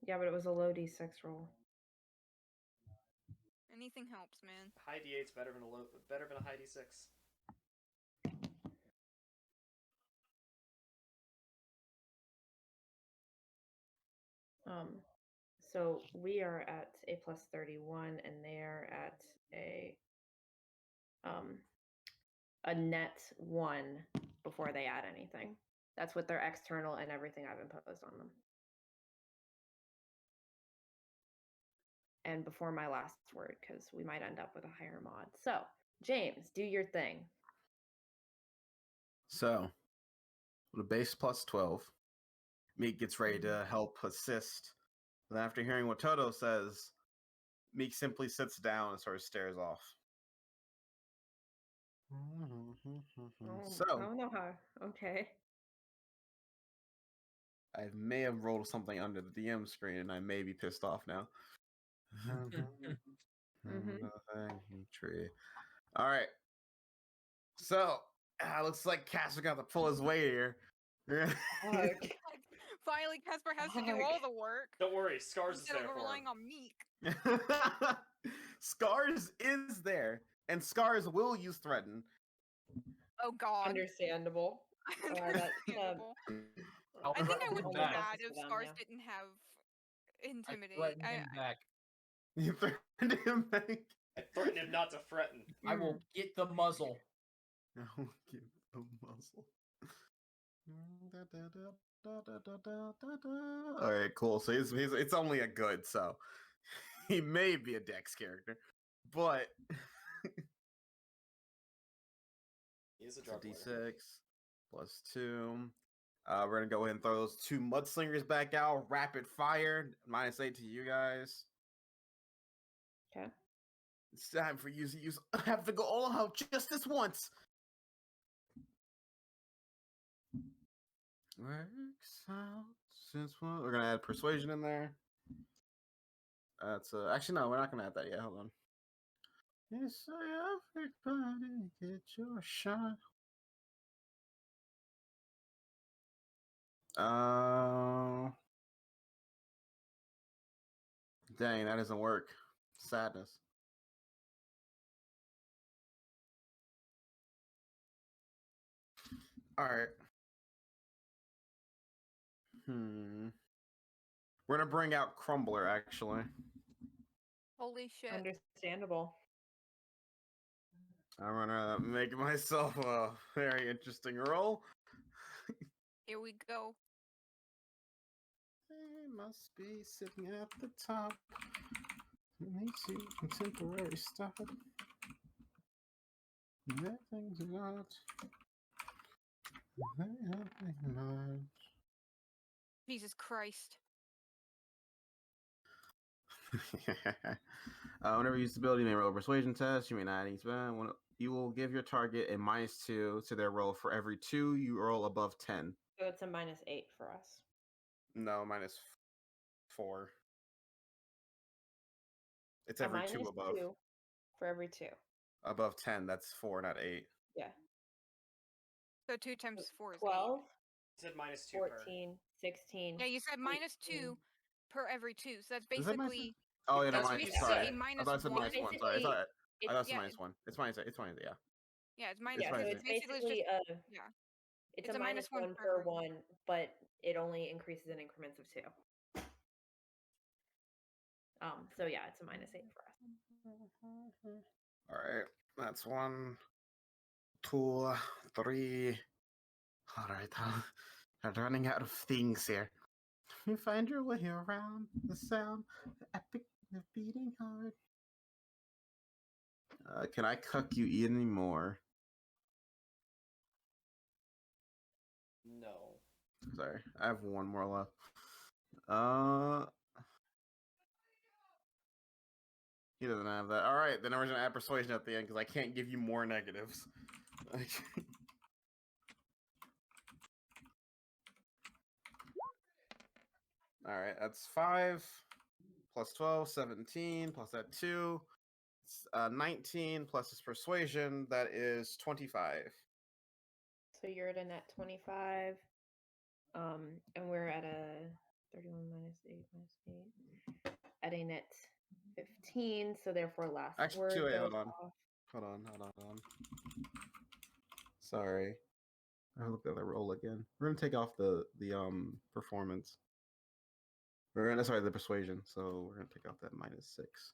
Yeah, but it was a low D6 roll. Anything helps, man. High D8's better than a high D6. So we are at a +31, and they are at a net 1 before they add anything. That's with their external and everything I've imposed on them. And before my last word, because we might end up with a higher mod. So, James, do your thing. So, with a base +12, Meek gets ready to help assist. And after hearing what Toto says, Meek simply sits down and sort of stares off. So, I don't know how. Okay. I may have rolled something under the DM screen, and I may be pissed off now. Tree. All right. So, looks like Casper got to pull his weight here. Finally, Casper has to do all the work. Don't worry, Scars is there for for relying him. on Meek. Scars is there, and Scars will use Threaten. Oh God. Understandable. That's Understandable. I'll I think I threaten would him be back. mad For if them, Scars yeah. didn't have I Intimidate. threaten him back. You threatened him back. I threatened him not to threaten. I will get the muzzle. I will give the muzzle. All right, cool. So he's it's only a good, so he may be a Dex character, but He is a it's a drug lord. D6 plus 2. We're gonna go ahead and throw those 2 mudslingers back out. Rapid fire, -8 to you guys. Okay. It's time for you to use. Have to go all out just this once. Works out since we're gonna add persuasion in there. That's actually no, we're not gonna add that yet. Hold on. Yes, everybody get your shot. Dang, that doesn't work. Sadness. All right. We're gonna bring out Crumbler actually. Holy shit. Understandable. I'm gonna make myself a very interesting roll. Here we go. They must be sitting at the top. Let me see contemporary stuff. That thing's not. Not. Jesus Christ. Whenever you use the ability, you may roll a persuasion test. You may not need to. You will give your target a -2 to their roll for every 2 you roll above 10. So it's a -8 for us. No, -4. It's A every 2 above. -2 for every 2. Above 10, that's 4, not 8. Yeah. So 2 times 4 is 12, You said -2 per. 14, 16. 8. Yeah, you said -2 per every 2. So that's Is that basically Oh, yeah, no, that's minus, basically sorry. a I minus thought I said one. -1. Sorry, I thought it's yeah. -1. It's -8. Yeah. Yeah, it's minus. It's Yeah, so minus it's eight. basically yeah. it's It's a a minus one -1 per per every- 1, but it only increases in increments of 2. So yeah, it's a -8 for us. All right, that's 1, 2, 3. All right, I'm running out of things here. You find your way around the sound, the epic, the beating heart. Can I cuck you anymore? No. Sorry, I have 1 more left. He doesn't have that. All right, then we're gonna add persuasion at the end because I can't give you more negatives. All right, that's 5 plus 12, 17 plus that 2. 19 plus his persuasion. That is 25. So you're at a net 25. And we're at a 31 -8 -8 at a net 15. So therefore, last Actually, word wait, goes hold on. off. Hold on. Sorry, I looked at the roll again. We're gonna take off the performance. The persuasion. So we're gonna take off that -6.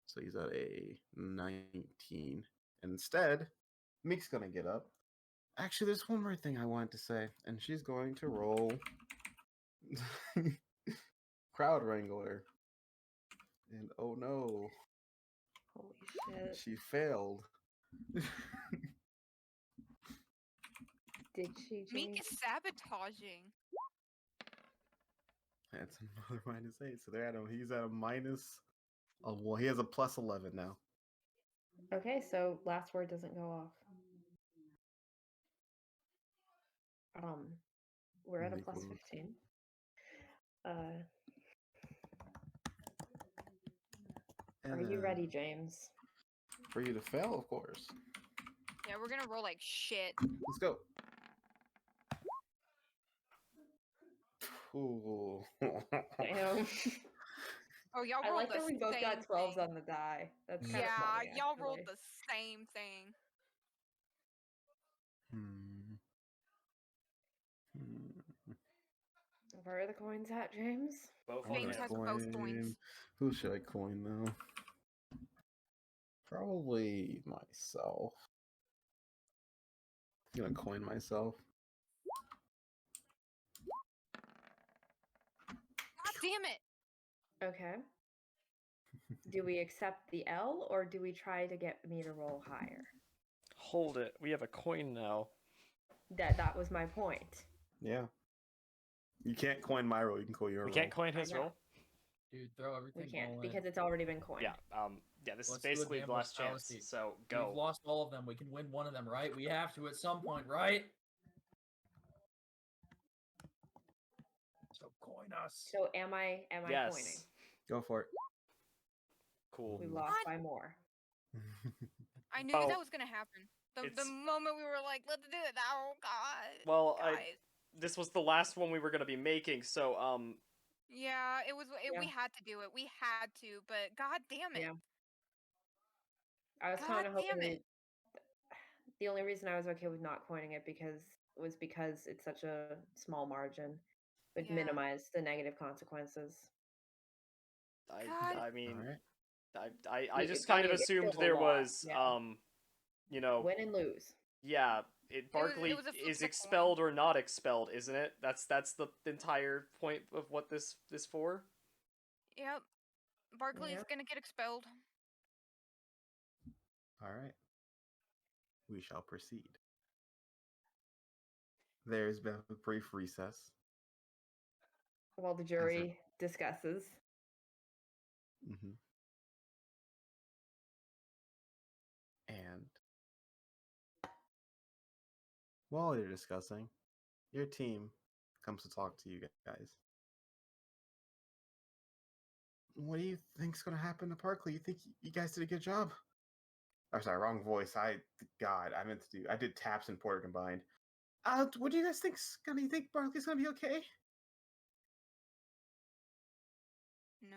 So he's at a 19. And instead, Meek's gonna get up. Actually, there's one more thing I wanted to say, and she's going to roll Crowd Wrangler. And oh no, Holy shit. she failed. Did she, Meek James? is sabotaging. That's another -8. So they're at he's at a minus. Oh, well, he has a +11 now. Okay, so last word doesn't go off. We're at a Make one. +15. Are you ready, James? For you to fail, of course. Yeah, we're gonna roll like shit. Let's go. Ooh. Damn. Oh, y'all I rolled like the that we both got same 12s thing. on the die. That's kind of Yeah, funny, y'all rolled actually. the same thing. Hmm. Hmm. Where are the coins at, James? Both I'm on James gonna has him. both coin. coins. Who should I coin though? Probably myself. I'm gonna coin myself. God damn it! Okay. Do we accept the L or do we try to get me to roll higher? Hold it. We have a coin now. That was my point. Yeah. You can't coin my roll. You can coin your We roll. can't coin I his know. roll. Dude, throw We everything can't all in. because it's already been coined. Yeah. Yeah. This Let's is do a basically the gambler's last chance. fallacy. So We've go. lost all of them. We can win one of them, right? We have to at some point, right? So coin us. So am I coining? Yes. Go for it. Cool. We Mm. lost What? by more. I knew Well, that was gonna happen. The it's- moment we were like, let's do it. Oh god. Well, guys. this was the last one we were gonna be making, so Yeah, it was. Yeah. We had to do it. We had to, but god damn it. Yeah. I was God kind of hoping damn it. the only reason I was okay with not coining it was because it's such a small margin. It would Yeah. minimize the negative consequences. God. I mean, Alright. I You- just I kind of mean, it's assumed still a there lot, was yeah. you know, Win and lose. yeah, It Barkley was a flip is of the coin. expelled or not expelled, isn't it? That's the entire point of what this is for. Yep. Barkley's Yeah. gonna get expelled. Alright. We shall proceed. There's been a brief recess. While the jury discusses. Mm-hmm. And while you're discussing, your team comes to talk to you guys. What do you think's going to happen to Barkley? You think you guys did a good job? I'm sorry, wrong voice. I did Taps and Porter combined. What do you guys think's gonna? You think Barkley's gonna be okay? No.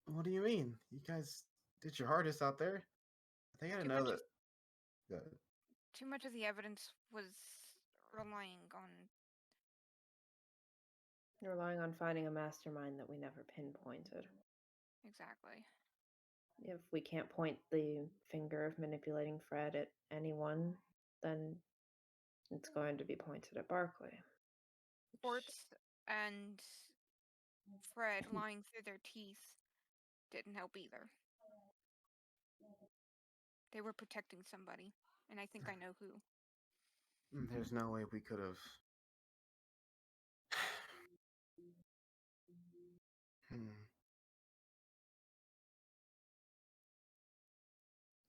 What do you mean? You guys did your hardest out there. They gotta Too know much that. Good. Too much of the evidence was relying on. Relying on finding a mastermind that we never pinpointed. Exactly. If we can't point the finger of manipulating Fred at anyone, then it's going to be pointed at Barkley. Quartz and Fred lying through their teeth didn't help either. They were protecting somebody, and I think I know who. There's no way we could have.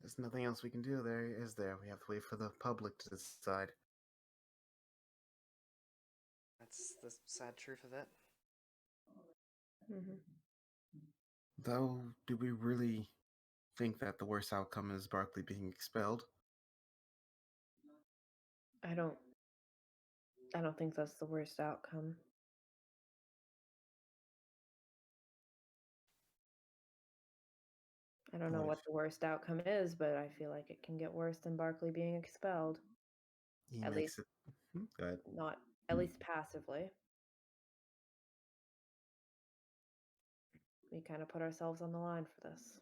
There's nothing else we can do there, is there? We have to wait for the public to decide. That's the sad truth of it. Mm-hmm. Though, do we really think that the worst outcome is Barkley being expelled? I don't think that's the worst outcome. I don't know What what if the worst outcome is, but I feel like it can get worse than Barkley being expelled. he At makes least it? Go ahead. not at least passively. We kind of put ourselves on the line for this.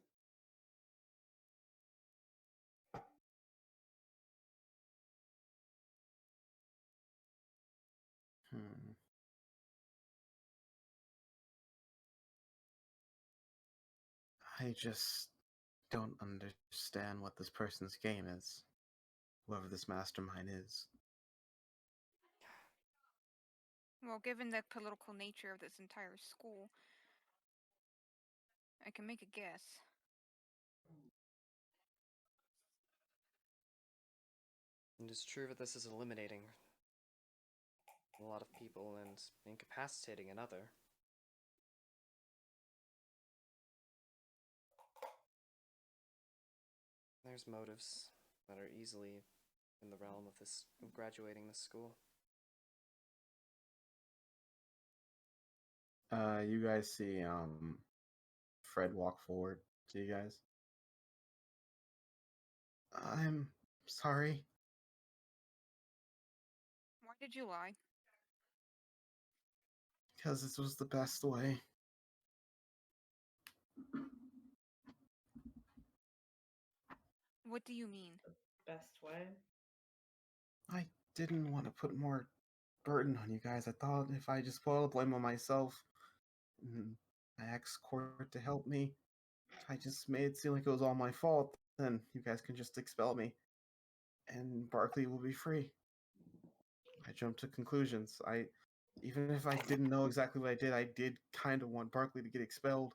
Hmm. I just don't understand what this person's game is. Whoever this mastermind is. Well, given the political nature of this entire school, I can make a guess. It is true that this is eliminating a lot of people and incapacitating another. There's motives that are easily in the realm of graduating this school. You guys see Fred walk forward to you guys. I'm sorry. Why did you lie? Because this was the best way. What do you mean? Best way. I didn't want to put more burden on you guys. I thought if I just put all the blame on myself, and I asked court to help me, I just made it seem like it was all my fault, then you guys can just expel me. And Barkley will be free. I jumped to conclusions. Even if I didn't know exactly what I did kind of want Barkley to get expelled.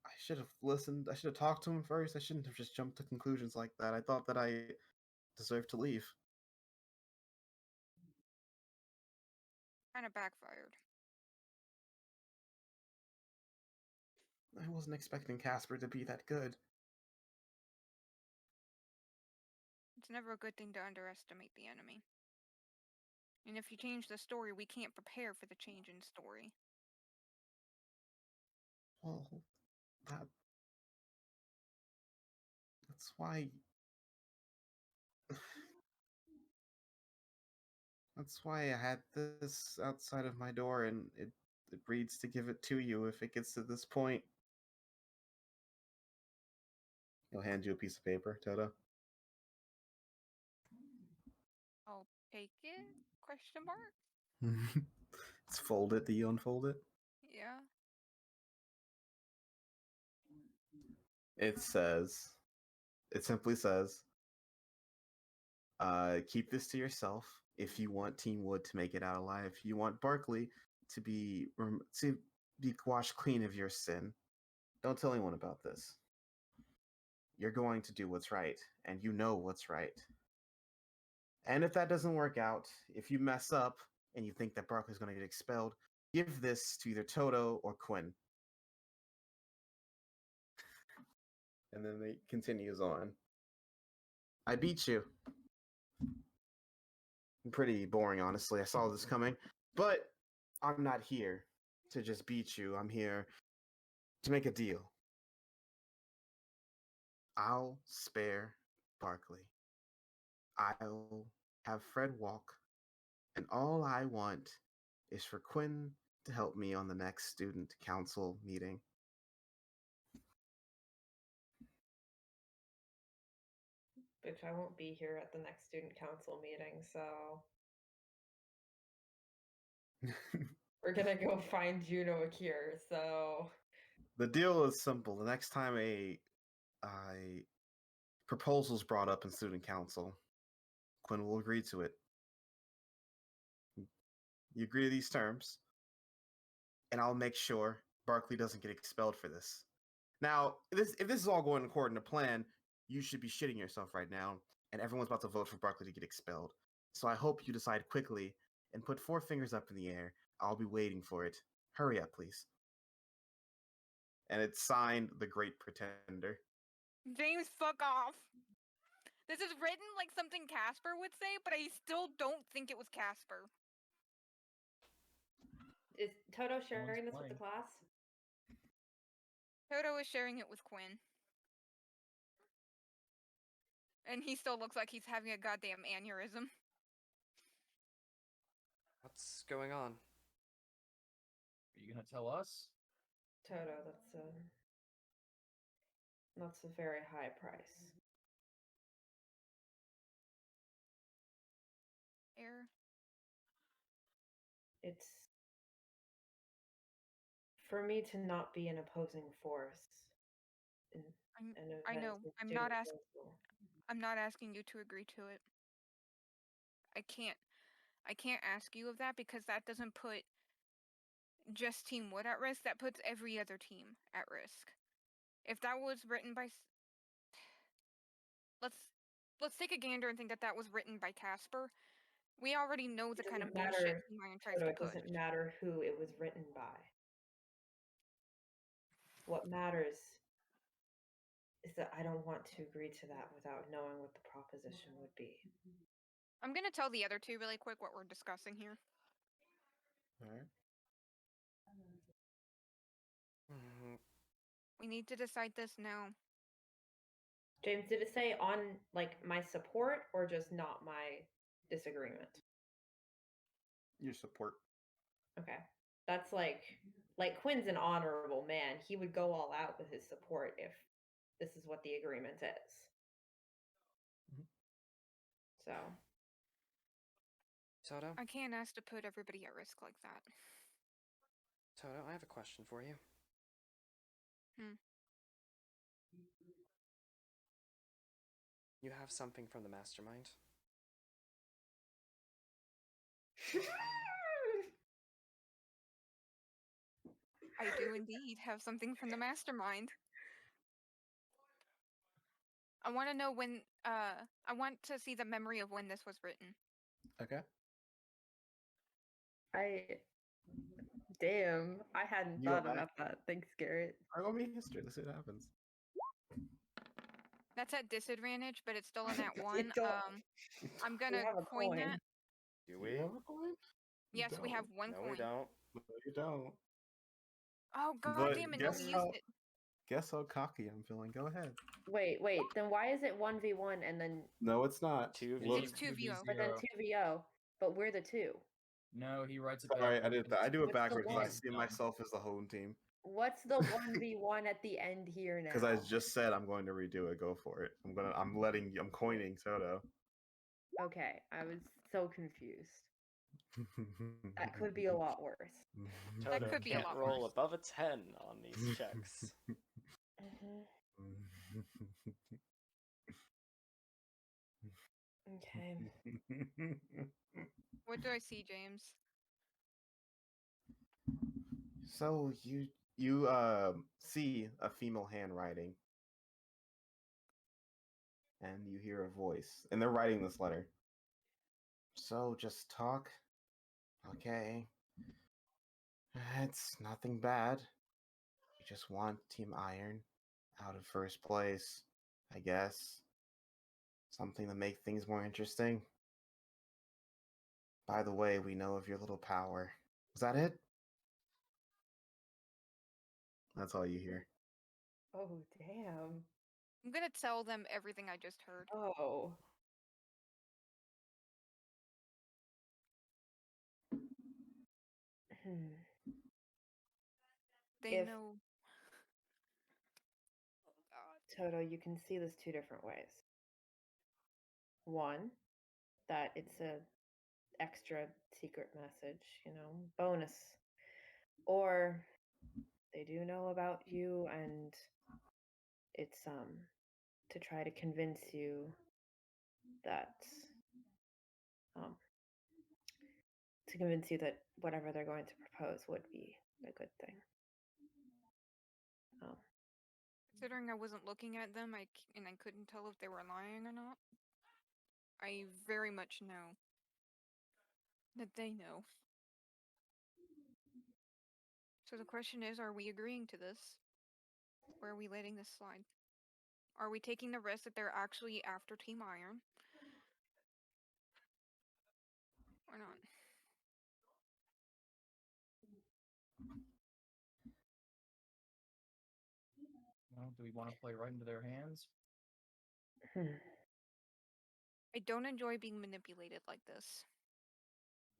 I should have listened. I should have talked to him first. I shouldn't have just jumped to conclusions like that. I thought that I deserved to leave. Kind of backfired. I wasn't expecting Casper to be that good. It's never a good thing to underestimate the enemy. And if you change the story, we can't prepare for the change in story. Well, that's why. That's why I had this outside of my door, and it reads to give it to you if it gets to this point. He'll hand you a piece of paper, Toto. I'll take it? Question mark? It's folded. Do you unfold it? Yeah. It simply says, keep this to yourself if you want Team Wood to make it out alive. If you want Barkley to be washed clean of your sin, don't tell anyone about this. You're going to do what's right, and you know what's right. And if that doesn't work out, if you mess up and you think that Barkley's going to get expelled, give this to either Toto or Quinn. And then it continues on. I beat you. Pretty boring, honestly. I saw this coming. But I'm not here to just beat you. I'm here to make a deal. I'll spare Barkley. I'll have Fred walk. And all I want is for Quinn to help me on the next student council meeting. Which I won't be here at the next student council meeting, so we're gonna go find Juno a cure, so The deal is simple. The next time a proposal's brought up in student council, Quinn will agree to it. You agree to these terms, and I'll make sure Barkley doesn't get expelled for this. Now, if this is all going according to plan, you should be shitting yourself right now, and everyone's about to vote for Barkley to get expelled. So I hope you decide quickly and put 4 fingers up in the air. I'll be waiting for it. Hurry up, please. And it's signed The Great Pretender. James, fuck off. This is written like something Casper would say, but I still don't think it was Casper. is Toto sharing this with the playing. class? Toto is sharing it with Quinn. And he still looks like he's having a goddamn aneurysm. What's going on? Are you gonna tell us? Toto, that's a very high price. Air. It's for me to not be an opposing force. In I know. event of I'm student not asking. council. I'm not asking you to agree to it. I can't ask you of that because that doesn't put just Team Wood at risk. That puts every other team at risk. If that was written by, let's take a gander and think that that was written by Casper. We already know the It kind of doesn't bullshit matter, Ryan tries Toto, to it push. doesn't matter who it was written by. What matters is that I don't want to agree to that without knowing what the proposition would be. I'm gonna tell the other two really quick what we're discussing here. All right. Mhm. We need to decide this now. James, did it say on like my support or just not my disagreement? Your support. Okay. That's like Quinn's an honorable man. He would go all out with his support if this is what the agreement is. Mhm. So Toto, I can't ask to put everybody at risk like that. Toto, I have a question for you. You have something from the mastermind? I do indeed have something from the mastermind. I want to know when. I want to see the memory of when this was written. Okay. Damn, I hadn't You thought go back. about that. Thanks, Garrett. Roll me history. Let's see what happens. That's at disadvantage, but it's still in that one. don't- I'm We gonna have a coin coin. that. Do We we? have a coin? Yes, we have one No, coin. we don't. No, you don't. Oh god But damn it! guess Nobody how- used it. Guess how cocky I'm feeling. Go ahead. Wait. Then why is it 1v1 and then No, it's not. 2v. Look, It's 2v0. but then 2v0? But we're the 2. No, he writes it sorry, backwards. I do it What's the backwards because I one? see myself as the home team. What's the 1v1 at the end here now? Because I just said I'm going to redo it. Go for it. I'm coining Toto. Okay, I was so confused. That could be a lot worse. That Toto could be a can't lot roll worse. above a 10 on these checks. Okay. What do I see, James? So you see a female handwriting, and you hear a voice, and they're writing this letter. So just talk. Okay. It's nothing bad. We just want Team Iron out of first place, I guess. Something to make things more interesting. By the way, we know of your little power. Was that it? That's all you hear. Oh, damn. I'm gonna tell them everything I just heard. Oh. Hmm. They If- know. Oh god. Toto, you can see this two different ways. One, that it's a extra secret message, bonus. Or they do know about you and it's to try to convince you that whatever they're going to propose would be a good thing. Considering I wasn't looking at them, and I couldn't tell if they were lying or not. I very much know that they know. So the question is, are we agreeing to this? Or are we letting this slide? Are we taking the risk that they're actually after Team Iron? Or not? Well, do we want to play right into their hands? I don't enjoy being manipulated like this.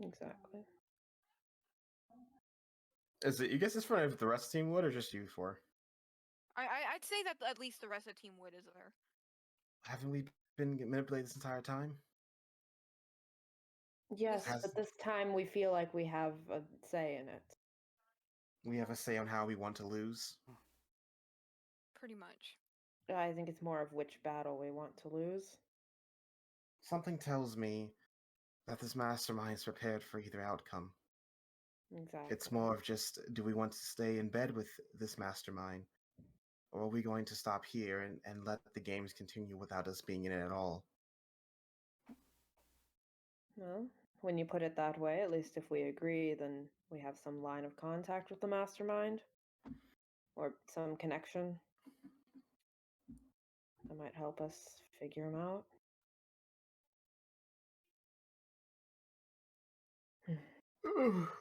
Exactly. Is it you guess it's for the rest of the team would or just you four? I'd say that at least the rest of the team would is there. Haven't we been manipulated this entire time? Yes, Has- but this time we feel like we have a say in it. We have a say on how we want to lose. Pretty much. I think it's more of which battle we want to lose. Something tells me that this mastermind is prepared for either outcome. Exactly. It's more of just, do we want to stay in bed with this mastermind? Or are we going to stop here and let the games continue without us being in it at all? Well, when you put it that way, at least if we agree, then we have some line of contact with the mastermind. Or some connection. That might help us figure him out.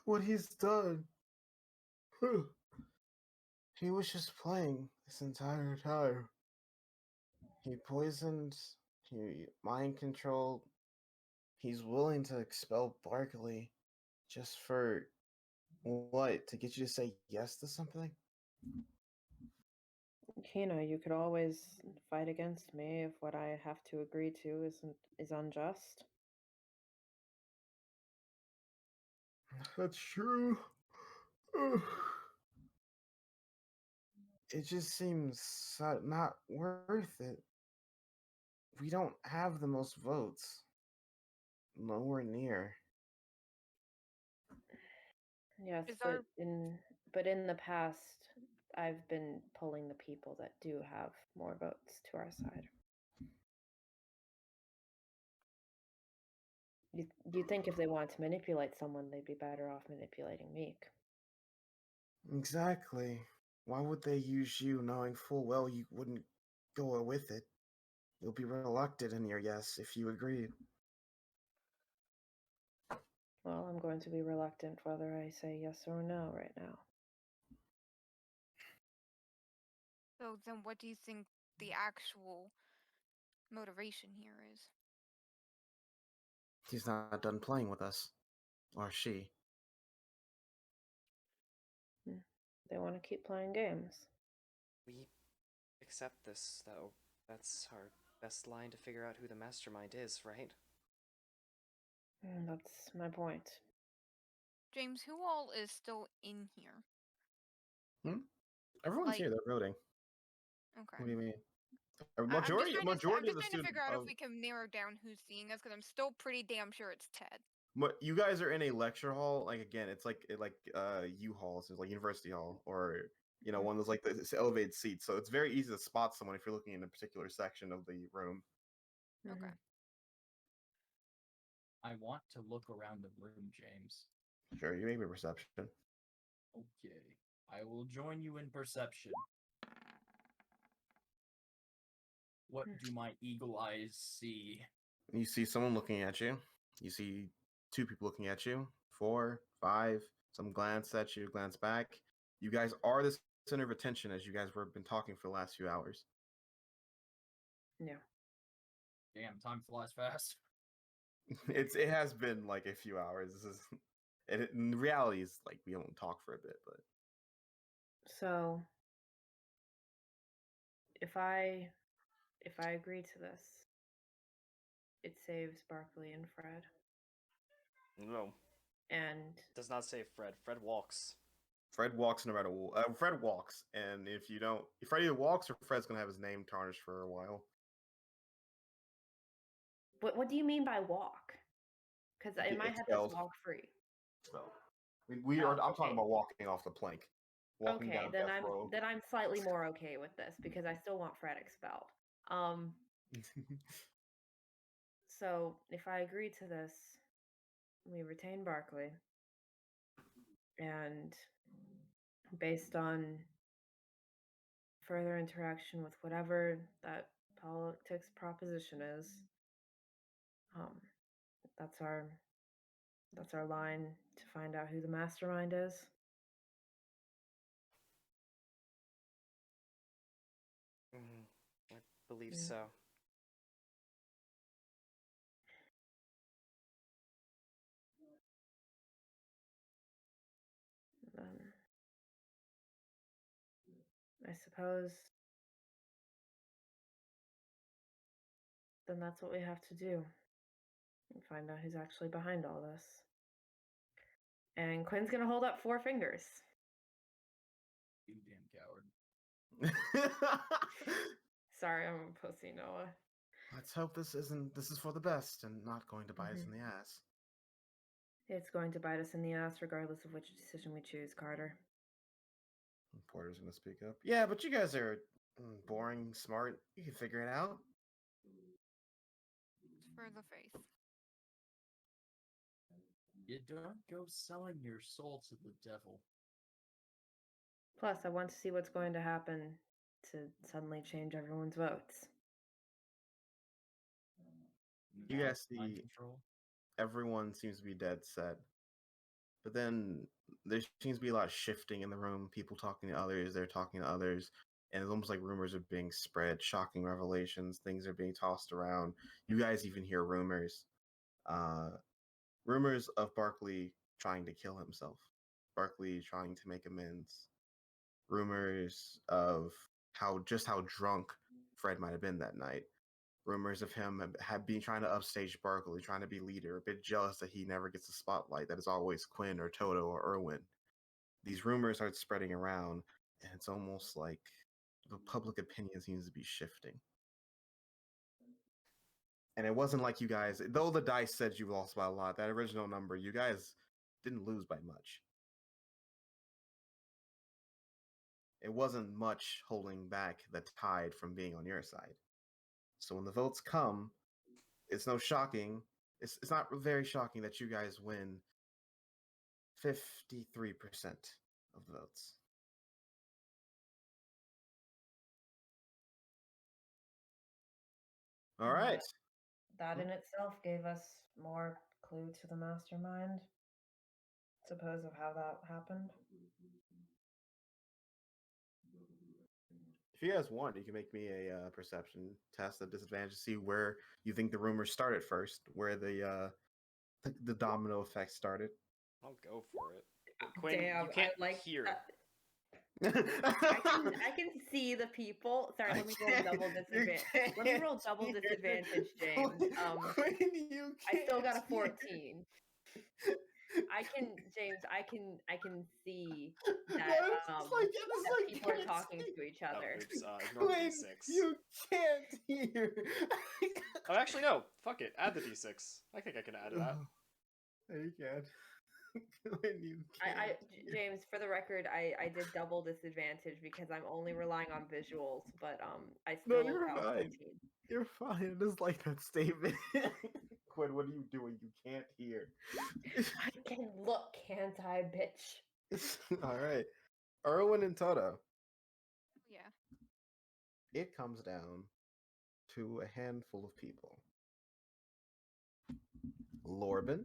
What he's done. He was just playing this entire time. He poisoned, he mind controlled. He's willing to expel Barkley just for what? To get you to say yes to something? You could always fight against me if what I have to agree to is unjust. That's true. It just seems not worth it. We don't have the most votes. Nowhere near. Yes, Is but our in the past, I've been pulling the people that do have more votes to our side. You think if they wanted to manipulate someone, they'd be better off manipulating Meek. Exactly. Why would they use you knowing full well you wouldn't go with it? You'll be reluctant in your yes if you agreed. Well, I'm going to be reluctant whether I say yes or no right now. So then what do you think the actual motivation here is? He's not done playing with us. Or she. They want to keep playing games. We accept this, though. That's our best line to figure out who the mastermind is, right? That's my point. James, who all is still in here? Everyone's Like- here, they're voting. Okay. What do you mean? A I'm majority just majority of the trying to students figure out if we can narrow down who's seeing us, because I'm still pretty damn sure it's Ted. you guys are in a lecture hall, like again, it's like U-Halls, it's like University Hall, or one of those like this elevated seats. So it's very easy to spot someone if you're looking in a particular section of the room. Okay. I want to look around the room, James. Sure, you make me perception. Okay. I will join you in perception. What do my eagle eyes see? You see someone looking at you. You see two people looking at you. 4, 5. Some glance at you, glance back. You guys are the center of attention as you guys were been talking for the last few hours. Yeah. Damn, time flies fast. It has been like a few hours. This is in reality is like we don't talk for a bit, but So if I agree to this, it saves Barkley and Fred. No. And Does not say Fred. Fred walks. Fred walks no matter what. Fred walks, and if Fred either walks or Fred's gonna have his name tarnished for a while. what do you mean by walk? Because in my head that's Expelled. walk free. So we are. I'm talking okay. about walking off the plank. Walking Okay, down then death row. I'm slightly more okay with this because I still want Fred expelled. So if I agree to this, we retain Barkley, and based on further interaction with whatever that politics proposition is, that's our line to find out who the mastermind is. I believe Yeah. so. I suppose then that's what we have to do. And find out who's actually behind all this. And Quinn's gonna hold up 4 fingers. You damn coward. Sorry, I'm a pussy, Noah. Let's hope this is for the best and not going to bite us in the ass. It's going to bite us in the ass regardless of which decision we choose, Carter. Porter's gonna speak up. Yeah, but you guys are boring, smart. You can figure it out. It's for the faith. You don't go selling your soul to the devil. Plus, I want to see what's going to happen to suddenly change everyone's votes. You guys Mind see control. everyone seems to be dead set. But then there seems to be a lot of shifting in the room. People talking to others, they're talking to others, and it's almost like rumors are being spread, shocking revelations, things are being tossed around. You guys even hear rumors. Rumors of Barkley trying to kill himself, Barkley trying to make amends, rumors of how drunk Fred might have been that night. Rumors of him have been trying to upstage Barkley, trying to be leader, a bit jealous that he never gets the spotlight, that it's always Quinn or Toto or Irwin. These rumors start spreading around, and it's almost like the public opinion seems to be shifting. And it wasn't like you guys, though the dice said you lost by a lot, that original number, you guys didn't lose by much. It wasn't much holding back the tide from being on your side. So when the votes come, it's no shocking. It's not very shocking that you guys win 53% of the votes. All right. That in itself gave us more clue to the mastermind, suppose, of how that happened. If you guys want, you can make me a perception test at disadvantage to see where you think the rumors started first, where the domino effect started. I'll go for it. But Quinn, Damn, you can't I like hear. I can see the people. Sorry, let me roll double disadvantage. Let me roll double disadvantage, James. I still got a 14. James, I can see that that people are talking to each other. Oops, ignore the D6. You can't hear. Oh, actually, no. Fuck it. Add the D6. I think I can add that. There you can. When you can't. James, for the record, I did double disadvantage because I'm only relying on visuals, but I still No, you're got fine. 14. You're fine. It is like that statement. Quinn, what are you doing? You can't hear. I can look, can't I, bitch? All right. Irwin and Toto. Yeah. It comes down to a handful of people. Lorben,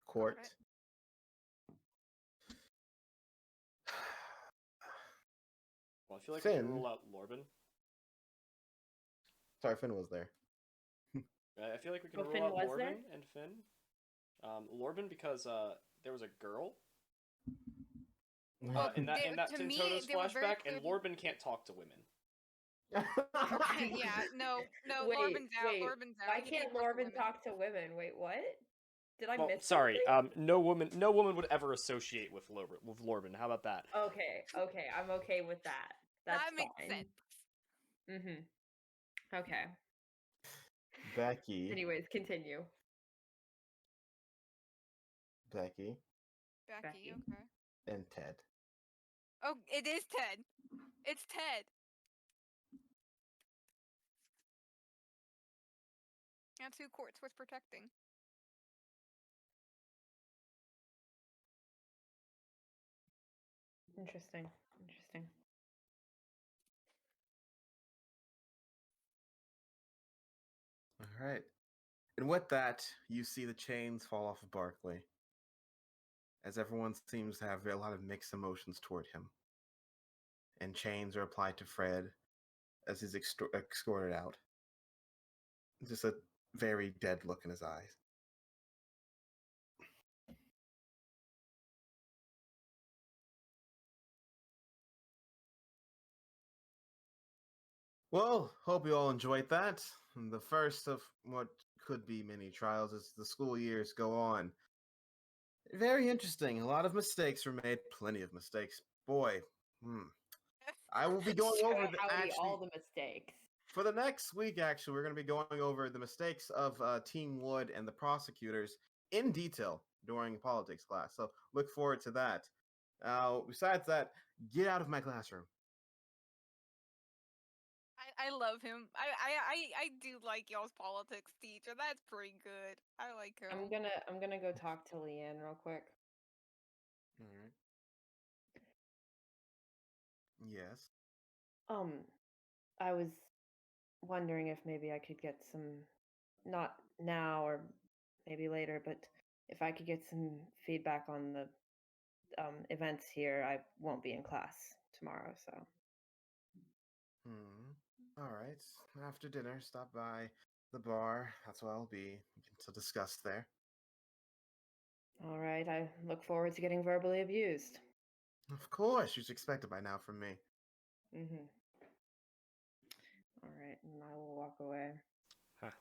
Court, Got it. Well, I feel like we Finn. can rule out Lorben. Sorry, Finn was there. I feel like we can Oh, rule Finn out was Lorben there? and Finn. Lorben because there was a girl Well, in to Toto's me, they were very flashback, and clearly- Lorben can't talk to women. Okay, yeah, no, Wait, Lorben's out. wait, Lorben's out. Why He can't can't talk to Lorben women. talk to women? Wait, what? Did I Well, miss sorry. something? No woman would ever associate with Lorben. How about that? Okay, I'm okay with that. That's That makes fine. sense. Mm-hmm. Okay. Becky. Anyways, continue. Becky. Becky, Becky. okay. And Ted. Oh, it is Ted. It's Ted. That's who Quartz was protecting. Interesting. All right. And with that, you see the chains fall off of Barkley, as everyone seems to have a lot of mixed emotions toward him. And chains are applied to Fred as he's escorted out. Just a very dead look in his eyes. Well, hope you all enjoyed that. The first of what could be many trials as the school years go on. Very interesting. A lot of mistakes were made. Plenty of mistakes. Boy, I will be going over the all the mistakes. For the next week, actually, we're going to be going over the mistakes of Team Wood and the prosecutors in detail during politics class. So look forward to that. Besides that, get out of my classroom. I love him. I do like y'all's politics teacher. That's pretty good. I like him. I'm gonna go talk to Leanne real quick. All right. Yes. I was wondering if maybe I could get some, not now or maybe later, but if I could get some feedback on the events here, I won't be in class tomorrow. So. All right. After dinner, stop by the bar. That's where I'll be. We can discuss there. All right. I look forward to getting verbally abused. Of course, you should expect it by now from me. Mm-hmm. All right, and I will walk away.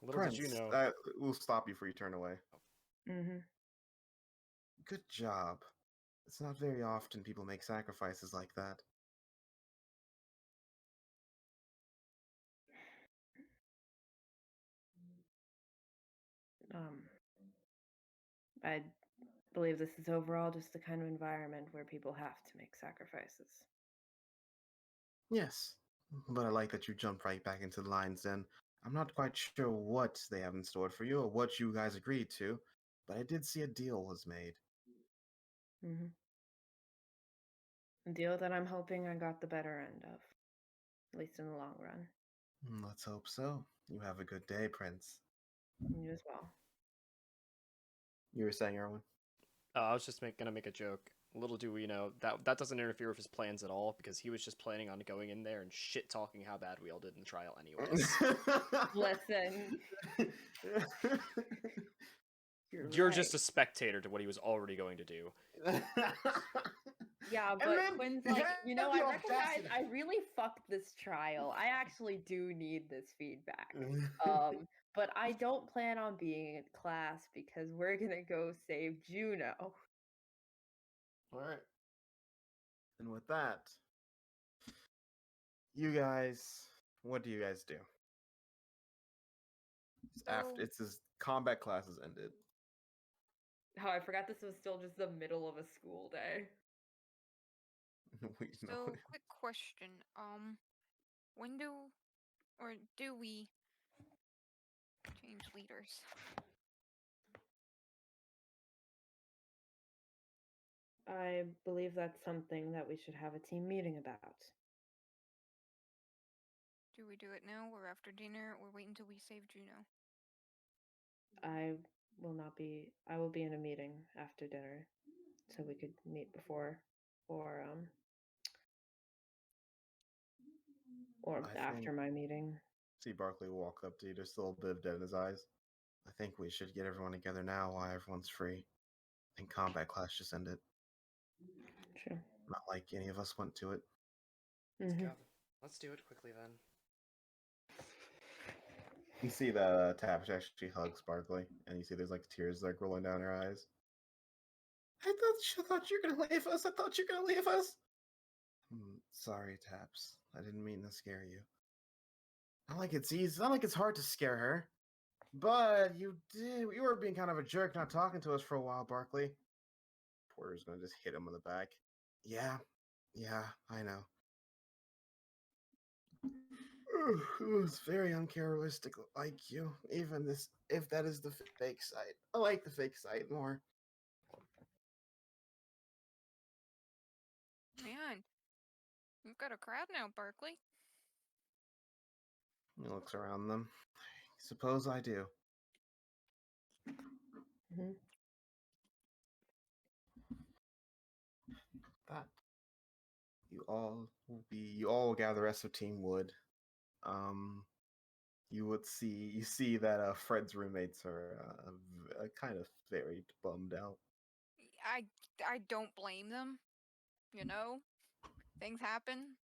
Little Prince, did you know. we'll stop you before you turn away. Mm-hmm. Good job. It's not very often people make sacrifices like that. I believe this is overall just the kind of environment where people have to make sacrifices. Yes, but I like that you jumped right back into the lion's den. I'm not quite sure what they have in store for you or what you guys agreed to, but I did see a deal was made. Mm-hmm. A deal that I'm hoping I got the better end of, at least in the long run. Let's hope so. You have a good day, Prince. You as well. You were saying, Erwin? I was just gonna make a joke. Little do we know that doesn't interfere with his plans at all, because he was just planning on going in there and shit talking how bad we all did in the trial anyways. Listen. You're just a spectator to what he was already going to do. Yeah, And but then Quinn's he like, had you know, the I recognize audacity. I really fucked this trial. I actually do need this feedback. But I don't plan on being in class because we're gonna go save Juno. All right. And with that, you guys, what do you guys do? After it's his combat classes ended. Oh, I forgot this was still just the middle of a school day. So, quick question. When do we change leaders? I believe that's something that we should have a team meeting about. Do we do it now or after dinner or wait until we save Juno? I will be in a meeting after dinner, so we could meet before or after my meeting. See Barkley walk up to you, just a little bit of dead in his eyes. I think we should get everyone together now while everyone's free. I think combat class just ended. Sure. Not like any of us went to it. Let's do it quickly then. You see that Taps actually hugs Barkley, and you see there's like tears like rolling down her eyes. I thought you were gonna leave us. I thought you were gonna leave us. Sorry, Taps. I didn't mean to scare you. Not like it's easy. Not like it's hard to scare her. But you did. You were being kind of a jerk, not talking to us for a while, Barkley. Porter's gonna just hit him in the back. Yeah, I know. It was very uncharacteristic like you. Even this, if that is the fake site. I like the fake site more. Man, you've got a crowd now, Barkley. He looks around them. Suppose I do. Mm-hmm. That you all will gather rest of Team Wood. You see that Fred's roommates are kind of very bummed out. I don't blame them. You know, things happen.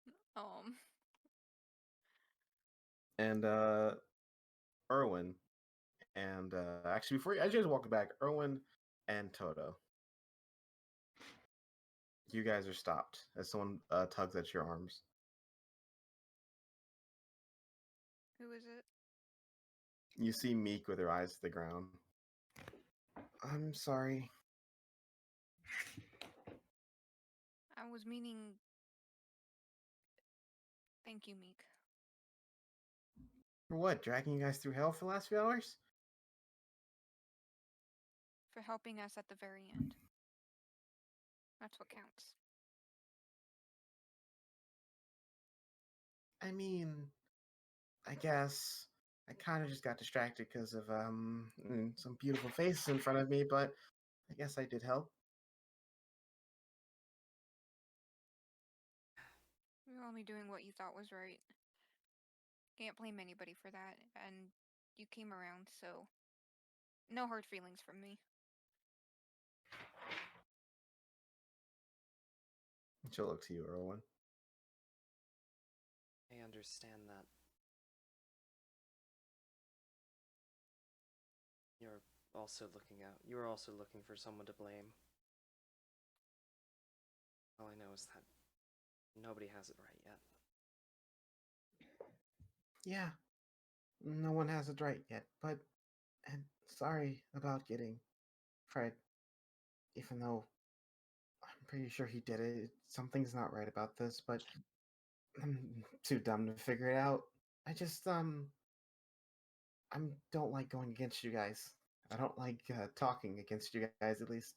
And Erwin and actually before you guys walk back, Erwin and Toto, you guys are stopped as someone tugs at your arms. Who is it? You see Meek with her eyes to the ground. I'm sorry. I was meaning. Thank you, Meek. For what? Dragging you guys through hell for the last few hours? For helping us at the very end. That's what counts. I mean, I guess I kind of just got distracted because of some beautiful faces in front of me, but I guess I did help. You're only doing what you thought was right. Can't blame anybody for that, and you came around, so no hard feelings from me. She'll look to you, Erwin. I understand that. You're you were also looking for someone to blame. All I know is that nobody has it right yet. Yeah, no one has it right yet, but and sorry about getting Fred. Even though I'm pretty sure he did it, something's not right about this, but I'm too dumb to figure it out. I just I don't like going against you guys. I don't like talking against you guys, at least.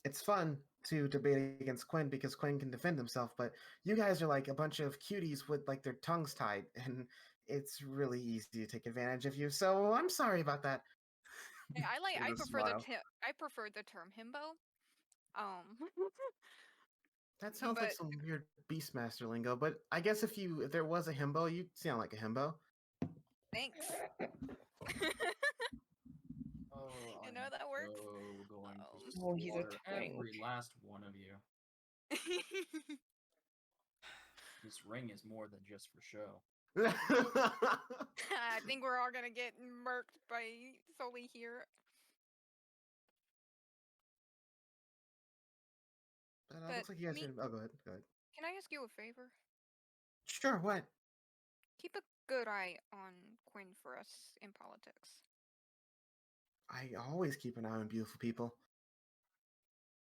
It's fun to debate against Quinn because Quinn can defend himself, but you guys are like a bunch of cuties with like their tongues tied, and it's really easy to take advantage of you. So I'm sorry about that. Hey, I With a prefer smile. I prefer the term himbo. That sounds like But some weird Beastmaster lingo, but I guess if there was a himbo, you sound like a himbo. thanks. Oh, You I know am that works. so going to Oh, he's a slaughter twink. every last one of you. This ring is more than just for show. I think we're all gonna get murked by Sully here. But Looks like you guys me, are. Oh, go ahead. Go ahead. can I ask you a favor? Sure. What? Keep a good eye on Quinn for us in politics. I always keep an eye on beautiful people.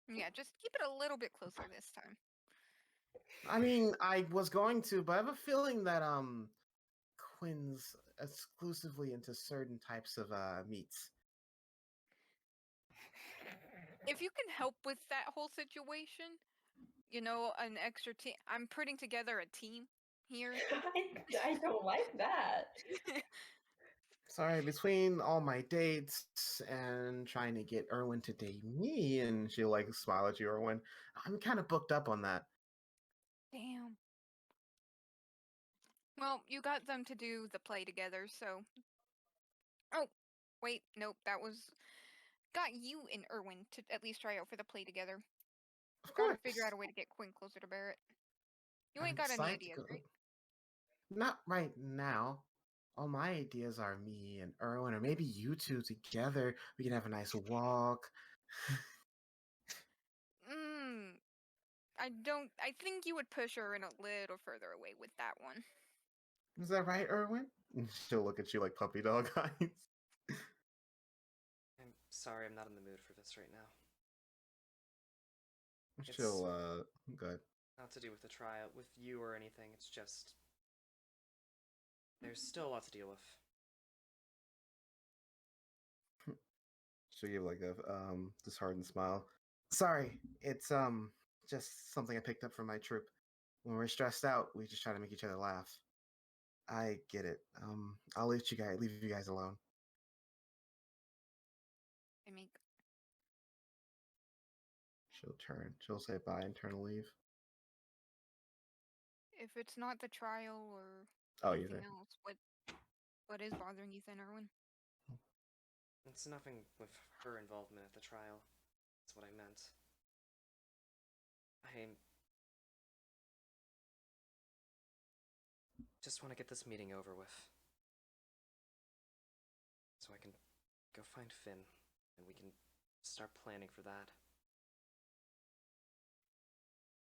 Yeah, just keep it a little bit closer this time. I mean, I was going to, but I have a feeling that Quinn's exclusively into certain types of meats. If you can help with that whole situation, you know, an extra team. I'm putting together a team here. I don't like that. Sorry, between all my dates and trying to get Erwin to date me, and she'll like smile at you, Erwin. I'm kind of booked up on that. Damn. Well, you got them to do the play together, so. Oh, wait, nope, that was. Got you and Erwin to at least try out for the play together. Of Gotta course. figure out a way to get Quinn closer to Barrett. You I'm ain't got any excited to ideas, go. right? Not right now. All my ideas are me and Erwin, or maybe you two together. We can have a nice walk. I think you would push her in a little further away with that one. Is that right, Erwin? And she'll look at you like puppy dog eyes. I'm sorry, I'm not in the mood for this right now. She'll good. Not to do with the trial, with you or anything, it's just. There's still a lot to deal with. She'll give like a disheartened smile. Sorry, it's just something I picked up from my troop. When we're stressed out, we just try to make each other laugh. I get it. I'll leave you guys alone. I mean, She'll say bye and turn to leave. if it's not the trial or Oh, anything else, what is bothering you then, Erwin? It's nothing with her involvement at the trial. That's what I meant. I just want to get this meeting over with. So I can go find Finn, and we can start planning for that.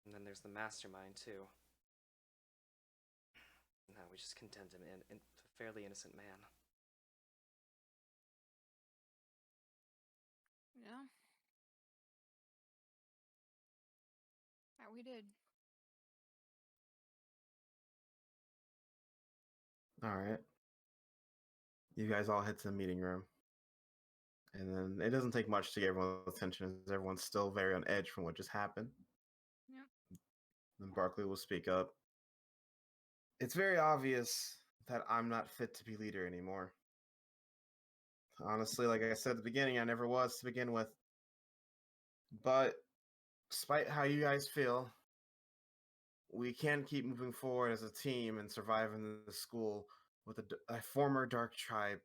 And then there's the mastermind, too. Now we just condemned him in a fairly innocent man. Yeah. That we did. All right. You guys all head to the meeting room. And then it doesn't take much to get everyone's attention, as everyone's still very on edge from what just happened. Yep. Then Barkley will speak up. it's very obvious that I'm not fit to be leader anymore. Honestly, like I said at the beginning, I never was to begin with. But despite how you guys feel, we can keep moving forward as a team and survive in the school with a former Dark Tribe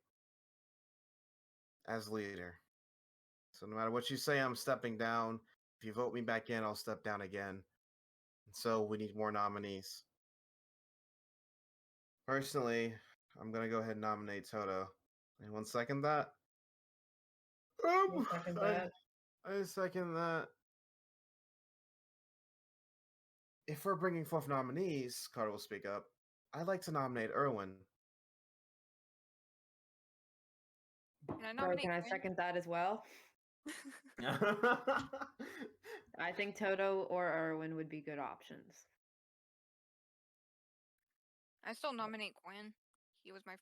as leader. So no matter what you say, I'm stepping down. If you vote me back in, I'll step down again. And so we need more nominees. Personally, I'm gonna go ahead and nominate Toto. Anyone second that? We'll second that. I second that. If we're bringing forth nominees, Carter will speak up. I'd like to nominate Erwin. Can I Or nominate can I Quinn? second that as well? I think Toto or Erwin would be good options. I still nominate Quinn. He was my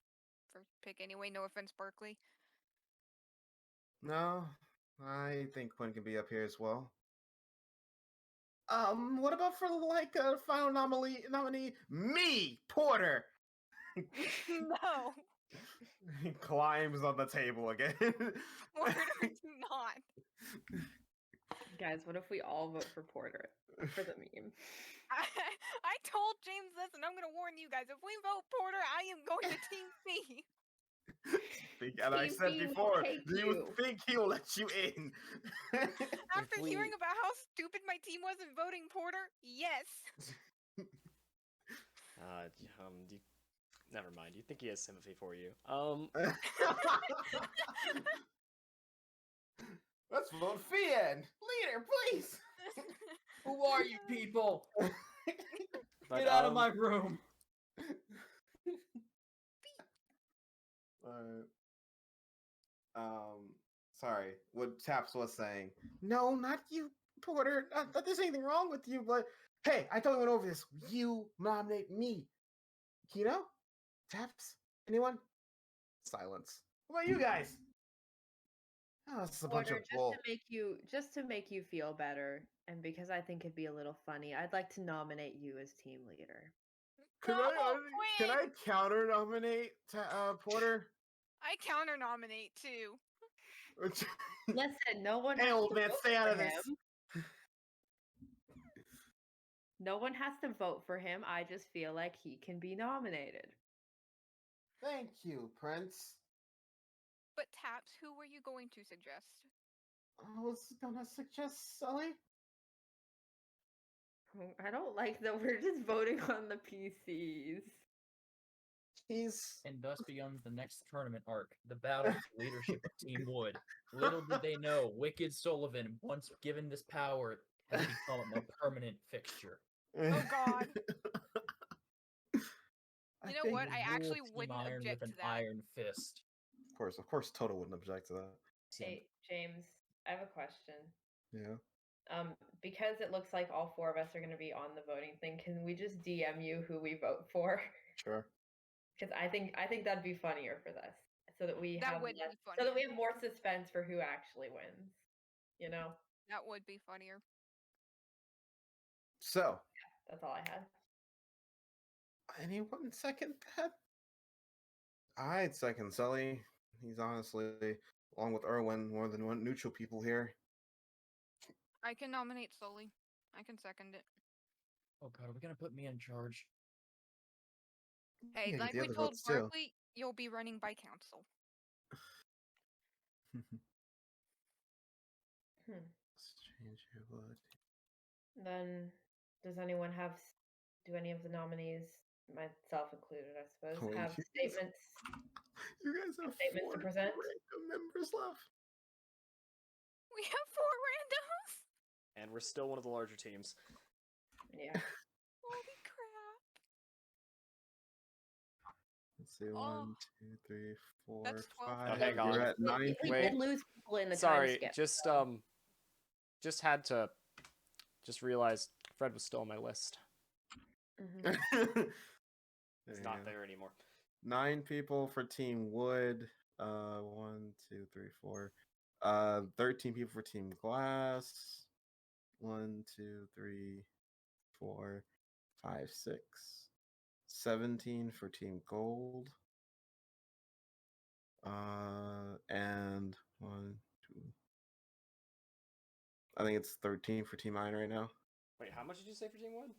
first pick anyway. No offense, Barkley. No, I think Quinn can be up here as well. What about for a final nominee? Me, Porter. No, He climbs on the table again. Porter, do not. Guys, what if we all vote for Porter for the meme? I told James this, and I'm gonna warn you guys. If we vote Porter, I am going to Team C. And I Team said B will before, take do you you. think he'll let you in? After we- hearing about how stupid my team was in voting Porter, yes. Never mind. You think he has sympathy for you? Let's vote Fian. Leader, please. Who are you people? But, Get out of my room. Sorry. What Taps was saying. No, not you, Porter. Not that there's anything wrong with you, but hey, I totally went over this. You nominate me. Kino? Taps? Anyone? Silence. What about you guys? Oh, this is a bunch Porter, of bull. just to make you feel better, and because I think it'd be a little funny, I'd like to nominate you as team leader. Can No, can I Quinn! counter nominate Porter? I counter nominate too. Listen, no one Hey, has old to man, vote stay out for of this. him. No one has to vote for him. I just feel like he can be nominated. Thank you, Prince. But Taps, who were you going to suggest? I was gonna suggest Sully. I don't like that we're just voting on the PCs. He's And thus begins the next tournament arc, the battle for leadership of Team Wood. Little did they know, Wicked Sullivan, once given this power, has become a permanent fixture. Oh God. I You know think- what? I Rule actually Team wouldn't Iron object with an to that. iron fist. Of course, Toto wouldn't object to that. Hey, James, I have a question. Yeah. Because it looks like all four of us are going to be on the voting thing, can we just DM you who we vote for? Sure. Because I think that'd be funnier for this, so that we That have would be so that we funnier. have more suspense for who actually wins. You know, That would be funnier. So, that's all I had. anyone second that? I'd second Sully. He's honestly, along with Erwin, more than one neutral people here. I can nominate Sully. I can second it. Oh God, are we gonna put me in charge? Hey, Yeah, get like the we other told votes, too. Barkley, you'll be running by council. Let's change your wood. Then, do any of the nominees, myself included, I suppose, Oh, have you- statements? You guys have Statements to 4 present? random members left. We have 4 randos. And we're still one of the larger teams. Yeah. Holy crap! Let's see, Oh, 1, 2, 3, 4, that's 12. 5. Oh, hang on. You're at 9 We people. did lose people in the time Sorry, skip. just had to realize Fred was still on my list. Mhm. He's Yeah. not there anymore. 9 people for Team Wood. 1, 2, 3, 4. 13 people for Team Glass. 1, 2, 3, 4, 5, 6, 17 for Team Gold. And 1, 2. I think it's 13 for Team Iron right now. Wait, how much did you say for Team Wood?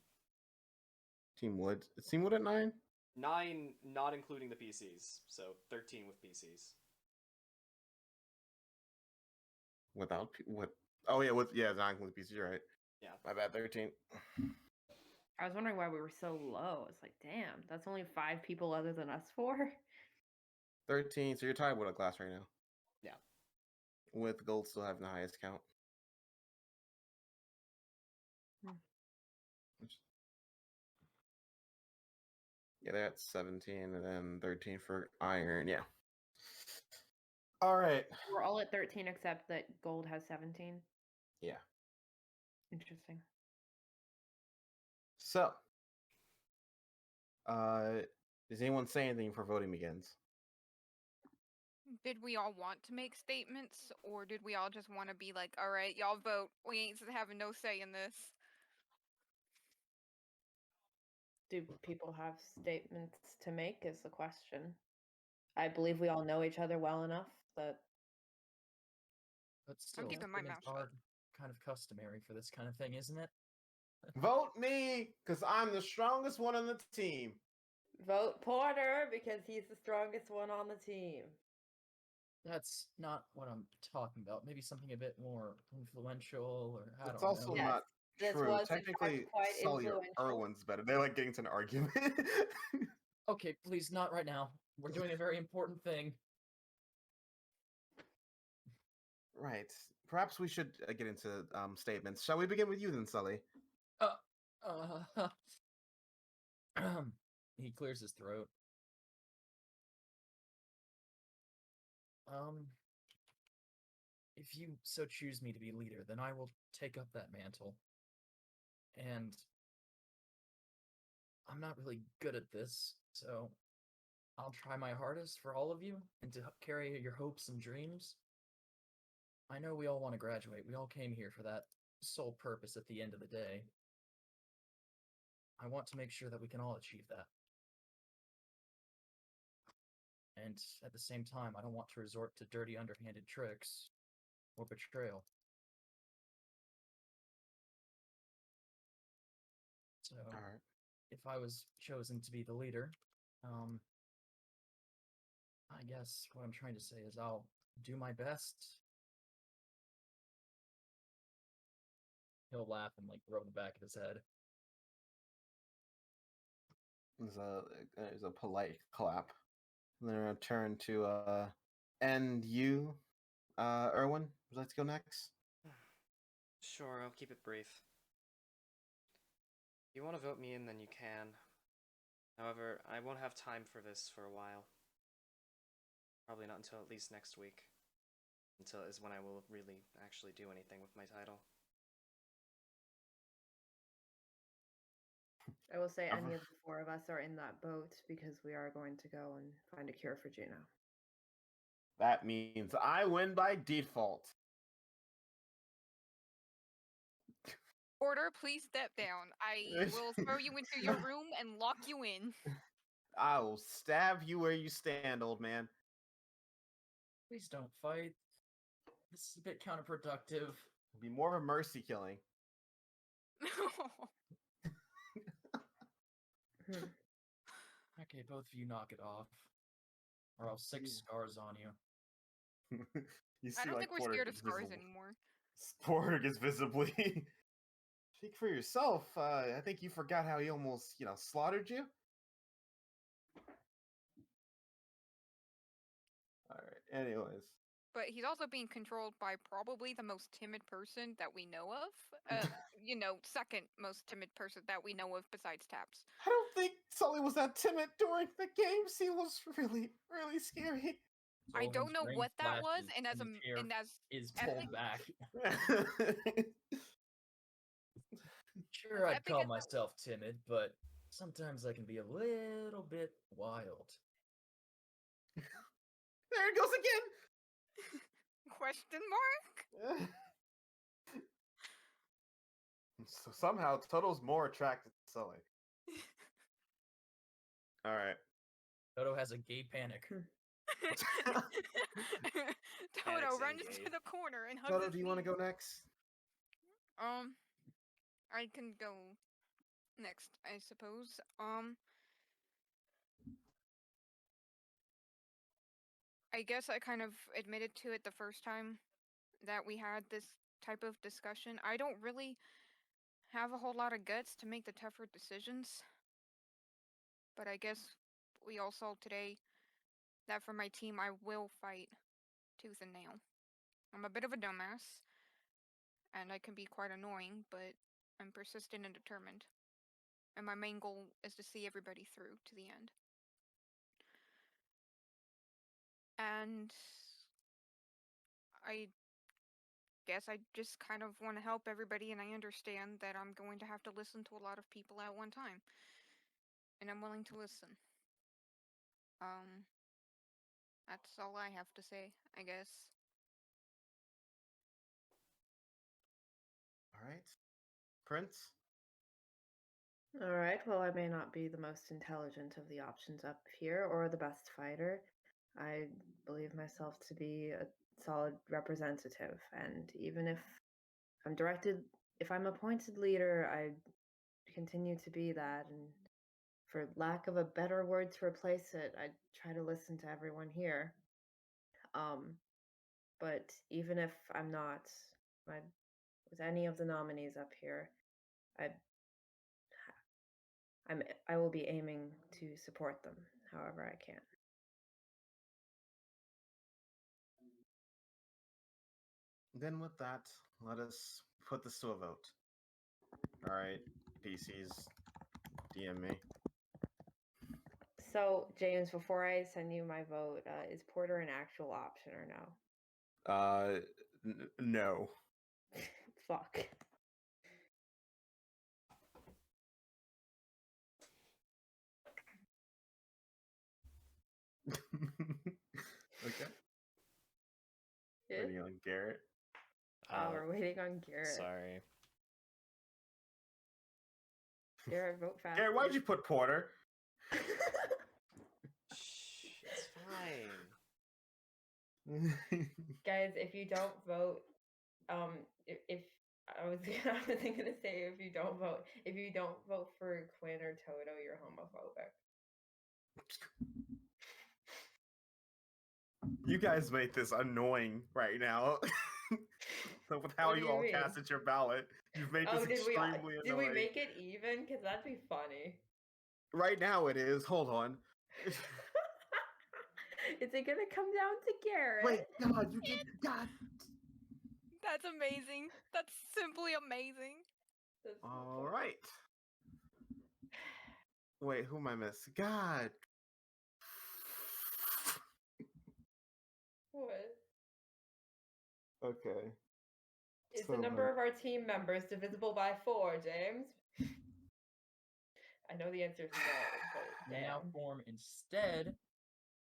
Team Wood. Is Team Wood at 9? 9, not including the PCs. So 13 with PCs. Without what? Oh yeah, it's not including PC. You're right. Yeah. My bad. 13. I was wondering why we were so low. It's like, damn, that's only 5 people other than us 4. 13. So you're tied with a class right now. Yeah. With Gold still having the highest count. Yeah, they're at 17 and then 13 for Iron. Yeah. All right. We're all at 13 except that Gold has 17. Yeah. Interesting. So, does anyone say anything before voting begins? Did we all want to make statements, or did we all just want to be like, all right, y'all vote. We ain't having no say in this. Do people have statements to make is the question. I believe we all know each other well enough that But still, keeping my statements mouth shut. are kind of customary for this kind of thing, isn't it? Vote me, because I'm the strongest one on the team. vote Porter because he's the strongest one on the team. That's not what I'm talking about. Maybe something a bit more influential, or I It's don't also know. Yes, not this true. was, in fact, Technically, quite Sully or influential. Erwin's better. They like getting into an argument. Okay, please, not right now. We're doing a very important thing. Right. Perhaps we should get into statements. Shall we begin with you then, Sully? He clears his throat. If you so choose me to be leader, then I will take up that mantle. And I'm not really good at this, so I'll try my hardest for all of you and to carry your hopes and dreams. I know we all want to graduate. We all came here for that sole purpose at the end of the day. I want to make sure that we can all achieve that. And at the same time, I don't want to resort to dirty, underhanded tricks or betrayal. So, All right. if I was chosen to be the leader, I guess what I'm trying to say is I'll do my best. He'll laugh and like rub the back of his head. There's a polite clap. And then I'll turn to and you, Erwin. Would you like to go next? Sure, I'll keep it brief. If you want to vote me in, then you can. However, I won't have time for this for a while. Probably not until at least next week. Until is when I will really actually do anything with my title. I will say Ever- any of the 4 of us are in that boat because we are going to go and find a cure for Juno. That means I win by default. Porter, please step down. I will throw you into your room and lock you in. I will stab you where you stand, old man. Please don't fight. This is a bit counterproductive. It'll be more of a mercy killing. Okay, both of you knock it off. Or I'll stick scars on you. You see, I don't like, think we're Porter scared of gets scars visible. anymore. Porter gets visibly. Speak for yourself. I think you forgot how he almost, slaughtered you. All right. Anyways. But he's also being controlled by probably the most timid person that we know of. Second most timid person that we know of besides Taps. I don't think Sully was that timid during the games. He was really, really scary. I don't Zolan's know brain what that was, flashes and as his hair is pulled epic- back. As Sure, I'd epic call as that- myself timid, but sometimes I can be a little bit wild. There it goes again. question mark? So somehow Toto's more attracted to Sully. All right. Toto has a gay panic. Toto runs to engaged. the corner and hugs Toto, his do you want to knees. go next? I can go next, I suppose. I guess I kind of admitted to it the first time that we had this type of discussion. I don't really have a whole lot of guts to make the tougher decisions. But I guess we all saw today that for my team, I will fight tooth and nail. I'm a bit of a dumbass, and I can be quite annoying, but I'm persistent and determined. And my main goal is to see everybody through to the end. And I guess I just kind of want to help everybody, and I understand that I'm going to have to listen to a lot of people at one time. And I'm willing to listen. That's all I have to say, I guess. All right. Prince? All right. Well, I may not be the most intelligent of the options up here or the best fighter. I believe myself to be a solid representative, and even if I'm appointed leader, I continue to be that, and for lack of a better word to replace it, I try to listen to everyone here. But even if I'm not with any of the nominees up here, I I will be aiming to support them however I can. Then with that, let us put this to a vote. All right, PCs, DM me. So, James, before I send you my vote, is Porter an actual option or no? No. Fuck. Okay. Yeah? Waiting on Garrett. We're waiting on Garrett. Sorry. Garrett, vote fast. Garrett, why'd you put Porter? Shh, it's fine. Guys, if you don't vote, if I was gonna say if you don't vote for Quinn or Toto, you're homophobic. You guys make this annoying right now. So with how What do you you all mean? casted your ballot, you've made this extremely annoying. Did we make it even? Because that'd be funny. Right now it is. Hold on. Is it gonna come down to Garrett? Wait, God, you did. God. That's amazing. That's simply amazing. That's so All funny. right. Wait, who am I missing? God. What? Okay. Is So the number of our team members divisible by 4, James? I know the answer is no, but We now damn. form instead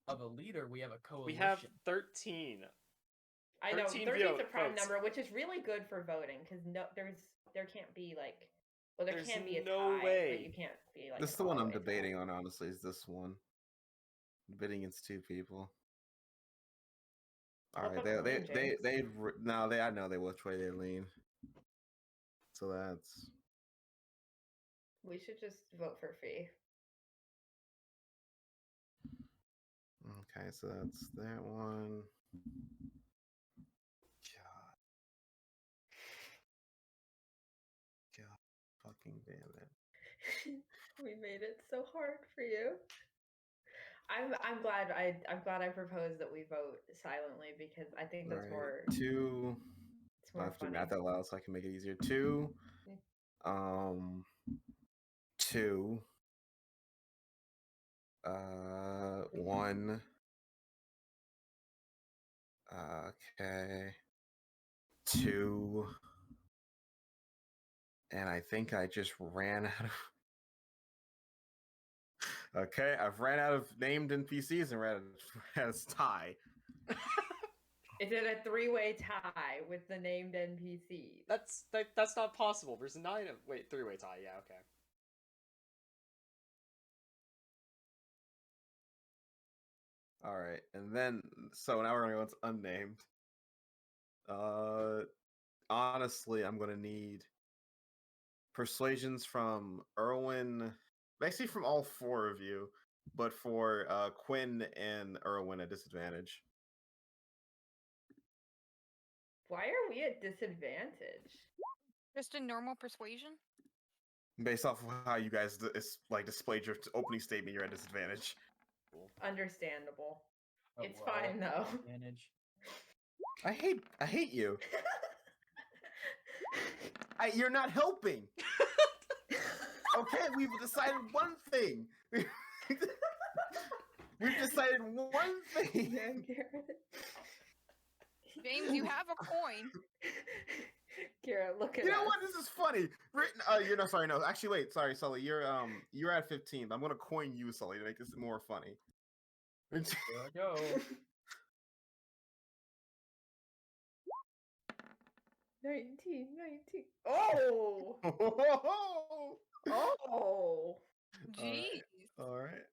of a leader, we have a We coalition. have 13. I know 13 13 is a prime votes. number, which is really good for voting because there can't be like, well, there There's can be a no tie, way. but you can't be like. this is an the one all I'm the way tie. debating on, honestly, is this one. Debating against two people. All Flip right, up the name, James. I know they which way they lean. So that's We should just vote for Fee. okay. So that's that one. God, God, fucking damn it! We made it so hard for you. I'm glad I proposed that we vote silently because I think that's more. Two. It's I more have to funny. math out loud so I can make it easier. Two. Two. One. Okay. Two. And I think I just ran out of. Okay, I've ran out of named NPCs and ran out of tie. Is it a 3-way tie with the named NPCs? That's not possible. There's 9 of 3-way tie. Yeah, okay. All right, and then so now we're gonna go into unnamed. Honestly, I'm gonna need persuasions from Erwin, basically from all four of you, but for Quinn and Erwin at disadvantage. Why are we at disadvantage? Just a normal persuasion? Based off of how you guys displayed your opening statement, you're at disadvantage. Cool. Understandable. Oh, It's we're all fine, at though. disadvantage. I hate you. You're not helping. Okay, we've decided one thing. We've decided one thing. Yeah, Garrett. James, you have a coin. Garrett, look at You know us. what? This is funny. You're not sorry. No, actually, wait. Sorry, Sully. You're at 15. I'm gonna coin you, Sully, to make this more funny. Here I go. 19. Oh! Oh! Jeez. All right.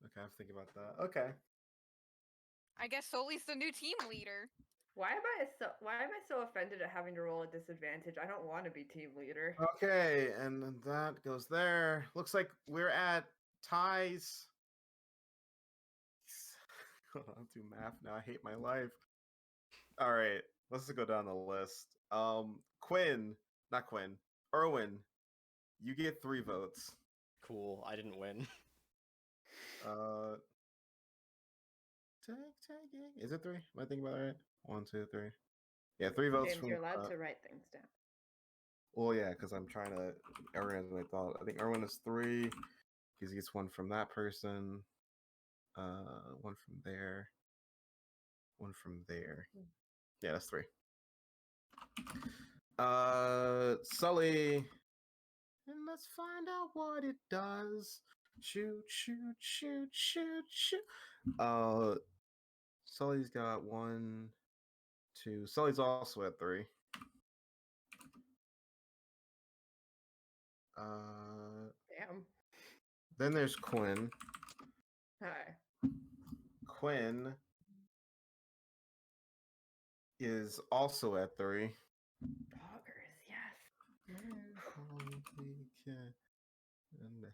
Okay, I'm thinking about that. Okay. I guess Sully's the new team leader. Why am I so offended at having to roll a disadvantage? I don't want to be team leader. Okay, and then that goes there. Looks like we're at ties. Hold on, I'm doing math now. I hate my life. All right, let's just go down the list. Erwin, you get 3 votes. Cool. I didn't win. Tagging. Is it 3? Am I thinking about it right? 1, 2, 3. Yeah, 3 votes James, from. you're allowed to write things down. Well, yeah, because I'm trying to. Erwin has what I thought. I think Erwin is 3 because he gets 1 from that person. 1 from there. 1 from there. Yeah, that's 3. Sully. And let's find out what it does. Shoot. Sully's got 1, 2. Sully's also at 3. Damn. Then there's Quinn. Hi. Quinn is also at 3. Poggers, yes. And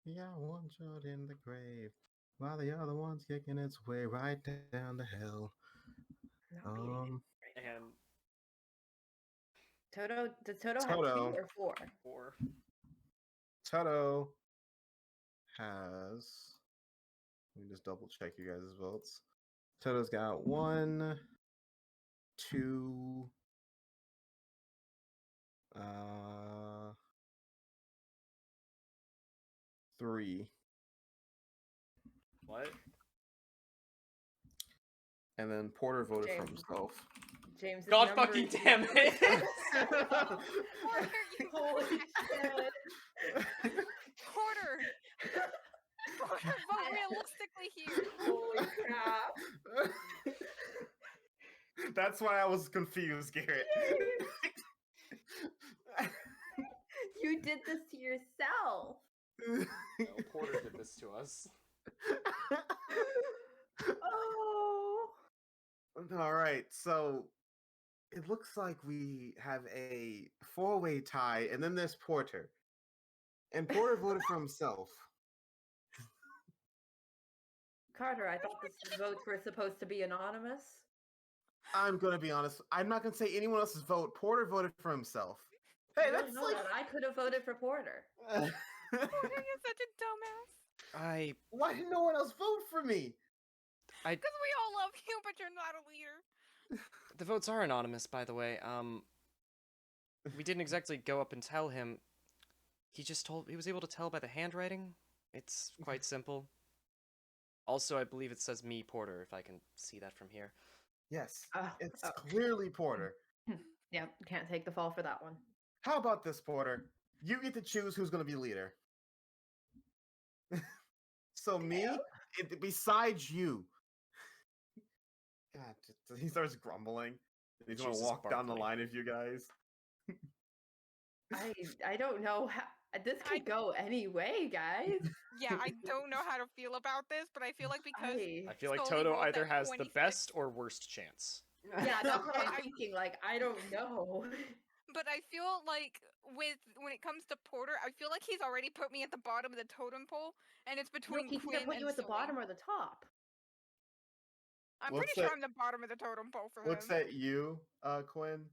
yeah, one shot in the grave, while the other one's kicking its way right down to hell. Not beating it. And Toto, does Toto have 2 Toto. or 4? 4. Toto has. Let me just double check you guys' votes. Toto's got 1, 2, 3. What? And then Porter voted for James. himself. James. God fucking damn it! Holy shit! Porter! Porter, vote realistically here. Holy crap! That's why I was confused, Garrett. You did this to yourself. No, Porter did this to us. Oh. All right, so it looks like we have a 4-way tie, and then there's Porter. And Porter voted for himself. Carter, I thought the votes were supposed to be anonymous. I'm gonna be honest. I'm not gonna say anyone else's vote. Porter voted for himself. Hey, You don't that's know like. that. I could have voted for Porter. Porter, you're such a dumbass. Why did no one else vote for me? Because we all love you, but you're not a leader. The votes are anonymous, by the way. We didn't exactly go up and tell him. He was able to tell by the handwriting. It's quite simple. Also, I believe it says me, Porter, if I can see that from here. Yes, Oh, it's oh. clearly Porter. Yep, can't take the fall for that one. How about this, Porter? You get to choose who's going to be leader. So me, besides you. God, he starts grumbling. He's going to chooses walk down the Barkley. line of you guys. I don't know how this could go any way, guys. Yeah, I don't know how to feel about this, but I feel like because I feel like Scully Toto rolled either that has the 26 best or worst chance. Yeah, that's what I'm I- thinking. Like, I don't know. But I feel like when it comes to Porter, I feel like he's already put me at the bottom of the totem pole, and it's No, between he's gonna Quinn put you and at the Sully. bottom or the top. I'm What's pretty sure that- I'm the bottom of the totem pole for Looks him. at you, Quinn.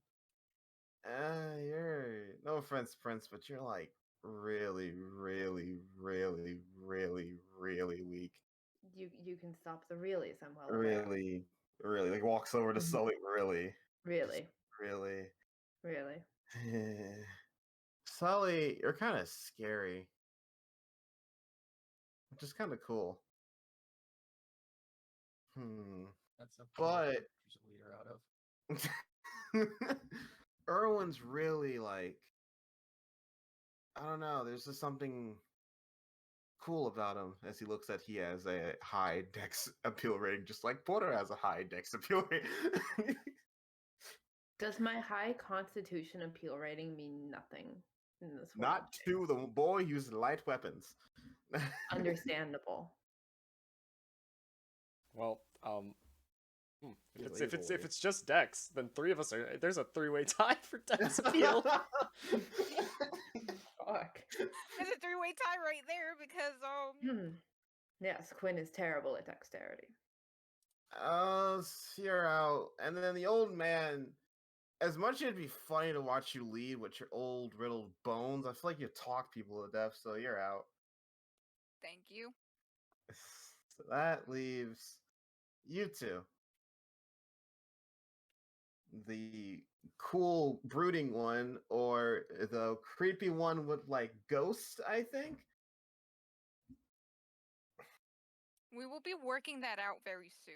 You're no offense, Prince, but you're like really, really, really, really, really weak. You can stop the reallys. I'm well aware. Really, really. Like walks over to Mhm. Sully. Really, Really, really. really. Sully, you're kind of scary, which is kind of cool. That's a But there's a leader out of. Erwin's really like, I don't know. There's just something cool about him as he looks at he has a high dex appeal rating, just like Porter has a high dex appeal rating. Does my high constitution appeal rating mean nothing in this world? Not to the boy using light weapons. Understandable. Well, He's if lazily. it's just Dex, then three of us are. There's a three-way tie for Dex appeal. Fuck. There's a three-way tie right there because Yes, Quinn is terrible at dexterity. You're out. And then the old man, as much as it'd be funny to watch you lead with your old riddled bones, I feel like you talk people to death, so you're out. thank you. So that leaves you two. The cool brooding one or the creepy one with like ghosts, I think. We will be working that out very soon.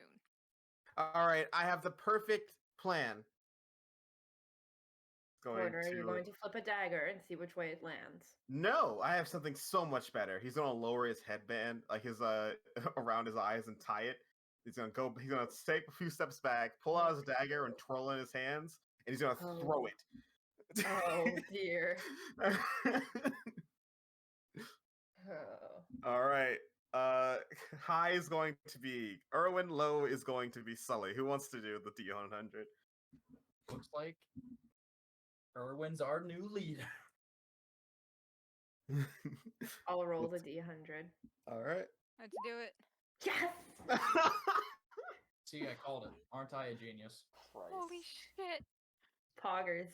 All right, I have the perfect plan. Porter, are you going to flip a dagger and see which way it lands? No, I have something so much better. He's gonna lower his headband, like his around his eyes, and tie it. He's gonna take a few steps back, pull out his dagger, and twirl in his hands, and he's gonna throw it. Oh dear. Oh. All right. High is going to be Erwin. Low is going to be Sully. Who wants to do the D100? Looks like Erwin's our new leader. I'll roll the D100. All right. Let's do it. Yes! See, I called it. Aren't I a genius? Holy shit. Poggers.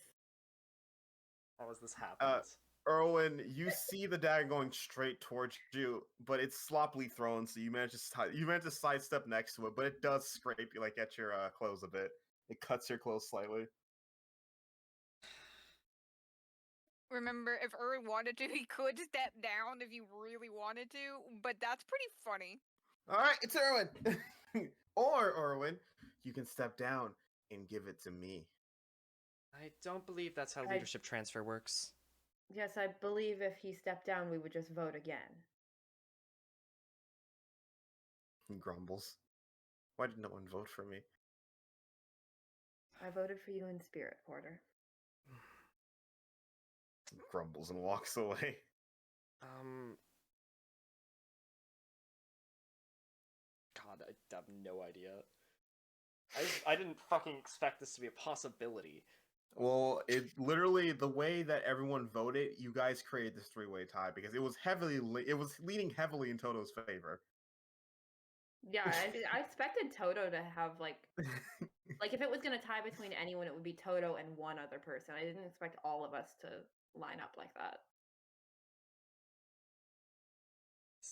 How has this happened? Erwin, you see the dagger going straight towards you, but it's sloppily thrown, so you manage to sidestep next to it, but it does scrape you like at your clothes a bit. It cuts your clothes slightly. Remember, if Erwin wanted to, he could step down if you really wanted to, but that's pretty funny. All right, it's Erwin. Or Erwin, you can step down and give it to me. I don't believe that's how leadership transfer works. Yes, I believe if he stepped down, we would just vote again. He grumbles. Why did no one vote for me? I voted for you in spirit, Porter. He grumbles and walks away. God, I have no idea. I didn't fucking expect this to be a possibility. Well, it literally the way that everyone voted, you guys created this three-way tie because it was leaning heavily in Toto's favor. Yeah, I expected Toto to have like if it was gonna tie between anyone, it would be Toto and one other person. I didn't expect all of us to line up like that.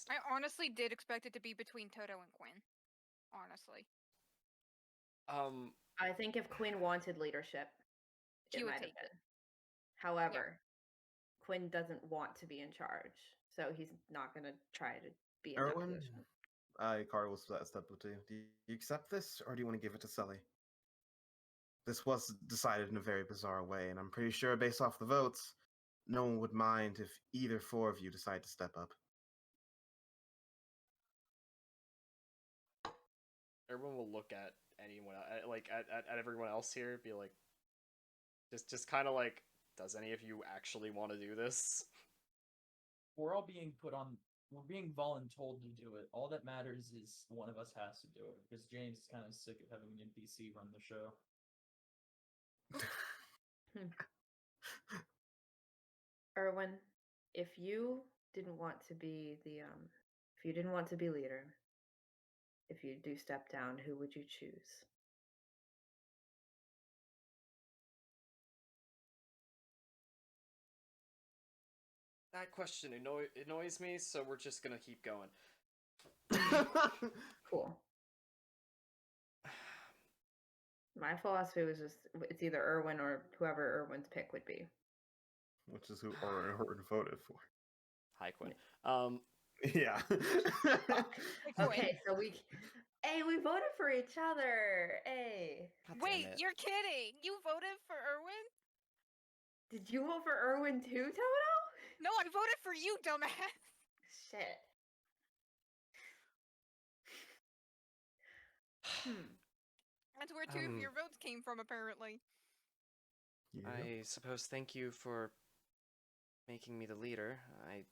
I honestly did expect it to be between Toto and Quinn. Honestly. I think if Quinn wanted leadership, She it would might have take been. However, Quinn doesn't want to be in charge, so he's not gonna try to be in that Erwin, position. Carter will step up to you. Do you accept this, or do you want to give it to Sully? This was decided in a very bizarre way, and I'm pretty sure, based off the votes, no one would mind if either four of you decide to step up. Everyone will look at anyone, like at everyone else here, be like, just kind of like does any of you actually want to do this? We're all being we're being voluntold to do it. All that matters is one of us has to do it, because James is kind of sick of having an NPC run the show. Erwin, if you didn't want to be if you didn't want to be leader, if you do step down, who would you choose? That question annoys me, so we're just gonna keep going. Cool. My philosophy was just it's either Erwin or whoever Erwin's pick would be. Which is who Orton voted for. Hi, Quinn. Yeah. Okay, so we voted for each other. Hey. God damn Wait, it. you're kidding! You voted for Erwin? Did you vote for Erwin too, Toto? No, I voted for you, dumbass! Shit. That's where two of your votes came from, apparently. Yeah. I suppose thank you for making me the leader. I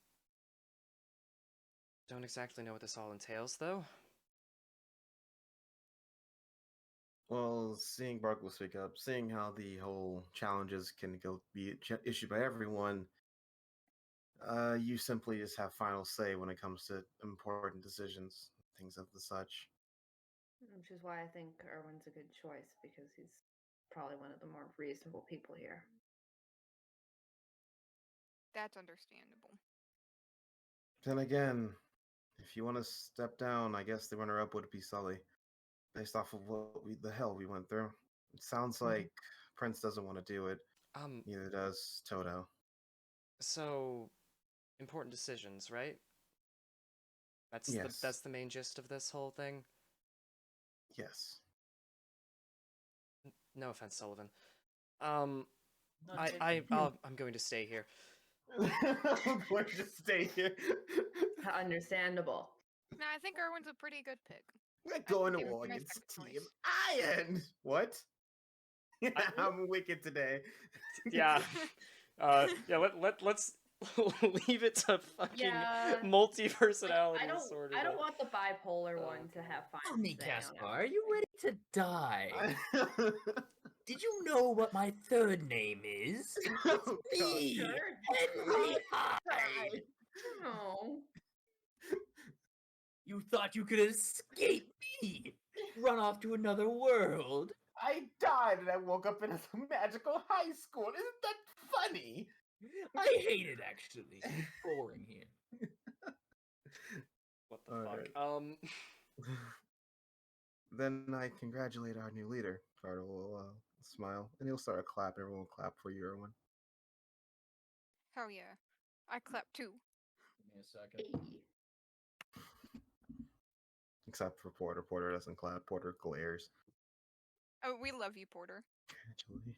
don't exactly know what this all entails, though. Well, seeing Barkley speak up, seeing how the whole challenges can be issued by everyone, you simply just have final say when it comes to important decisions, things of the such. Which is why I think Erwin's a good choice, because he's probably one of the more reasonable people here. That's understandable. Then again, if you want to step down, I guess the runner-up would be Sully, based off of the hell we went through. It sounds like Prince doesn't want to do it. Neither does Toto. So, important decisions, right? Yes. That's the main gist of this whole thing. Yes. No offense, Sullivan. None I'm going to stay here. I'm going to stay here. Understandable. No, I think Erwin's a pretty good pick. We're going to think it war would be my against second Team choice. Iron. What? I'm wicked today. Yeah. Let's leave it to fucking Yeah. multi-personality I disorder. don't want the bipolar one to Okay. have fun. Tell me, Caspar, are you ready to die? Did you know what my third name is? It's Oh, me, God. Henry Hyde. No. You thought you could escape me, run off to another world. I died and I woke up in a magical high school. Isn't that funny? I hate it, actually. It's boring here. What the All fuck? right. Then I congratulate our new leader. Carter will smile and he'll start a clap. Everyone will clap for you, Erwin. Hell yeah. I clap too. Give me a second. Hey. Except for Porter. Porter doesn't clap. Porter glares. Oh, we love you, Porter. Congratulations.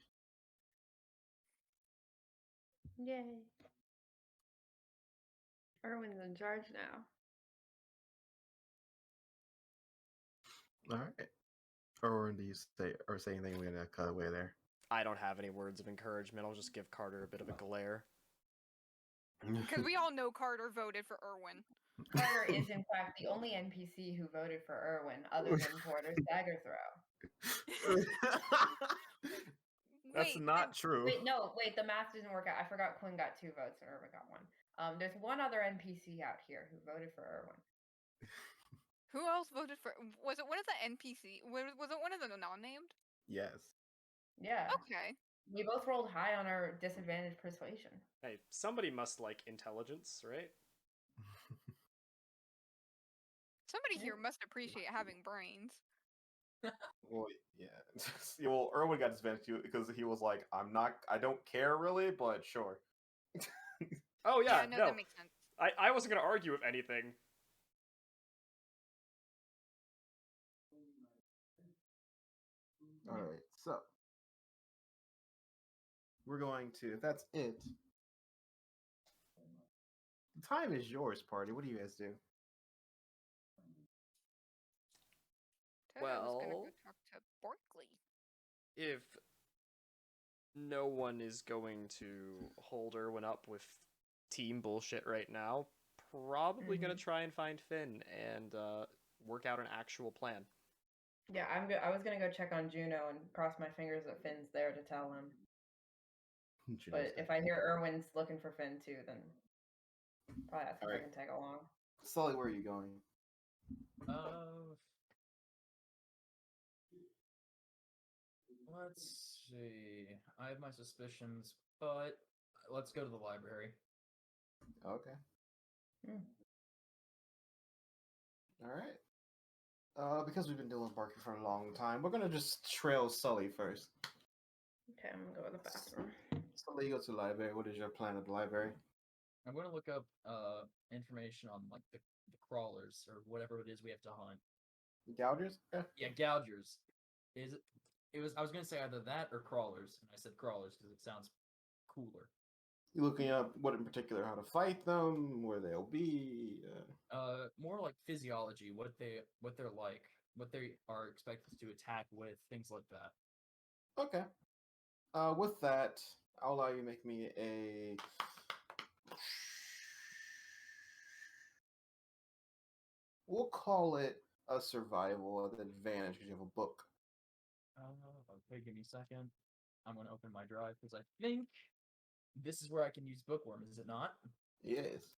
Yay. Erwin's in charge now. All right. Or do you say anything? We're gonna cut away there. I don't have any words of encouragement. I'll just give Carter a bit of a glare. Because we all know Carter voted for Erwin. Carter is, in fact, the only NPC who voted for Erwin, other than Porter's dagger throw. That's Wait, not true. Wait, the math didn't work out. I forgot Quinn got 2 votes and Erwin got 1. There's one other NPC out here who voted for Erwin. who else voted for? Was it one of the NPC? Was it one of the non-named? Yes. Yeah. Okay. We both rolled high on our disadvantaged persuasion. Hey, somebody must like intelligence, right? Somebody here must appreciate having brains. Well, yeah. Well, Erwin got disadvantaged because he was like, I don't care really, but sure. Oh yeah, no, no. that makes sense. I wasn't gonna argue with anything. All right, so we're going to. If that's it, the time is yours, party. What do you guys do? I was gonna go Well- talk to Barkley. If no one is going to hold Erwin up with team bullshit right now. Probably gonna try and find Finn and work out an actual plan. Yeah, I was gonna go check on Juno and cross my fingers that Finn's there to tell him. But if I hear Erwin's looking for Finn too, then probably ask if I can tag along. Sully, where are you going? Let's see. I have my suspicions, but let's go to the library. Okay. Hmm. All right. Because we've been dealing with Barkley for a long time, we're gonna just trail Sully first. Okay, I'm gonna go to the bathroom. Sully, go to the library. What is your plan at the library? I'm gonna look up information on like the crawlers or whatever it is we have to hunt. Gougers? Okay. Yeah, gougers. I was gonna say either that or crawlers, and I said crawlers because it sounds cooler. You looking up what in particular, how to fight them, where they'll be? More like physiology, what they're like, what they are expected to attack with, things like that. Okay. With that, I'll allow you to make me a. We'll call it a survival with advantage because you have a book. Okay, give me a second. I'm gonna open my drive because I think this is where I can use bookworm. Is it not? Yes.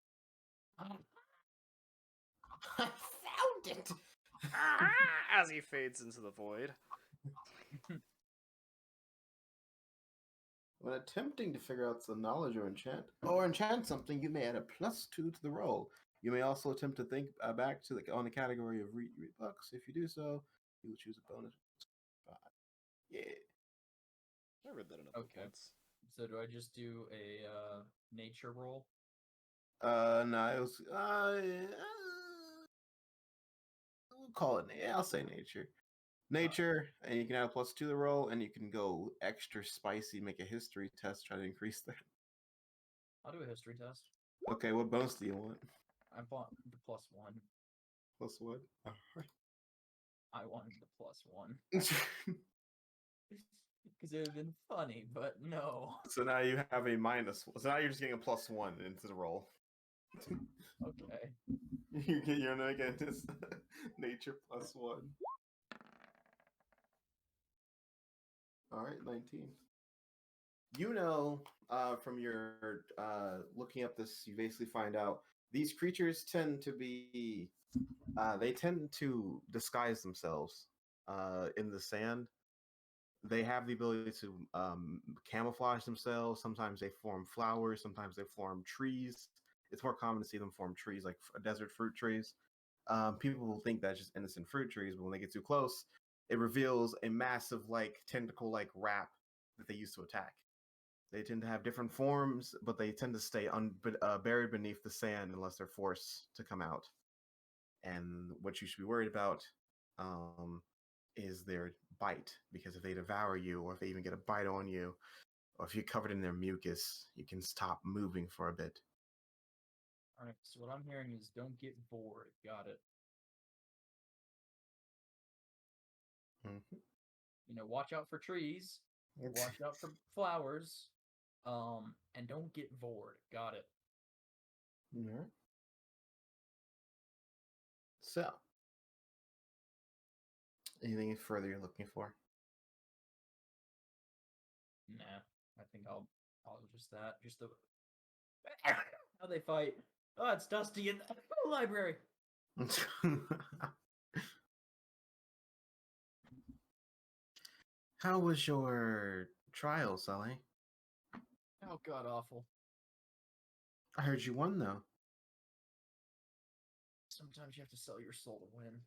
Oh, I found it. As he fades into the void. When attempting to figure out the knowledge or enchant something, you may add a +2 to the roll. You may also attempt to think back to on the category of read books. If you do so, you will choose a bonus 5. Yeah. I read that enough okay. once. So do I just do a nature roll? No, it was. We'll call it. Yeah, I'll say nature. Nature, and you can add a +2 to the roll, and you can go extra spicy, make a history test, try to increase that. I'll do a history test. Okay, what bonus do you want? I want the +1. +1? Alright. I wanted the +1. Because it would have been funny, but no. So now you have a minus. So now you're just getting a +1 into the roll. Okay. You're gonna get this nature +1. Alright, 19. You know, from your looking up this, you basically find out these creatures tend to be, they tend to disguise themselves in the sand. They have the ability to camouflage themselves. Sometimes they form flowers. Sometimes they form trees. It's more common to see them form trees, like desert fruit trees. People will think that's just innocent fruit trees, but when they get too close, it reveals a massive, like, tentacle-like wrap that they use to attack. They tend to have different forms, but they tend to stay buried beneath the sand unless they're forced to come out. And what you should be worried about is their bite, because if they devour you, or if they even get a bite on you, or if you're covered in their mucus, you can stop moving for a bit. Alright, so what I'm hearing is don't get bored. Got it. Mm-hmm. You know, watch out for trees. Watch out for flowers. And don't get bored. Got it. All right. So, anything further you're looking for? Nah, I think I'll just that. Just the how they fight. Oh, it's Dusty in the library. How was your trial, Sully? Oh, god awful. I heard you won, though. Sometimes you have to sell your soul to win.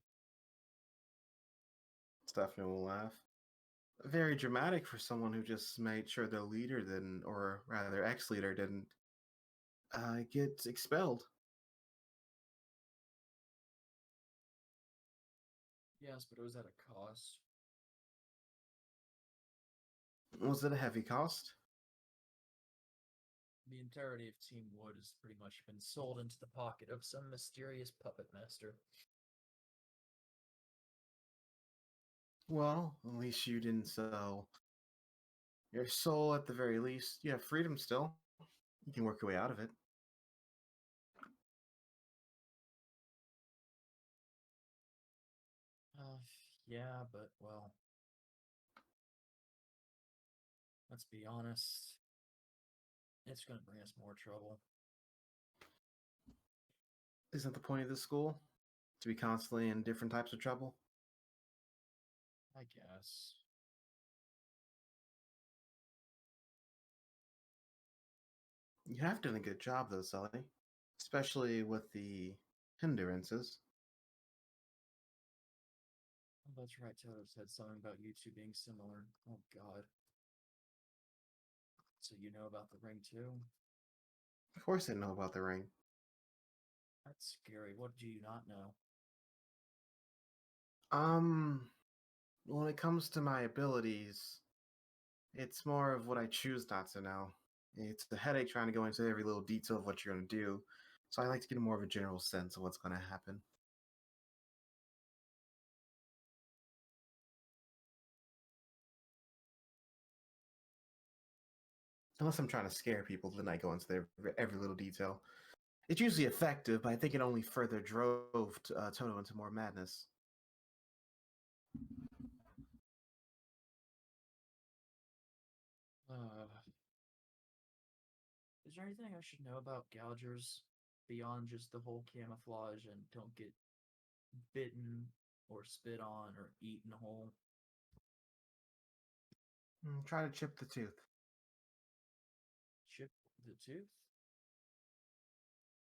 Stephanie will laugh. Very dramatic for someone who just made sure their leader didn't, or rather their ex-leader didn't, get expelled. Yes, but it was at a cost. Was it a heavy cost? The entirety of Team Wood has pretty much been sold into the pocket of some mysterious puppet master. Well, at least you didn't sell Your soul, at the very least. You have freedom still. You can work your way out of it. Yeah, but well, let's be honest. It's gonna bring us more trouble. Isn't the point of this school to be constantly in different types of trouble? I guess. You have done a good job, though, Sully. Especially with the hindrances. Oh, that's right. Toto said something about you two being similar. Oh God. So you know about the ring too? Of course I know about the ring. That's scary. What do you not know? When it comes to my abilities, it's more of what I choose not to know. It's the headache trying to go into every little detail of what you're going to do, so I like to get more of a general sense of what's going to happen. Unless I'm trying to scare people, then I go into every little detail. It's usually effective, but I think it only further drove Toto into more madness. Is there anything I should know about gougers beyond just the whole camouflage and don't get bitten or spit on or eaten whole? Try to chip the tooth. Chip the tooth?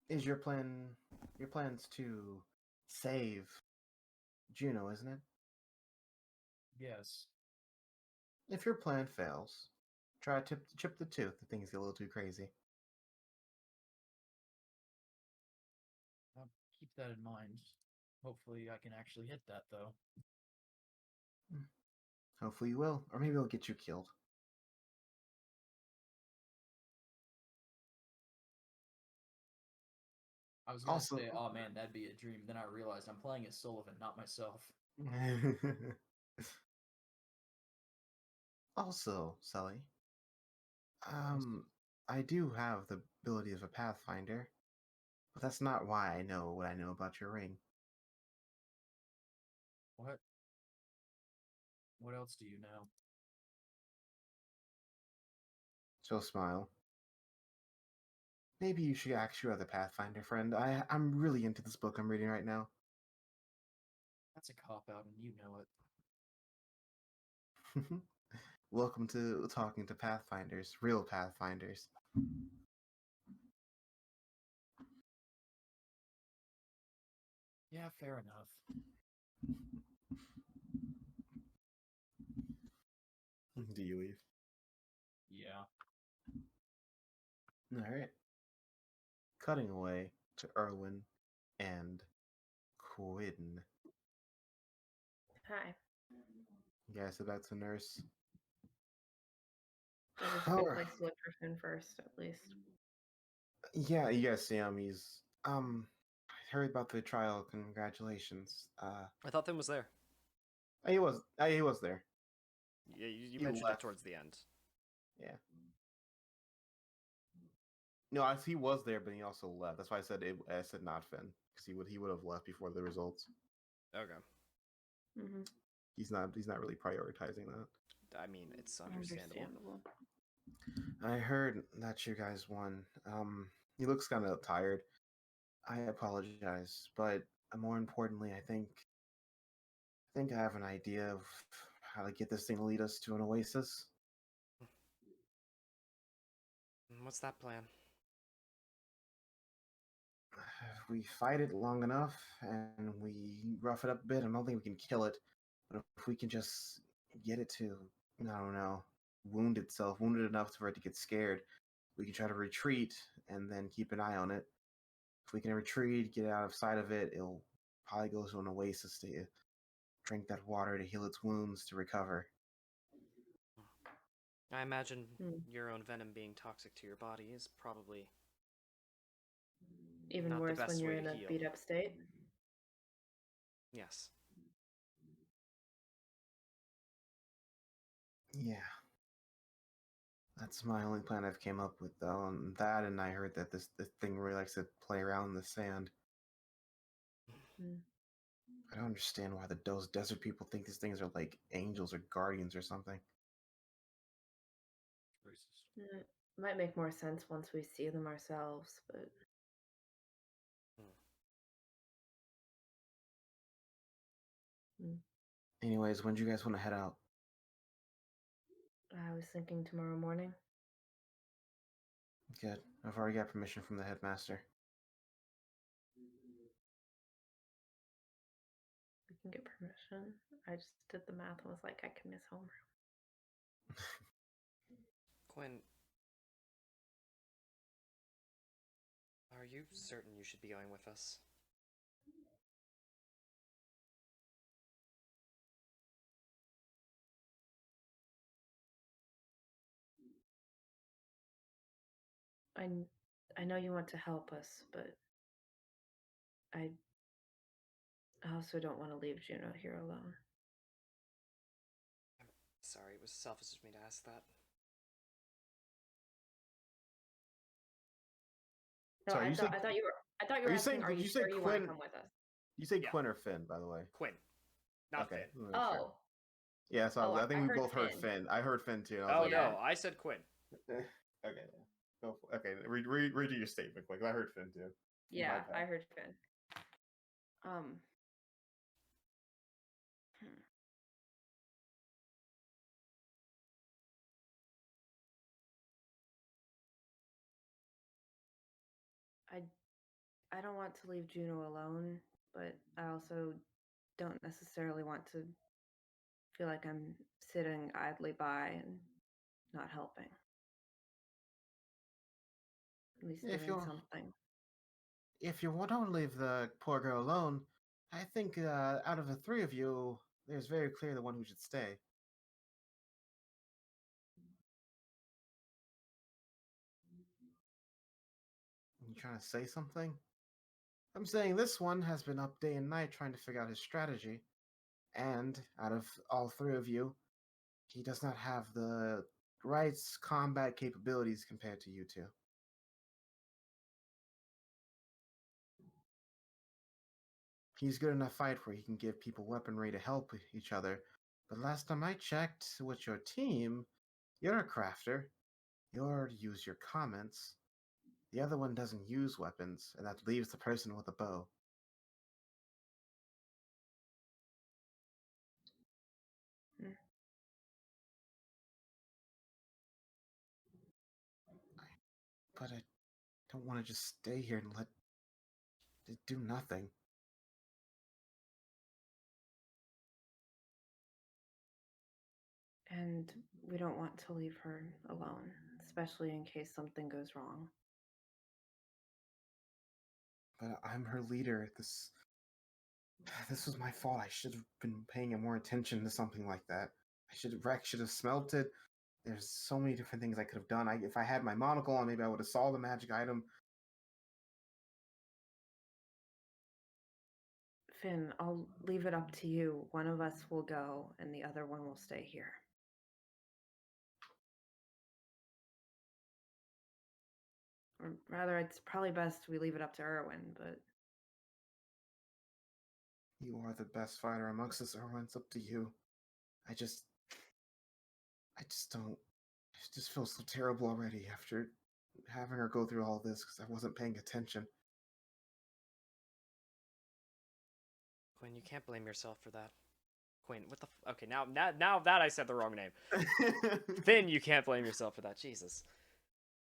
Is your plan? Your plan's to save Juno, isn't it? Yes. If your plan fails, try to chip the tooth if things get a little too crazy. I'll keep that in mind. Hopefully I can actually hit that though. Hopefully you will, or maybe it'll get you killed. I was gonna Also- say, oh man, that'd be a dream. Then I realized I'm playing as Sullivan, not myself. Also, Sully, Yes. I do have the ability of a Pathfinder, but that's not why I know what I know about your ring. What? What else do you know? She'll smile. Maybe you should ask your other Pathfinder friend. I'm really into this book I'm reading right now. That's a cop out, and you know it. Welcome to talking to Pathfinders, real Pathfinders. Yeah, fair enough. Do you leave? Yeah. Alright. Cutting away to Erwin and Quinn. Hi. You guys head back to nurse. So this is a good place to look for Finn first, at least. Yeah, you guys see him. He's I heard about the trial. Congratulations. I thought Finn was there. He was there. Yeah, you He mentioned left. it towards the end. Yeah. No, he was there, but he also left. That's why I said I said not Finn, because he would have left before the results. Okay. Mm-hmm. He's not really prioritizing that. I mean, it's understandable. I heard that you guys won. He looks kind of tired. I apologize, but more importantly, I think I have an idea of how to get this thing to lead us to an oasis. What's that plan? If we fight it long enough and we rough it up a bit, I don't think we can kill it. But if we can just get it to, I don't know, wounded enough for it to get scared, we can try to retreat and then keep an eye on it. If we can retreat, get out of sight of it, it'll probably go to an oasis to drink that water to heal its wounds to recover. I imagine your own venom being toxic to your body is probably even not the worse best when you're way in to a heal. beat up state. Yes. Yeah. That's my only plan I've came up with, though. And that, and I heard that this thing really likes to play around in the sand. Mm. I don't understand why those desert people think these things are like angels or guardians or something. Mm, might make more sense once we see them ourselves, but Anyways, when do you guys want to head out? I was thinking tomorrow morning. Good. I've already got permission from the headmaster. We can get permission. I just did the math and was like, I can miss homeroom. Quinn, are you certain you should be going with us? I know you want to help us, but I also don't want to leave Juno here alone. I'm sorry, it was selfish of me to ask that. No, Sorry, I you thought said- I thought you were Are you asking, saying- are did you you say sure you want to Quinn- come with us? You say Yeah. Quinn or Finn, by the way? Quinn, not Okay. Finn. let me make sure. Oh, Yeah, so Oh, I think I we heard both heard Finn. Finn. I heard Finn too. And I was Oh like, no, Yeah. I said Quinn. Okay. Go for, okay. Read your statement quick. I heard Finn too. yeah, bad. I heard Finn. Hmm. I don't want to leave Juno alone, but I also don't necessarily want to feel like I'm sitting idly by and not helping. At least If doing you're- something. If you don't leave the poor girl alone, I think out of the three of you, there's very clear the one who should stay. You trying to say something? I'm saying this one has been up day and night trying to figure out his strategy, and out of all three of you, he does not have the right combat capabilities compared to you two. He's good in a fight where he can give people weaponry to help each other, but last time I checked with your team, you're a crafter. You already use your comments. The other one doesn't use weapons, and that leaves the person with a bow. But I don't want to just stay here and let it do nothing. And we don't want to leave her alone, especially in case something goes wrong. But I'm her leader. This was my fault. I should have been paying more attention to something like that. Rex should have smelt it. There's so many different things I could have done. If I had my monocle on, maybe I would have saw the magic item. Finn, I'll leave it up to you. One of us will go, and the other one will stay here. Or rather, it's probably best we leave it up to Erwin, but You are the best fighter amongst us, Erwin. It's up to you. I just don't. I just feel so terrible already after having her go through all this because I wasn't paying attention. Quinn, you can't blame yourself for that. Quinn, what the okay, now that I said the wrong name. Finn, you can't blame yourself for that. Jesus.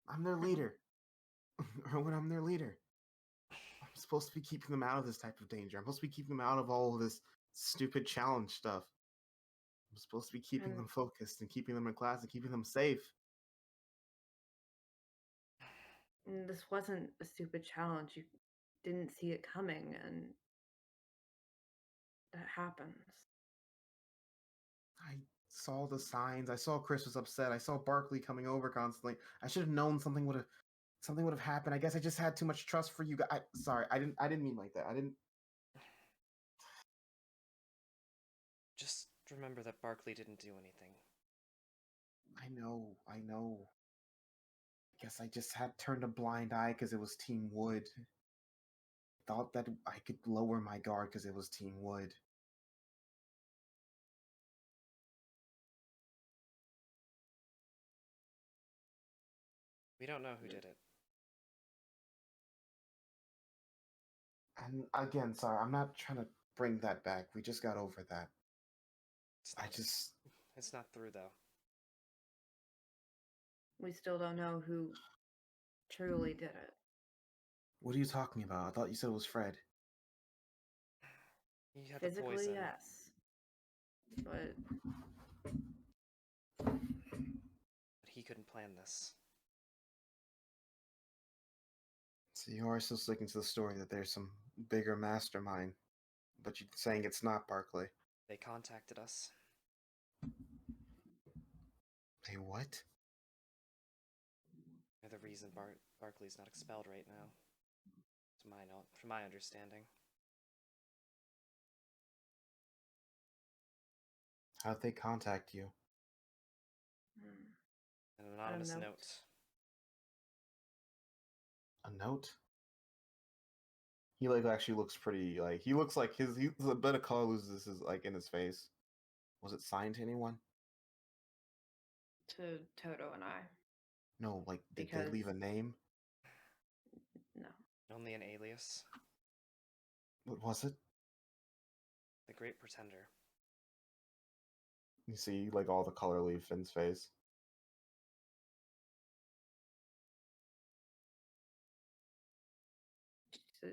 I'm their leader. Erwin, I'm their leader. I'm supposed to be keeping them out of this type of danger. I'm supposed to be keeping them out of all of this stupid challenge stuff. I'm supposed to be keeping them focused and keeping them in class and keeping them safe. this wasn't a stupid challenge. You didn't see it coming, and that happens. I saw the signs. I saw Chris was upset. I saw Barkley coming over constantly. I should have known something would have happened. I guess I just had too much trust for you guys. Sorry, I didn't mean like that. I didn't. Just remember that Barkley didn't do anything. I know. guess I just had turned a blind eye because it was Team Wood. Thought that I could lower my guard because it was Team Wood. We don't know who did it. And again, sorry, I'm not trying to bring that back. We just got over that. It's not through, though. We still don't know who truly did it. What are you talking about? I thought you said it was Fred. He had the Physically, poison. yes. But But he couldn't plan this. So you are still sticking to the story that there's some bigger mastermind, but you're saying it's not Barkley. They contacted us. Hey, what? They're the reason Barkley's not expelled right now. From my understanding. How'd they contact you? An anonymous note. note. A note? He like actually looks pretty like he looks like he's a bit of color loses his like in his face. Was it signed to anyone? to Toto and I, No, like did they Because- leave a name? no. Only an alias. What was it? The Great Pretender. You see like all the color leave Finn's face. So,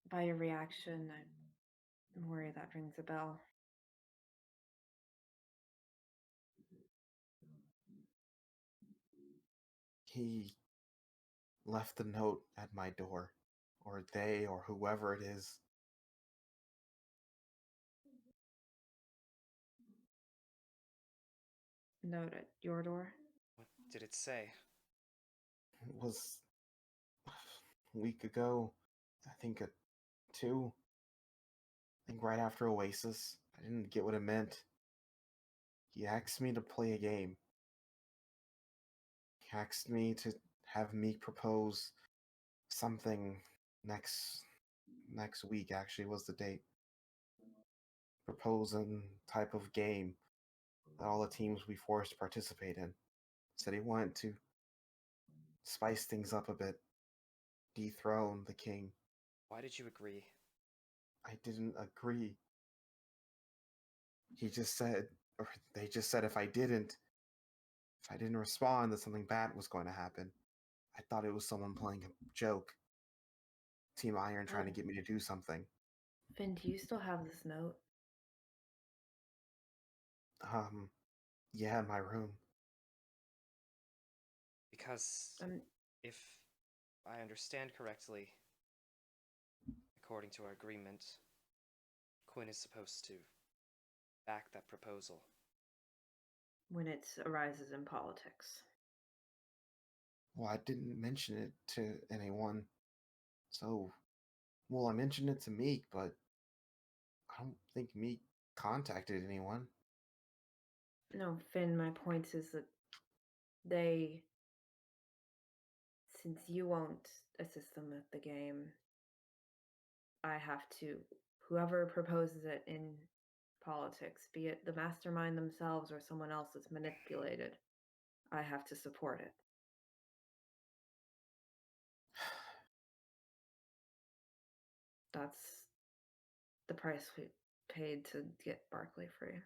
by your reaction, I'm worried that rings a bell. He left the note at my door. Or they or whoever it is. Note at your door. What did it say? It was a week ago. I think a 2. I think right after Oasis. I didn't get what it meant. He asked me to play a game. He asked me to have me propose something next week actually was the date. Propose a type of game that all the teams we forced to participate in. Said he wanted to spice things up a bit. Dethrone the king. Why did you agree? I didn't agree. He just said, or they just said if I didn't respond, that something bad was going to happen. I thought it was someone playing a joke. Team Iron trying to get me to do something. Finn, do you still have this note? Yeah, in my room. Because if I understand correctly, according to our agreement, Quinn is supposed to back that proposal. When it arises in politics. Well, I didn't mention it to anyone. So, well, I mentioned it to Meek, but I don't think Meek contacted anyone. No, Finn, my point is that they, since you won't assist them at the game, I have to, whoever proposes it in politics, be it the mastermind themselves or someone else that's manipulated, I have to support it. That's the price we paid to get Barkley free.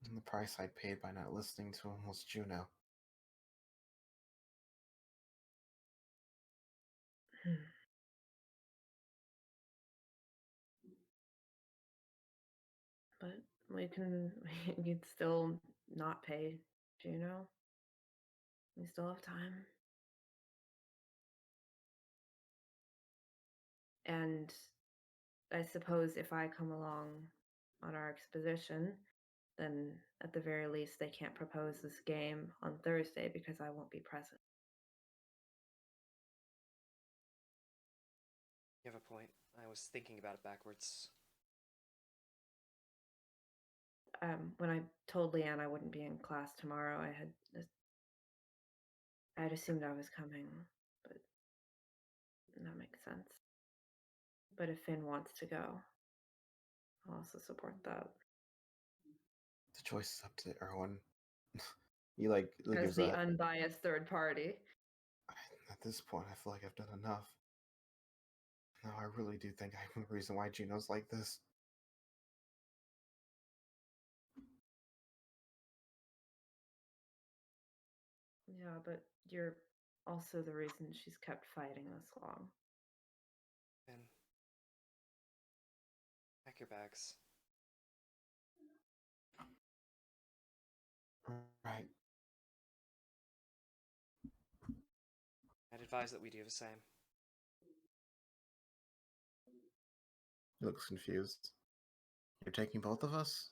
And the price I paid by not listening to him was Juno. But we could still not pay Juno. We still have time. And I suppose if I come along on our exposition, then at the very least they can't propose this game on Thursday because I won't be present. You have a point. I was thinking about it backwards. When I told Leanne I wouldn't be in class tomorrow, I had I'd assumed I was coming, but that makes sense. But if Finn wants to go, I'll also support that. The choice is up to Erwin. You like As gives the a, unbiased third party. at this point, I feel like I've done enough. No, I really do think I'm the reason why Gino's like this. Yeah, but you're also the reason she's kept fighting this long. Finn, pack your bags. Right. I'd advise that we do the same. He looks confused. You're taking both of us?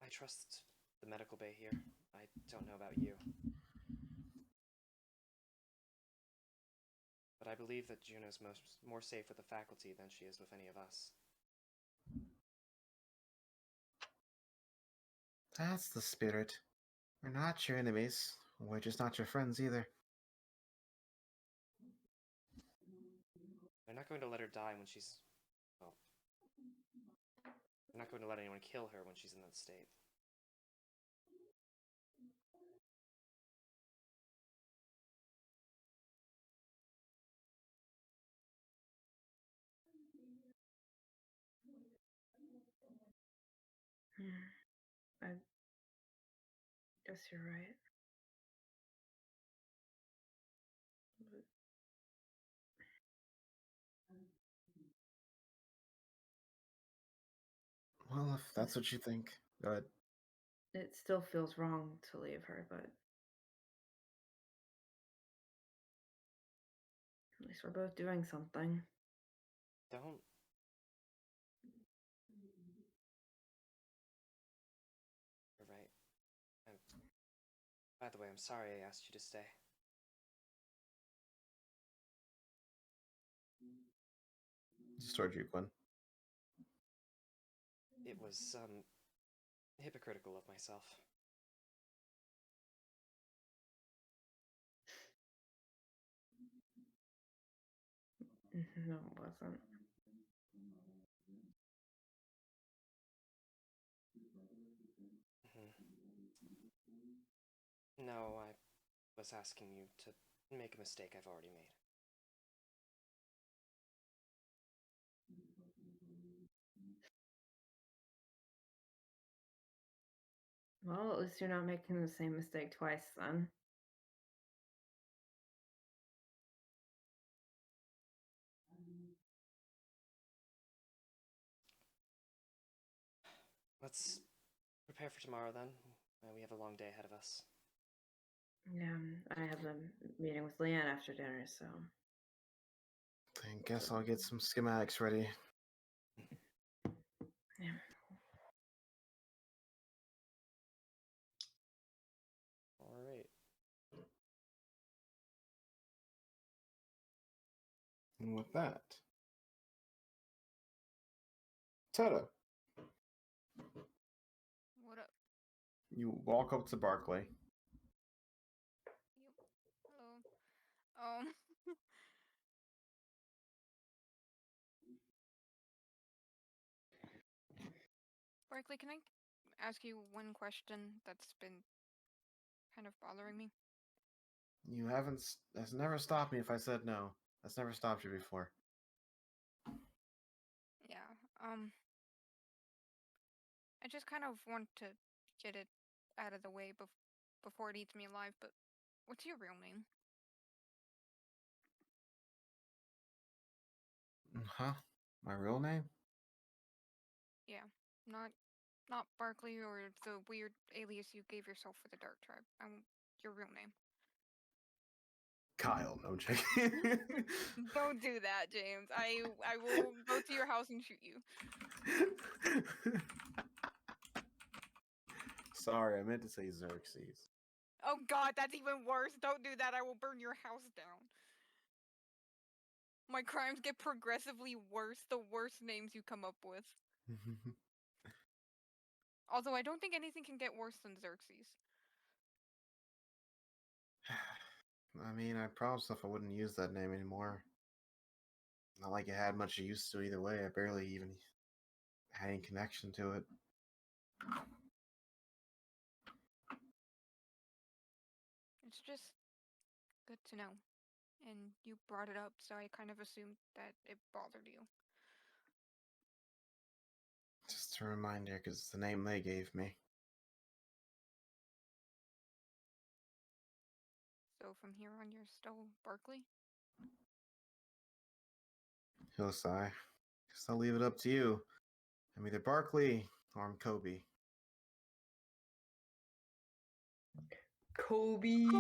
I trust the medical bay here. I don't know about you. But I believe that Juno's more safe with the faculty than she is with any of us. That's the spirit. We're not your enemies. We're just not your friends either. They're not going to let her die when she's... well... they're not going to let anyone kill her when she's in that state. I guess you're right. But Well, if that's what you think, go ahead. it still feels wrong to leave her, but at least we're both doing something. Don't... You're right. And, by the way, I'm sorry I asked you to stay. Just towards you, Quinn. It was, hypocritical of myself. No, it wasn't. No, I was asking you to make a mistake I've already made. Well, at least you're not making the same mistake twice then. Let's prepare for tomorrow then. We have a long day ahead of us. Yeah, I have a meeting with Leanne after dinner, so. I guess I'll get some schematics ready. Yeah. Alright. And with that, Toto, What up? you walk up to Barkley. Yep. Hello. Barkley, can I ask you one question that's been kind of bothering me? You haven't. That's never stopped me if I said no. That's never stopped you before. Yeah. I just kind of want to get it out of the way before it eats me alive, but what's your real name? Huh? My real name? Yeah. Not Barkley or the weird alias you gave yourself for the Dark Tribe. Your real name. Kyle. No, Jake. Don't do that, James. I will go to your house and shoot you. Sorry, I meant to say Xerxes. Oh god, that's even worse. Don't do that. I will burn your house down. My crimes get progressively worse the worse names you come up with. Although I don't think anything can get worse than Xerxes. I mean, I promised myself I wouldn't use that name anymore. Not like it had much use to either way. I barely even had any connection to it. It's just good to know. And you brought it up, so I kind of assumed that it bothered you. Just a reminder, because it's the name they gave me. So from here on, you're still Barkley? He'll sigh. Guess I'll leave it up to you. I'm either Barkley or I'm Kobe. Kobe. I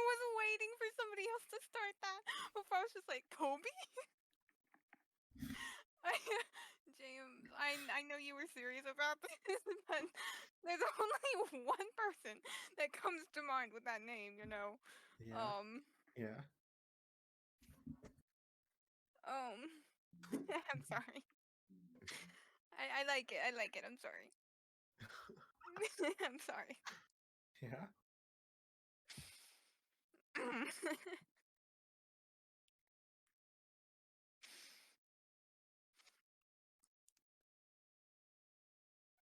was waiting for somebody else to start that before I was just like, Kobe? James, I know you were serious about this, but there's only one person that comes to mind with that name, you know. Yeah. Yeah. I'm sorry. I like it. I like it. I'm sorry. I'm sorry. Yeah.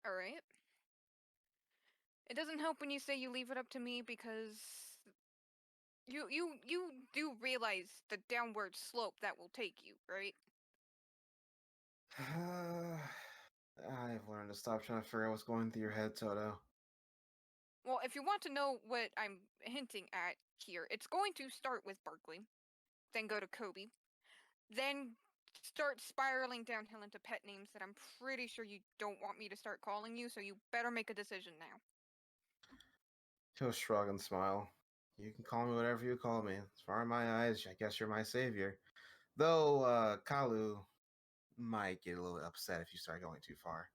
All right. It doesn't help when you say you leave it up to me because you do realize the downward slope that will take you, right? I've learned to stop trying to figure out what's going through your head, Toto. Well, if you want to know what I'm hinting at here, it's going to start with Barkley, then go to Kobe, then start spiraling downhill into pet names that I'm pretty sure you don't want me to start calling you, so you better make a decision now. He'll shrug and smile. You can call me whatever you call me. As far as my eyes, I guess you're my savior. Though, Kalu might get a little upset if you start going too far.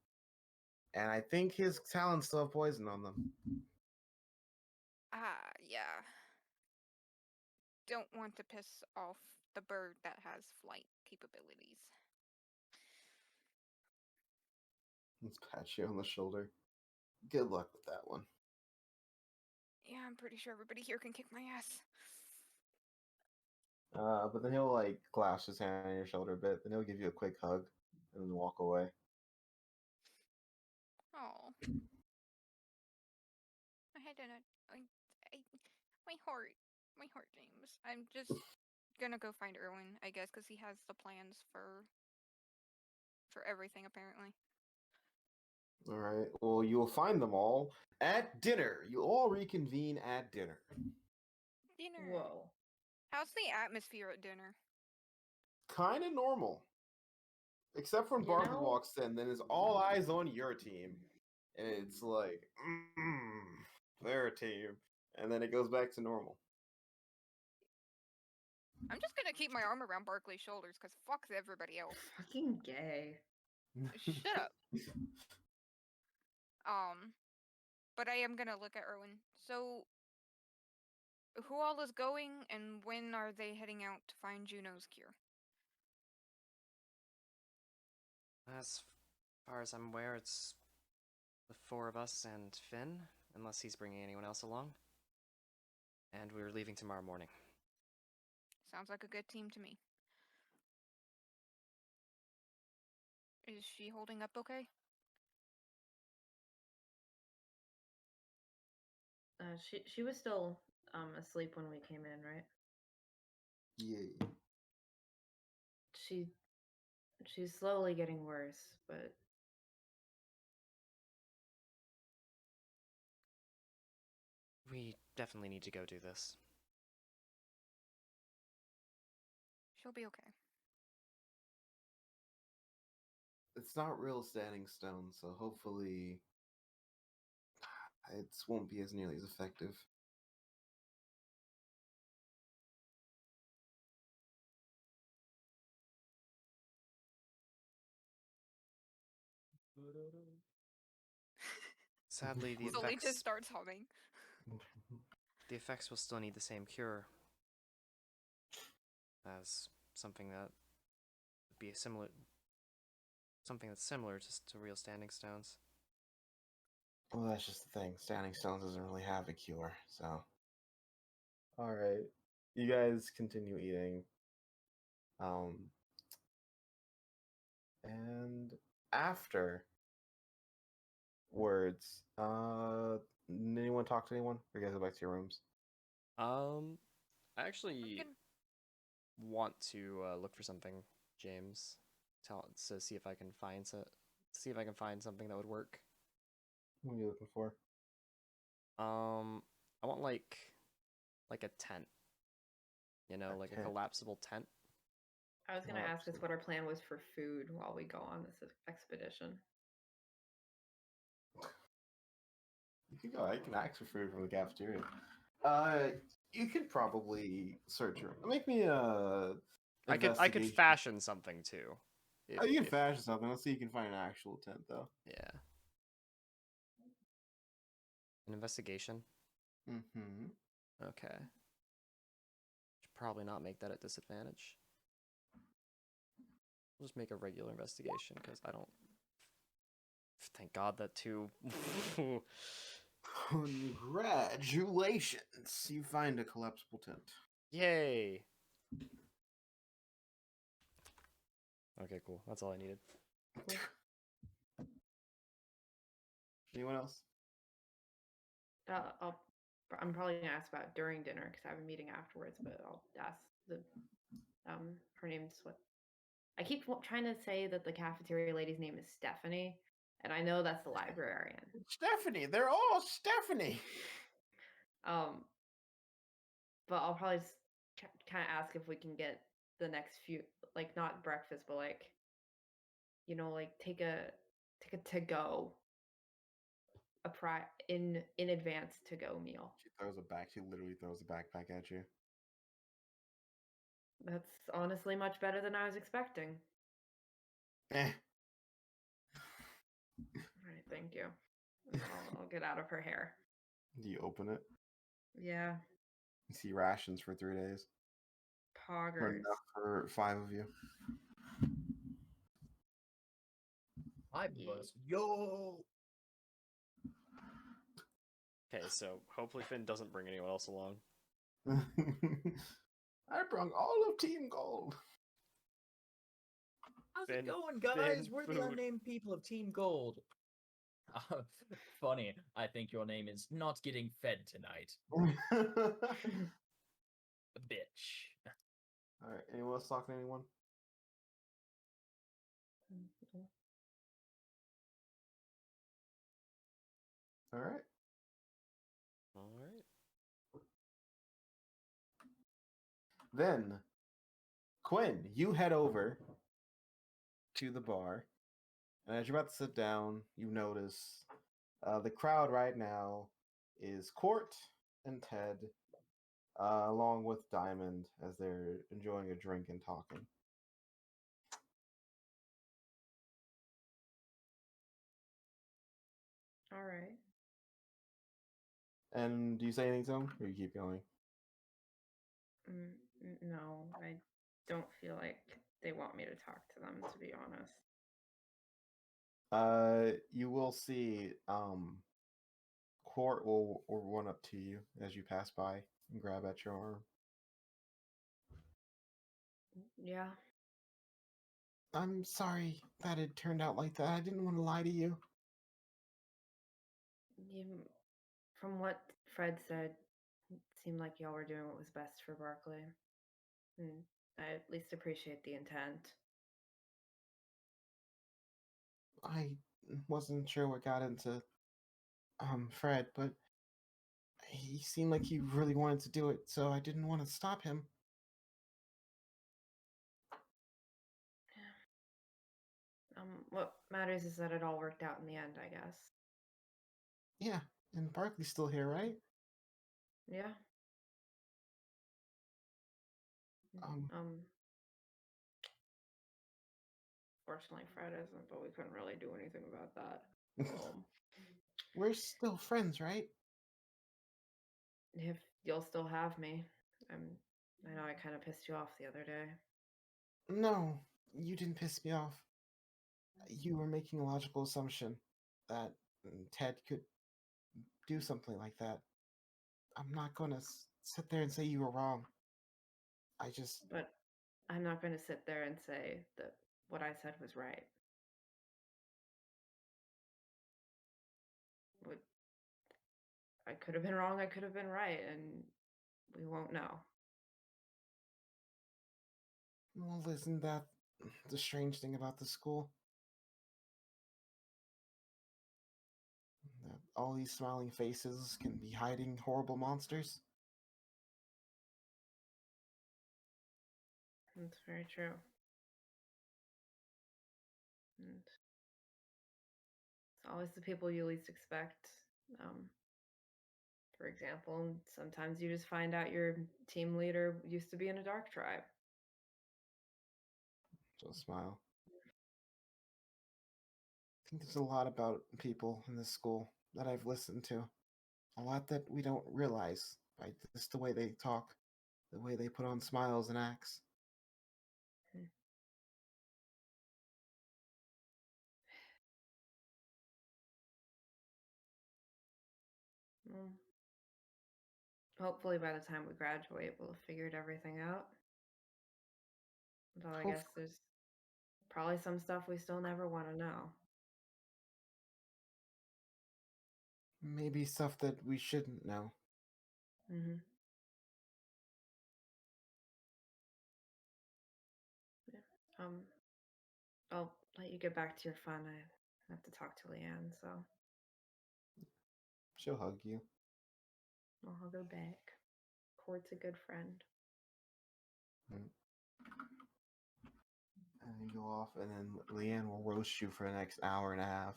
And I think his talons still have poison on them. Yeah. Don't want to piss off the bird that has flight capabilities. Let's pat you on the shoulder. Good luck with that one. Yeah, I'm pretty sure everybody here can kick my ass. But then he'll like clasp his hand on your shoulder a bit. Then he'll give you a quick hug and then walk away. Oh. I had my heart, James. I'm just gonna go find Erwin, I guess, because he has the plans for everything apparently. All right. Well, you will find them all at dinner. You all reconvene at dinner. Dinner. Whoa. How's the atmosphere at dinner? Kind of normal. Except when You Barkley know- walks in, then it's all eyes on your team. And it's like, their team. And then it goes back to normal. I'm just gonna keep my arm around Barkley's shoulders, because fuck everybody else. Fucking gay. Shut up. But I am gonna look at Erwin. So, who all is going, and when are they heading out to find Juno's cure? As far as I'm aware, it's the four of us and Finn, unless he's bringing anyone else along. And we're leaving tomorrow morning. Sounds like a good team to me. Is she holding up okay? She was still asleep when we came in, right? Yeah. She's slowly getting worse, but We definitely need to go do this. She'll be okay. It's not real standing stone, so hopefully it won't be as nearly as effective. Sadly, the Sully just effects starts humming. will still need the same cure as something that would be something that's similar to real standing stones. Well, that's just the thing. Standing stones doesn't really have a cure, so. All right, you guys continue eating. And after words, anyone talk to anyone? Or you guys go back to your rooms? I actually can- want to look for something, James. To see if I can find something that would work. What are you looking for? I want like a tent. You know, A like a tent. I collapsible tent. was going to ask us Absolutely. what our plan was for food while we go on this expedition. You can go. I can ask for food from the cafeteria. You could probably search your. Make me a. I could investigation. fashion something too. Oh, you can fashion something. Let's see. You can find an actual tent though. Yeah. An investigation. Mm-hmm. Okay. Should probably not make that at disadvantage. We'll just make a regular investigation because I don't. Thank God that too. Congratulations! You find a collapsible tent. Yay. Okay, cool. That's all I needed. Anyone else? I'm probably gonna ask about it during dinner because I have a meeting afterwards. But I'll ask the her name's what? I keep trying to say that the cafeteria lady's name is Stephanie, and I know that's the librarian. Stephanie. They're all Stephanie. But I'll probably just kind of ask if we can get the next few, like not breakfast, but like, like take a to go in advance to go meal. She literally throws a backpack at you. That's honestly much better than I was expecting. Eh. All right, thank you. I'll get out of her hair. Do you open it? Yeah, You see rations for 3 days. Or poggers. enough for 5 of you. I was yo. Okay, so hopefully Finn doesn't bring anyone else along. I brought all of Team Gold. How's Finn- it going, guys? Finn We're the food. unnamed people of Team Gold. Funny. I think your name is not getting fed tonight, bitch. All right. Anyone else talking to anyone? All right. All right. Then, Quinn, you head over to the bar, and as you're about to sit down, you notice the crowd right now is Court and Ted, along with Diamond, as they're enjoying a drink and talking. All right. And do you say anything to them, or you keep going? No, I don't feel like they want me to talk to them, to be honest. You will see Court will run up to you as you pass by and grab at your arm. Yeah. I'm sorry that it turned out like that. I didn't want to lie to you. From what Fred said, it seemed like y'all were doing what was best for Barkley. And I at least appreciate the intent. I wasn't sure what got into Fred, but he seemed like he really wanted to do it, so I didn't want to stop him. What matters is that it all worked out in the end, I guess. Yeah, and Barkley's still here, right? Yeah. Um, Fortunately, Fred isn't, but we couldn't really do anything about that. We're still friends, right? If you'll still have me, I know I kind of pissed you off the other day. No, you didn't piss me off. you were making a logical assumption that Ted could do something like that. I'm not going to sit there and say you were wrong. I just. But I'm not going to sit there and say that what I said was right. I could have been wrong, I could have been right, and we won't know. Well, isn't that the strange thing about the school? That all these smiling faces can be hiding horrible monsters? That's very true. And it's always the people you least expect. For example, sometimes you just find out your team leader used to be in a dark tribe. She'll smile. I think there's a lot about people in this school that I've listened to. A lot that we don't realize by just the way they talk, the way they put on smiles and acts. Well, hopefully by the time we graduate, we'll have figured everything out. Though I guess there's probably some stuff we still never want to know. Maybe stuff that we shouldn't know. Mm-hmm. Yeah. I'll let you get back to your fun. I have to talk to Leanne, so She'll hug you. I'll hug her back. Court's a good friend. And you go off, and then Leanne will roast you for the next hour and a half.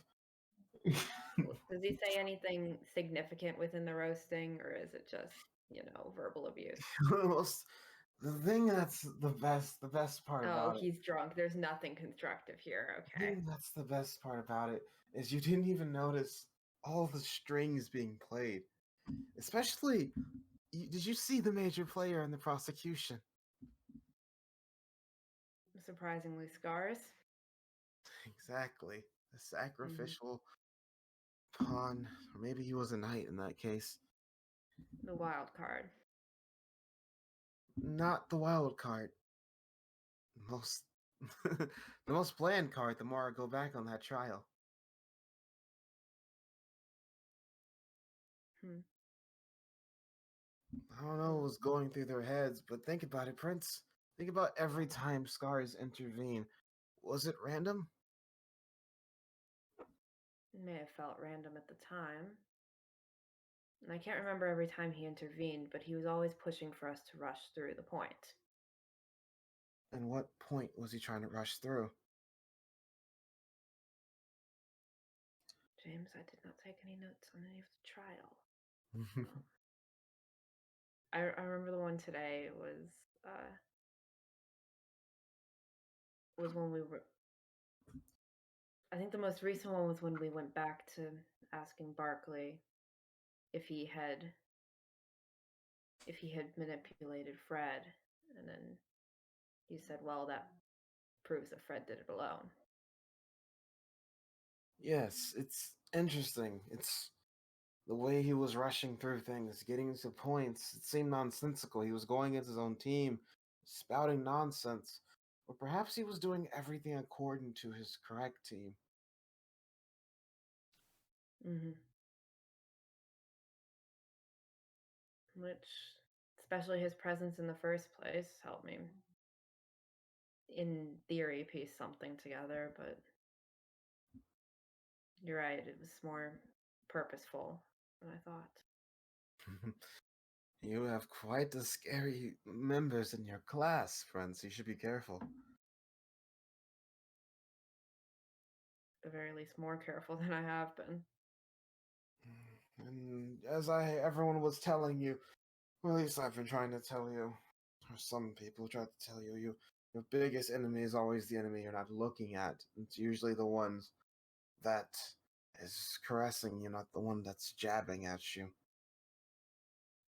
Does he say anything significant within the roasting, or is it just, verbal abuse? The thing that's the best part about it. He's drunk. There's nothing constructive here. The Okay. thing that's the best part about it is you didn't even notice all the strings being played. Especially, did you see the major player in the prosecution? Surprisingly, scars. Exactly. The sacrificial pawn. Or maybe he was a knight in that case. The wild card. Not the wild card. Most the most bland card the more I go back on that trial. I don't know what was going through their heads, but think about it, Prince. Think about every time Scars intervene. Was it random? It may have felt random at the time. And I can't remember every time he intervened, but he was always pushing for us to rush through the point. And what point was he trying to rush through? James, I did not take any notes on any of the trial. I remember the one today was when we were. I think the most recent one was when we went back to asking Barkley if he had manipulated Fred, and then he said, "Well, that proves that Fred did it alone." Yes, it's interesting. It's the way he was rushing through things, getting to points. It seemed nonsensical. He was going against his own team, spouting nonsense. Or perhaps he was doing everything according to his correct team. Mm-hmm. Which, especially his presence in the first place, helped me, in theory, piece something together. But you're right; it was more purposeful than I thought. You have quite the scary members in your class, friends. You should be careful. At the very least, more careful than I have been. And as everyone was telling you, or at least I've been trying to tell you, or some people try to tell you, your biggest enemy is always the enemy you're not looking at. It's usually the ones that is caressing you, not the one that's jabbing at you.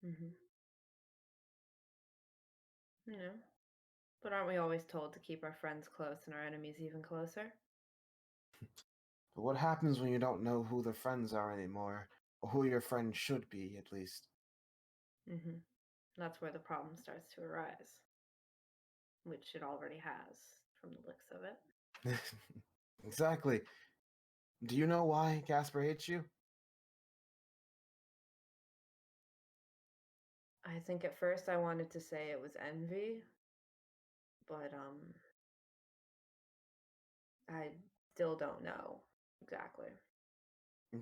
Mm-hmm. But aren't we always told to keep our friends close and our enemies even closer? But what happens when you don't know who the friends are anymore, or who your friends should be, at least? Mm-hmm. That's where the problem starts to arise, which it already has from the looks of it. Exactly. Do you know why Casper hates you? I think at first I wanted to say it was envy, but I still don't know exactly.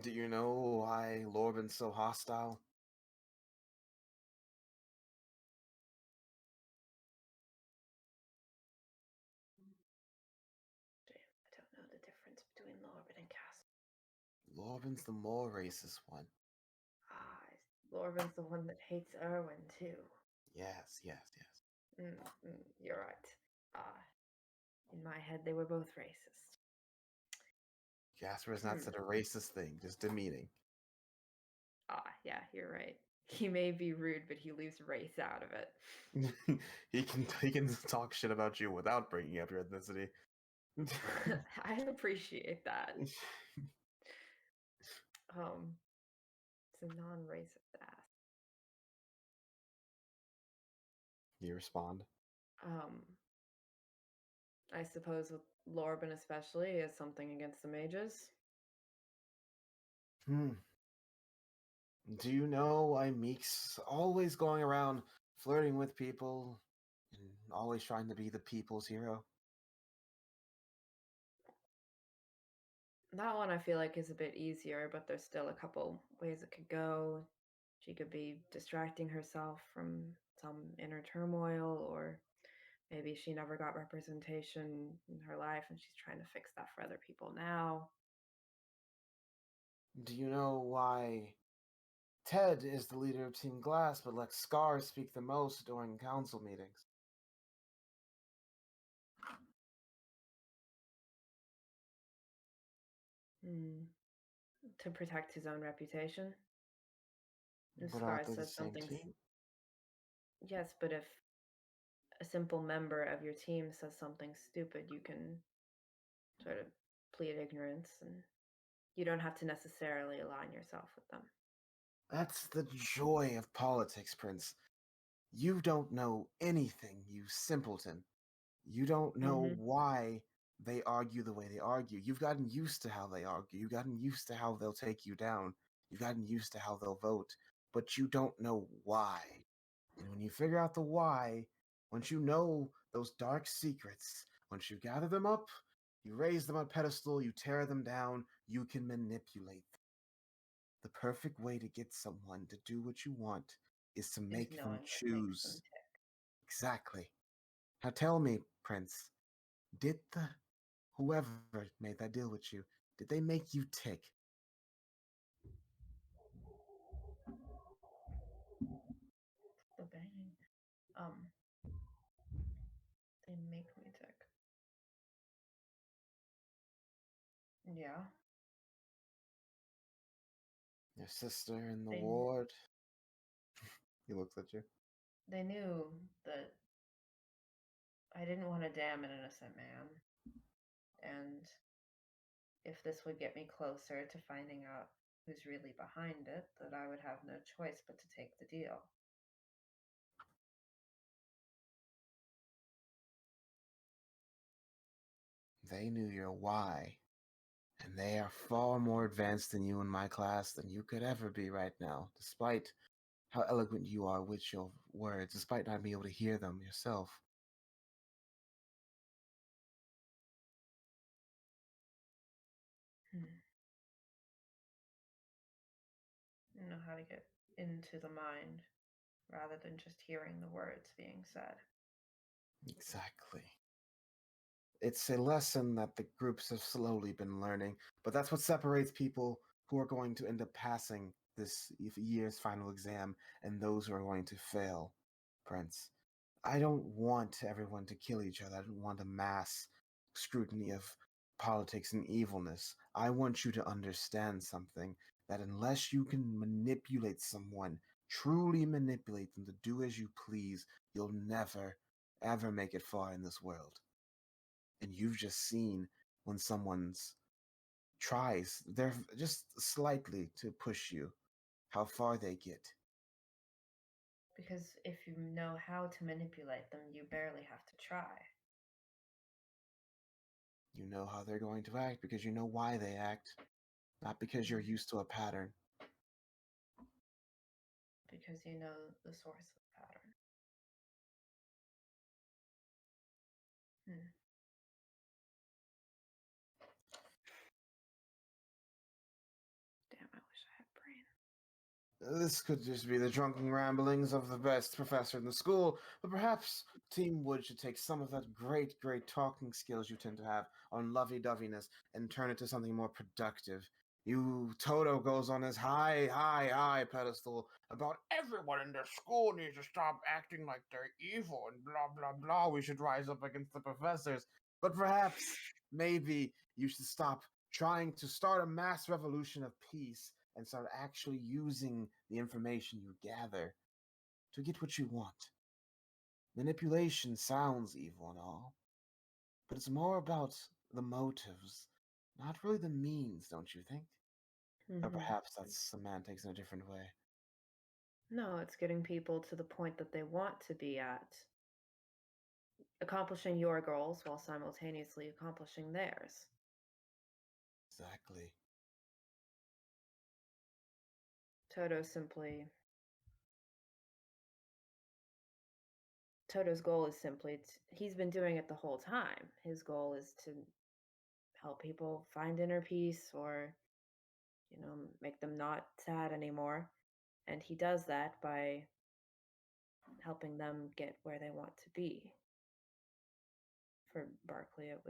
Do you know why Lorben's so hostile? Damn, I don't know the difference between Lorben and Casper. Lorben's the more racist one. Ah, Lorben's the one that hates Erwin too. Yes, yes, yes. You're right. Ah, in my head they were both racist. Casper has not said a racist thing, just demeaning. Ah, yeah, you're right. He may be rude, but he leaves race out of it. he can talk shit about you without bringing up your ethnicity. I appreciate that. It's a non-racist ass. You respond. I suppose with Lorben especially is something against the mages. Hmm. Do you know why Meek's always going around flirting with people and always trying to be the people's hero? That one I feel like is a bit easier, but there's still a couple ways it could go. She could be distracting herself from some inner turmoil, or maybe she never got representation in her life and she's trying to fix that for other people now. Do you know why Ted is the leader of Team Glass but lets Scar speak the most during council meetings? To protect his own reputation. And But Scar aren't they the says same something. team? Yes, but if a simple member of your team says something stupid, you can sort of plead ignorance and you don't have to necessarily align yourself with them. That's the joy of politics, Prince. You don't know anything, you simpleton. You don't know why they argue the way they argue. You've gotten used to how they argue. You've gotten used to how they'll take you down. You've gotten used to how they'll vote. But you don't know why. And when you figure out the why, once you know those dark secrets, once you gather them up, you raise them on a pedestal, you tear them down, you can manipulate them. The perfect way to get someone to do what you want is to Is make them knowing what makes them choose. tick. Exactly. Now tell me, Prince, did the whoever made that deal with you, did they make you tick? The banging. They make me tick. Yeah. Your sister in the They ward? He looks at you. they knew that I didn't want to damn an innocent man. And if this would get me closer to finding out who's really behind it, that I would have no choice but to take the deal. They knew your why, and they are far more advanced than you in my class than you could ever be right now, despite how eloquent you are with your words, despite not being able to hear them yourself. You know how to get into the mind rather than just hearing the words being said. Exactly. It's a lesson that the groups have slowly been learning, but that's what separates people who are going to end up passing this year's final exam and those who are going to fail, Prince. I don't want everyone to kill each other. I don't want a mass scrutiny of politics and evilness. I want you to understand something, that unless you can manipulate someone, truly manipulate them to do as you please, you'll never, ever make it far in this world. And you've just seen when someone's tries, they're just slightly to push you, how far they get. Because if you know how to manipulate them, you barely have to try. You know how they're going to act because you know why they act, not because you're used to a pattern. Because you know the source of the pattern. Damn, I wish I had brain. This could just be the drunken ramblings of the best professor in the school, but perhaps Team Wood should take some of that great talking skills you tend to have on lovey-doveyness and turn it to something more productive. Toto goes on his high pedestal about everyone in their school needs to stop acting like they're evil and blah, blah. We should rise up against the professors. But perhaps, maybe you should stop trying to start a mass revolution of peace and start actually using the information you gather to get what you want. Manipulation sounds evil and all, but it's more about the motives, not really the means, don't you think? Or perhaps that's semantics in a different way. No, it's getting people to the point that they want to be at. Accomplishing your goals while simultaneously accomplishing theirs. Exactly. Toto's goal is simply, he's been doing it the whole time. His goal is to help people find inner peace or, make them not sad anymore. And he does that by helping them get where they want to be. For Barkley, it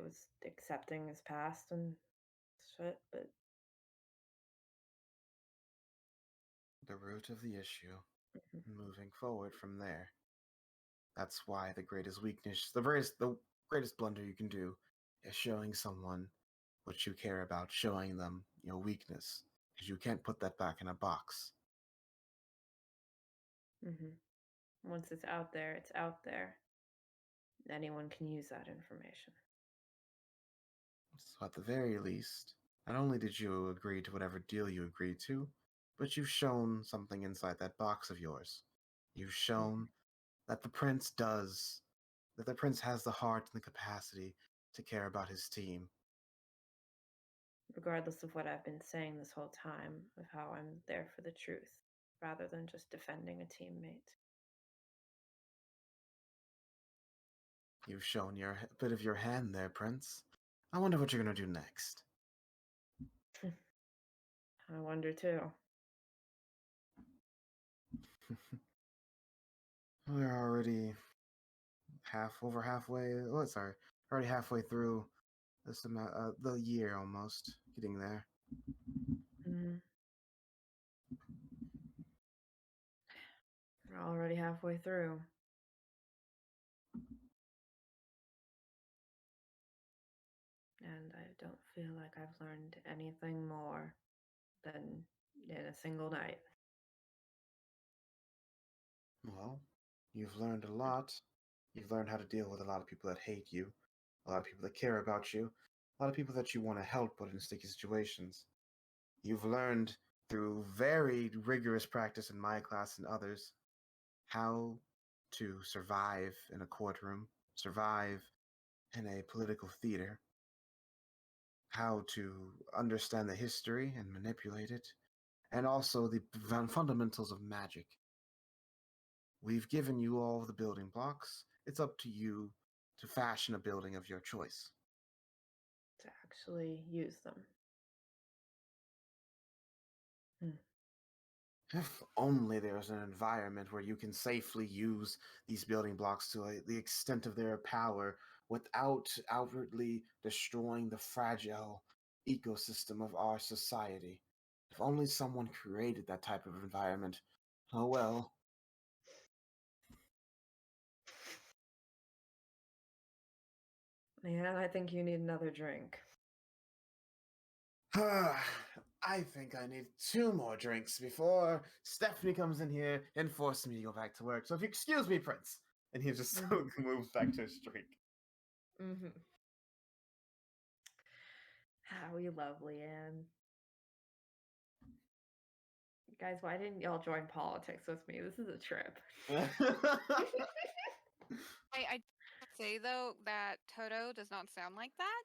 was accepting his past and shit, but The root of the issue, moving forward from there. That's why the greatest weakness, the greatest blunder you can do is showing someone what you care about, showing them your weakness, because you can't put that back in a box. Once it's out there, it's out there. Anyone can use that information. So at the very least, not only did you agree to whatever deal you agreed to, but you've shown something inside that box of yours. You've shown that the prince has the heart and the capacity to care about his team. Regardless of what I've been saying this whole time, of how I'm there for the truth, rather than just defending a teammate. You've shown a bit of your hand there, Prince. I wonder what you're going to do next. I wonder too. We're already already halfway through the year almost, getting there. We're already halfway through. And I don't feel like I've learned anything more than in a single night. Well, you've learned a lot. You've learned how to deal with a lot of people that hate you, a lot of people that care about you, a lot of people that you want to help but in sticky situations. You've learned through very rigorous practice in my class and others how to survive in a courtroom, survive in a political theater, how to understand the history and manipulate it, and also the fundamentals of magic. We've given you all the building blocks. It's up to you to fashion a building of your choice. To actually use them. If only there was an environment where you can safely use these building blocks to the extent of their power without outwardly destroying the fragile ecosystem of our society. If only someone created that type of environment. Oh well. Man, I think you need another drink. I think I need 2 more drinks before Stephanie comes in here and forces me to go back to work. So if you excuse me, Prince. And he just moves back to his drink. Mm-hmm. We love Leanne. Guys, why didn't y'all join politics with me? This is a trip. I say though that Toto does not sound like that.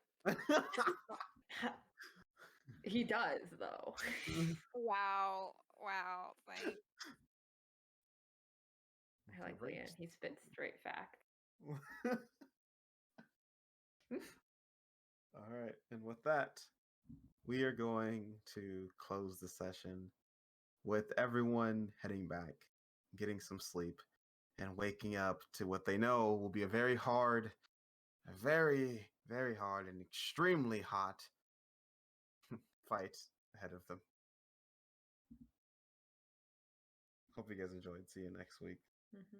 He does, though. Wow, thanks. I like Leanne. He spits straight facts. All right, and with that, we are going to close the session with everyone heading back, getting some sleep, and waking up to what they know will be a very hard, a very, very hard and extremely hot fight ahead of them. Hope you guys enjoyed. See you next week. Mm-hmm.